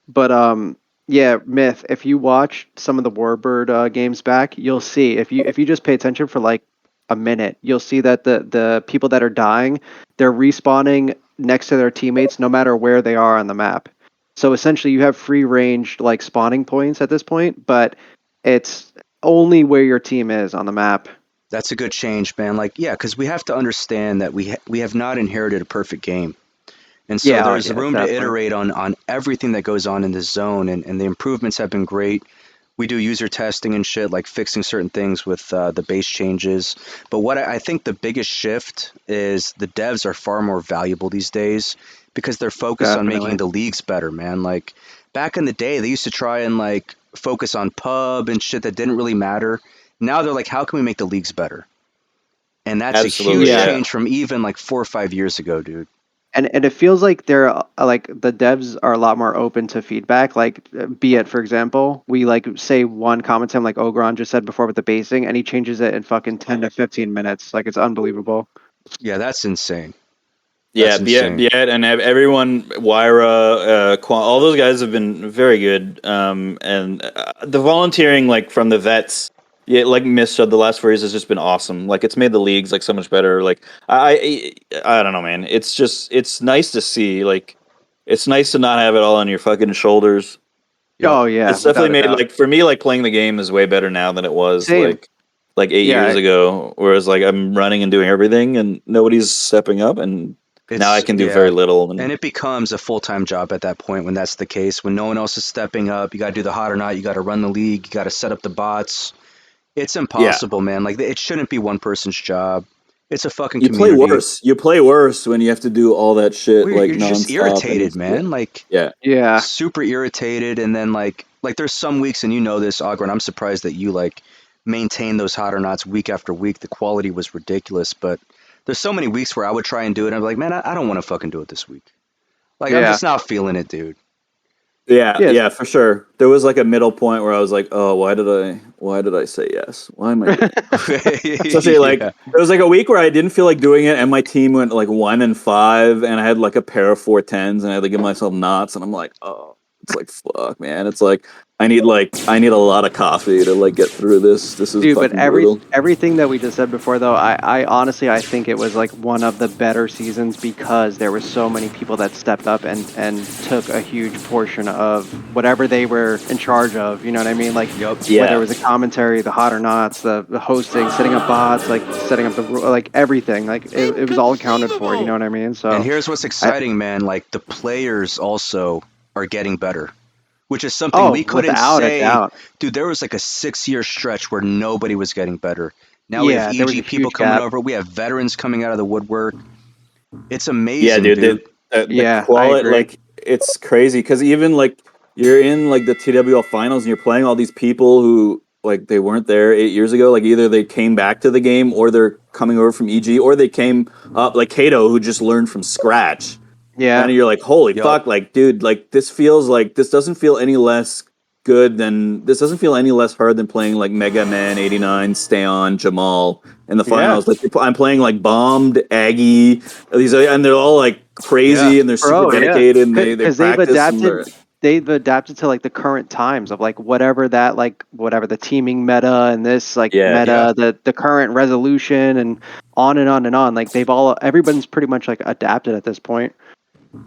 But yeah, Myth. If you watch some of the Warbird games back, you'll see if you just pay attention for like a minute, you'll see that the people that are dying, they're respawning next to their teammates no matter where they are on the map. So essentially, you have free range like spawning points at this point, but it's only where your team is on the map. That's a good change, man. Like, yeah, because we have to understand that we have not inherited a perfect game. And so there's room to iterate on everything that goes on in this zone, and the improvements have been great. We do user testing and shit, like fixing certain things with the base changes. But what I think the biggest shift is the devs are far more valuable these days because they're focused on making the leagues better, man. Like back in the day, they used to try and like focus on pub and shit that didn't really matter. Now they're like, how can we make the leagues better? And that's a huge change from even like 4 or 5 years ago, dude. And it feels like they're like the devs are a lot more open to feedback. Like, be it for example, we like say one comment time like Ogron just said before with the basing, and he changes it in fucking 10 to 15 minutes. Like it's unbelievable. Yeah, that's insane. Yeah, Biet and everyone, Wyra, all those guys have been very good. And the volunteering, like from the vets, yeah, like Mist said, the last 4 years has just been awesome. Like it's made the leagues like so much better. Like I don't know, man. It's nice to see. Like it's nice to not have it all on your fucking shoulders. Oh yeah, it's definitely made like for me, like playing the game is way better now than it was like 8 years ago. Whereas like I'm running and doing everything, and nobody's stepping up and. Now I can do very little. And it becomes a full-time job at that point when that's the case. When no one else is stepping up, you got to do the hot or not, you got to run the league, you got to set up the bots. It's impossible, man. Like, it shouldn't be one person's job. It's a fucking community. You play worse when you have to do all that shit like you're nonstop. Just irritated, man. Like, yeah, super irritated. And then like there's some weeks, and you know this, Ogren, I'm surprised that you like maintain those hot or nots week after week. The quality was ridiculous, but there's so many weeks where I would try and do it, and I'm like, man, I don't want to fucking do it this week. Like, I'm just not feeling it, dude. Yeah, for sure. There was like a middle point where I was like, oh, why did I say yes? Why am I doing it? Especially like there was like a week where I didn't feel like doing it, and my team went like 1-5, and I had like a pair of 4-10s, and I had to give myself knots, and I'm like, oh, it's like fuck, man. It's like I need a lot of coffee to like get through this. This is fucking brutal. Everything that we just said before, though, I honestly I think it was like one of the better seasons because there were so many people that stepped up and took a huge portion of whatever they were in charge of. You know what I mean? Like whether it was a commentary, the hot or nots, the hosting, setting up bots, like setting up like everything. Like it was all accounted for. You know what I mean? So and here's what's exciting, man. Like the players also are getting better. Which is something we couldn't say. Dude, there was like a 6-year stretch where nobody was getting better. Now we have EG people coming over. We have veterans coming out of the woodwork. It's amazing, dude. The quality, like, it's crazy. Because even, like, you're in, like, the TWL finals and you're playing all these people who, like, they weren't there 8 years ago. Like, either they came back to the game or they're coming over from EG or they came up, like Kato, who just learned from scratch. Yeah. And you're like, holy fuck, like, dude, like, this doesn't feel any less hard than playing, like, Mega Man 89, Stay On, Jamal in the finals. Like, I'm playing, like, Bombed, Aggie, and they're all, like, crazy, and they're super dedicated, and they practice. They've adapted to, like, the current times of, like, whatever the teaming meta and this, like, the current resolution and on and on and on. Like, everyone's pretty much, like, adapted at this point.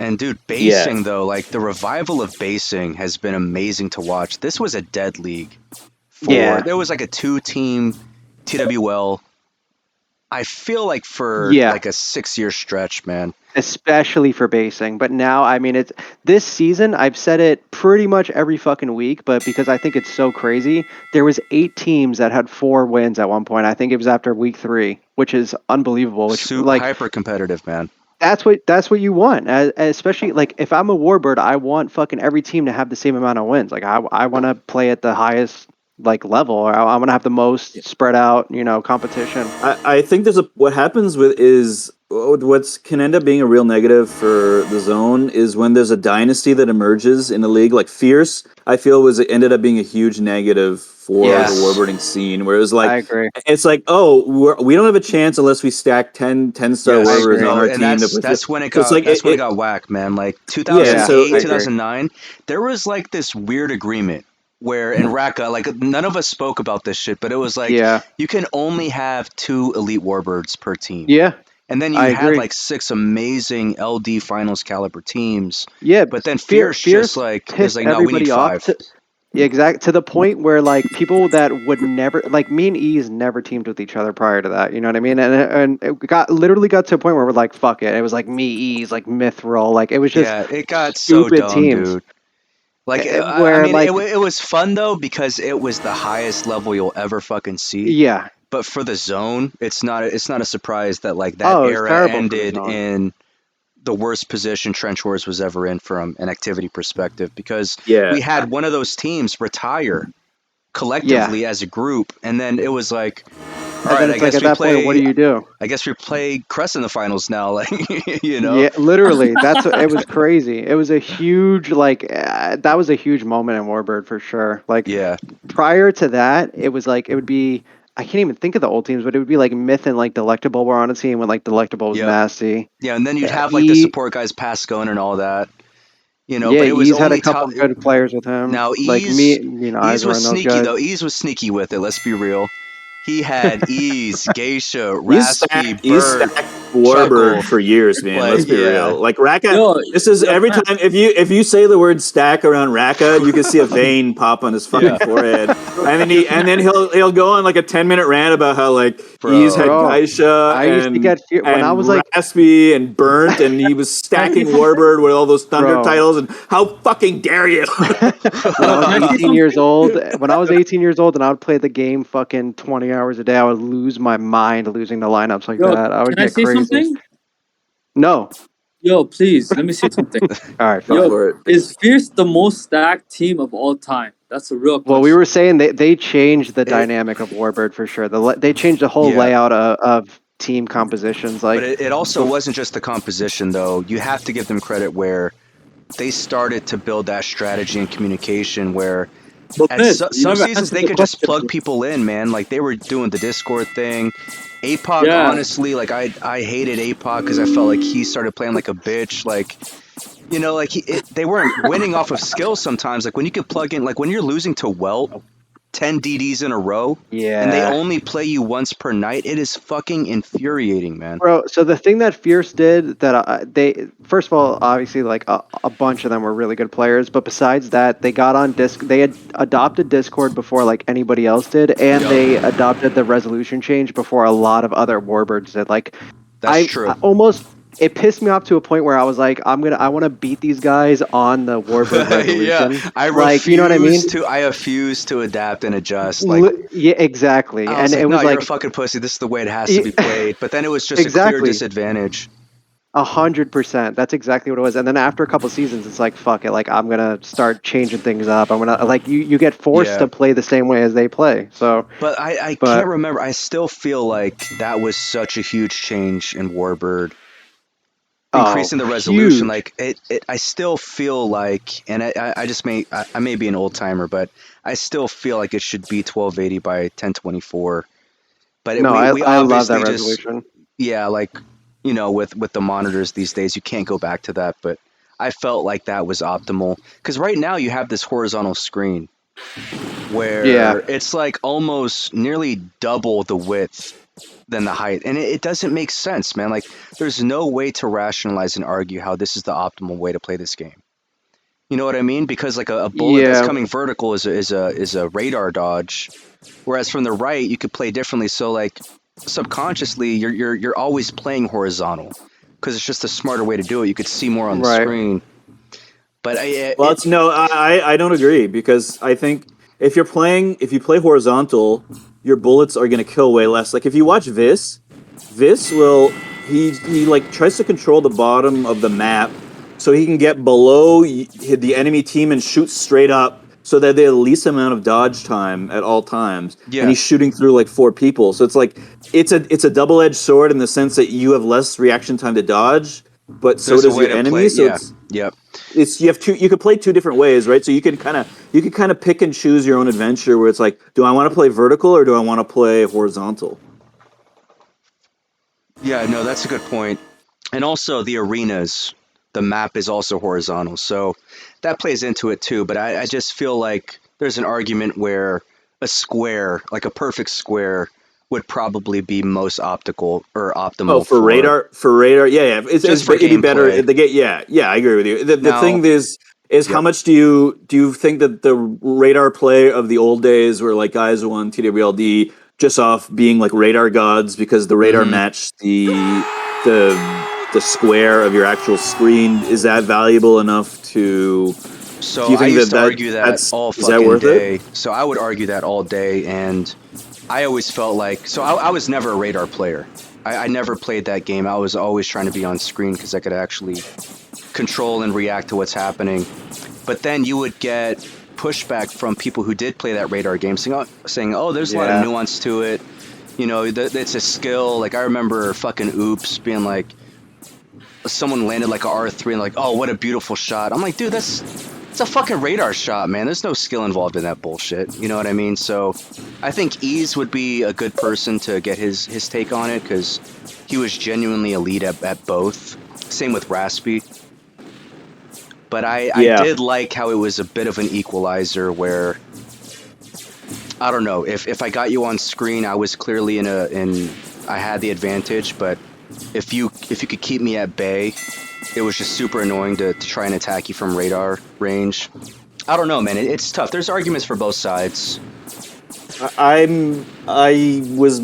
And dude, basing though, like the revival of basing has been amazing to watch. This was a dead league. There was like a 2-team TWL. I feel like for like a 6-year stretch, man. Especially for basing. But now, I mean, it's this season, I've said it pretty much every fucking week, but because I think it's so crazy, there was 8 teams that had 4 wins at one point. I think it was after week 3, which is unbelievable. Which like hyper competitive, man. That's what you want, especially like if I'm a Warbird, I want fucking every team to have the same amount of wins. Like I want to play at the highest like level. I'm gonna have the most spread out, competition. I think what happens is what can end up being a real negative for the zone is when there's a dynasty that emerges in a league like Fierce. I feel ended up being a huge negative for the warboarding scene, where it's like, I agree. It's like, we don't have a chance unless we stack 10-star warbers on our team. That's when it got that's when it got whacked, man. Like 2008, 2009, there was like this weird agreement where in Raqqa, like none of us spoke about this shit, but it was like you can only have 2 elite warbirds per team. Yeah. And then you had like 6 amazing LD finals caliber teams. Yeah. But then Fierce just like is like, no, we need 5. Exactly, to the point where like people that would never, like me and Ease never teamed with each other prior to that, you know what I mean? And it literally got to a point where we're like, fuck it. It was like me, Ease, like Mithril, like it was just it got so dumb, teams. Dude. Like it was fun though because it was the highest level you'll ever fucking see. Yeah. But for the zone, it's not a surprise that like that era ended in the worst position Trench Wars was ever in from an activity perspective, because we had one of those teams retire collectively as a group, and then it was like, all right, I guess at that point, what do you do? I guess we play Crest in the finals now, like Yeah, literally, it was crazy. It was a huge that was a huge moment in Warbird for sure. Like prior to that, it was like it would be. I can't even think of the old teams, but it would be like Myth and like Delectable were on a team when like Delectable was nasty. Yeah, and then you'd have like the support guys Pascone and all that. But it was Ease had a couple good players with him. Now Ease, like me, Ease was sneaky though. Ease was sneaky with it. Let's be real. He had Ease, Geisha, Raspy, Bird, Warbird for years, man. Let's be real. Like Raqqa, this is every time if you say the word stack around Raqqa, you can see a vein pop on his fucking forehead, and then he'll go on like a 10-minute rant about how like Ease had Geisha used to get when I was like Raspy and Burnt, and he was stacking Warbird with all those Thunder titles, and how fucking dare you? When I was 18 years old, and I would play the game fucking 20 hours a day, I would lose my mind losing the lineups like that. I would get crazy. Something? No. Yo, please, let me say something. All right, is Fierce the most stacked team of all time? That's a real question. Well, we were saying they changed the dynamic of Warbird for sure. They changed the whole layout of team compositions. Like, but it also wasn't just the composition, though. You have to give them credit where they started to build that strategy and communication where some seasons they could just plug people in, man. Like they were doing the Discord thing. APOC, honestly, like I hated APOC because I felt like he started playing like a bitch. Like, they weren't winning off of skill sometimes. Like when you could plug in, like when you're losing to Welt 10 DDs in a row, and they only play you once per night, it is fucking infuriating, man. Bro, so the thing that Fierce did that they first of all, obviously, like a bunch of them were really good players, but besides that, they got on they had adopted Discord before like anybody else did, and they adopted the resolution change before a lot of other Warbirds did. Like, that's true. It pissed me off to a point where I was like, I want to beat these guys on the Warbird resolution. I refuse you know what I mean? I refuse to adapt and adjust. Like, yeah, exactly. And it was like, you're a fucking pussy. This is the way it has to be played. But then it was just a clear disadvantage. 100%. That's exactly what it was. And then after a couple seasons, it's like, fuck it. Like, I'm gonna start changing things up. I'm gonna like you get forced to play the same way as they play. So, but I can't remember. I still feel like that was such a huge change in Warbird. Increasing the resolution, huge. Like it, I still feel like, and I may be an old timer, but I still feel like it should be 1280 by 1024. But I love that resolution. Yeah, like with the monitors these days, you can't go back to that. But I felt like that was optimal because right now you have this horizontal screen where it's like almost nearly double the width than the height, and it doesn't make sense, man. Like there's no way to rationalize and argue how this is the optimal way to play this game. You know what I mean? Because like a bullet that's coming vertical is a radar dodge, whereas from the right you could play differently. So like subconsciously you're always playing horizontal because it's just a smarter way to do it. You could see more on the screen. But I don't agree because I think if you play horizontal, your bullets are going to kill way less. Like if you watch Vis will he like tries to control the bottom of the map so he can get below the enemy team and shoot straight up so that they have the least amount of dodge time at all times. Yeah. And he's shooting through like 4 people. So it's like it's a double-edged sword in the sense that you have less reaction time to dodge, but so does your enemy. So it's you have two. You could play 2 different ways, right? So you could kind of pick and choose your own adventure. Where it's like, do I want to play vertical or do I want to play horizontal? Yeah, no, that's a good point. And also the arenas, the map is also horizontal, so that plays into it too. But I just feel like there's an argument where a square, like a perfect square, would probably be most optimal. Oh, for radar, yeah. It'd be better. I agree with you. The thing is how much do you think that the radar play of the old days, where like guys won TWLD just off being like radar gods because the radar matched the square of your actual screen, is that valuable enough to? So I used to argue that all fucking day. So I would argue that all day, and I always felt like, so I was never a radar player. I never played that game. I was always trying to be on screen because I could actually control and react to what's happening. But then you would get pushback from people who did play that radar game saying, oh, there's a lot of nuance to it. You know, it's a skill. Like I remember fucking Oops being like, someone landed like a R3 and like, oh, what a beautiful shot. I'm like, dude, it's a fucking radar shot, man. There's no skill involved in that bullshit. You know what I mean? So I think Ease would be a good person to get his take on it because he was genuinely elite at both. Same with Raspy. But I did like how it was a bit of an equalizer where, I don't know, if I got you on screen, I was clearly I had the advantage, but if you could keep me at bay, it was just super annoying to try and attack you from radar range. I don't know, man. It's tough. There's arguments for both sides. I was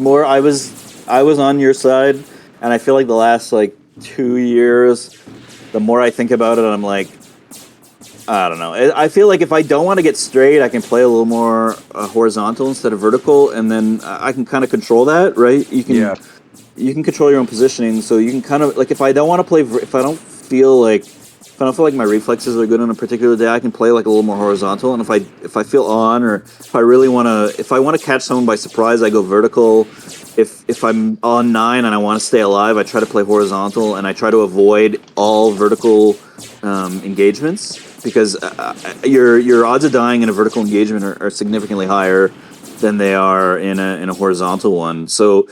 on your side, and I feel like the last like 2 years, the more I think about it, I'm like, I don't know. I feel like if I don't want to get straight, I can play a little more horizontal instead of vertical, and then I can kind of control that, right? You can control your own positioning, so you can kind of like if I don't feel like my reflexes are good on a particular day, I can play like a little more horizontal. And if I feel on, or if I want to catch someone by surprise, I go vertical. If I'm on 9 and I want to stay alive, I try to play horizontal, and I try to avoid all vertical engagements because your odds of dying in a vertical engagement are significantly higher than they are in a horizontal one. So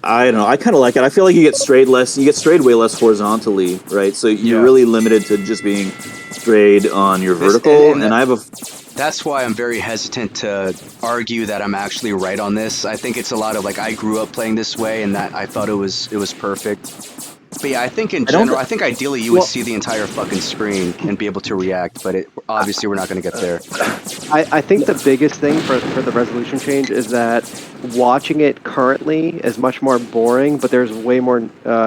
I don't know. I kind of like it. I feel like you get strayed way less horizontally, right? So you're really limited to just being strayed on your vertical. That's why I'm very hesitant to argue that I'm actually right on this. I think it's a lot of like I grew up playing this way, and that I thought it was perfect. But yeah, I think in general, I think ideally you would see the entire fucking screen and be able to react, but obviously we're not going to get there. I think the biggest thing for the resolution change is that watching it currently is much more boring, but there's way more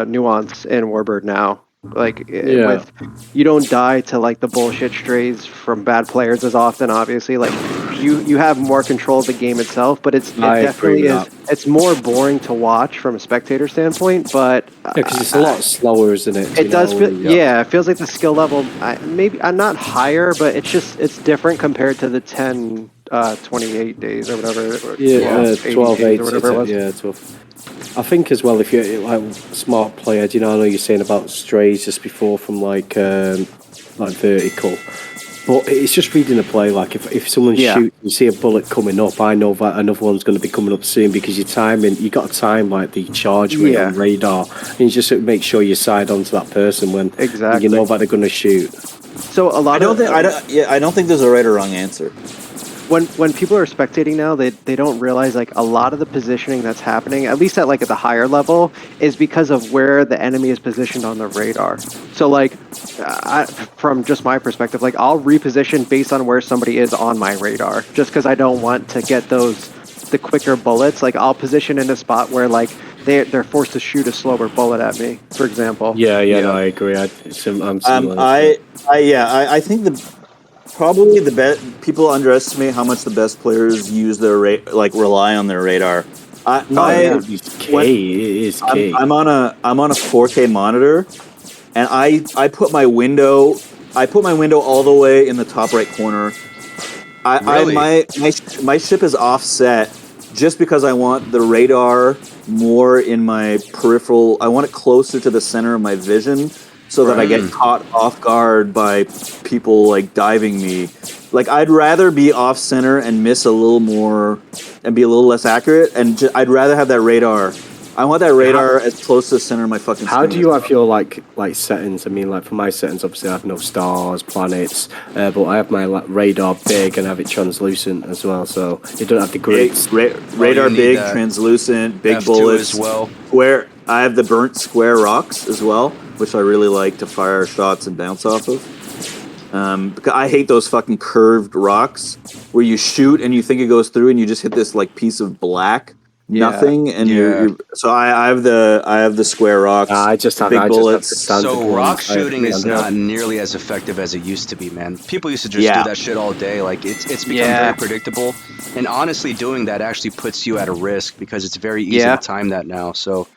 nuance in Warbird now. Like, you don't die to like the bullshit strays from bad players as often, obviously. Like, you have more control of the game itself, but it definitely is. It's more boring to watch from a spectator standpoint, but because it's a lot slower, isn't it? It does feel, it feels like the skill level, maybe I'm not higher, but it's different compared to the 10, 28 days or whatever. 12, 8, or whatever it was. Yeah, 12. I think as well, if you're like smart player, I know you're saying about strays just before from like vertical, but it's just reading the play. Like if someone shoots, you see a bullet coming up, I know that another one's going to be coming up soon because you're timing. You got to time like the charge rate on radar, and you just make sure you side onto that person when you know that they're going to shoot. So I don't think there's a right or wrong answer. When people are spectating now, they don't realize like a lot of the positioning that's happening, at least at the higher level, is because of where the enemy is positioned on the radar. So like, from just my perspective, like I'll reposition based on where somebody is on my radar, just because I don't want to get the quicker bullets. Like I'll position in a spot where like they're forced to shoot a slower bullet at me, for example. Yeah, no, I agree. I'm similar. I think probably the best people underestimate how much the best players use their rely on their radar. It's key. I'm on a 4K monitor, and I put my window all the way in the top right corner, My ship is offset just because I want the radar more in my peripheral. I want it closer to the center of my vision so that I get caught off guard by people like diving me. Like I'd rather be off center and miss a little more and be a little less accurate, and I'd rather have that radar. I want that radar as close to the center of my fucking screen. How do you have your like settings? I mean, like for my settings, obviously I have no stars, planets, but I have my radar big and I have it translucent as well, so you don't have the grids. Radar big, translucent, big F2 bullets. as well. Square. I have the burnt square rocks as well, which I really like to fire shots and bounce off of. Because I hate those fucking curved rocks where you shoot and you think it goes through and you just hit this like piece of black. Nothing, and you're so I have the square rocks. I just have big bullets. So rock shooting is not nearly as effective as it used to be, man. People used to just do that shit all day. Like it's become very predictable, and honestly, doing that actually puts you at a risk because it's very easy to time that now. So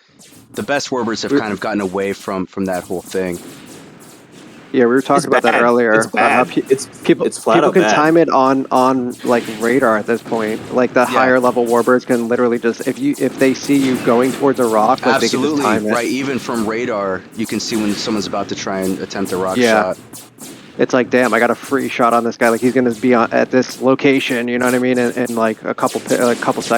the best warbirds have kind of gotten away from that whole thing. Yeah, we were talking about that earlier. It's bad. People can time it on like radar at this point. Like the higher level warbirds can literally just if they see you going towards a rock, like they can just time it. Right. Even from radar, you can see when someone's about to try and attempt a rock shot. It's like, damn, I got a free shot on this guy. Like he's gonna be at this location. You know what I mean? In like a couple seconds.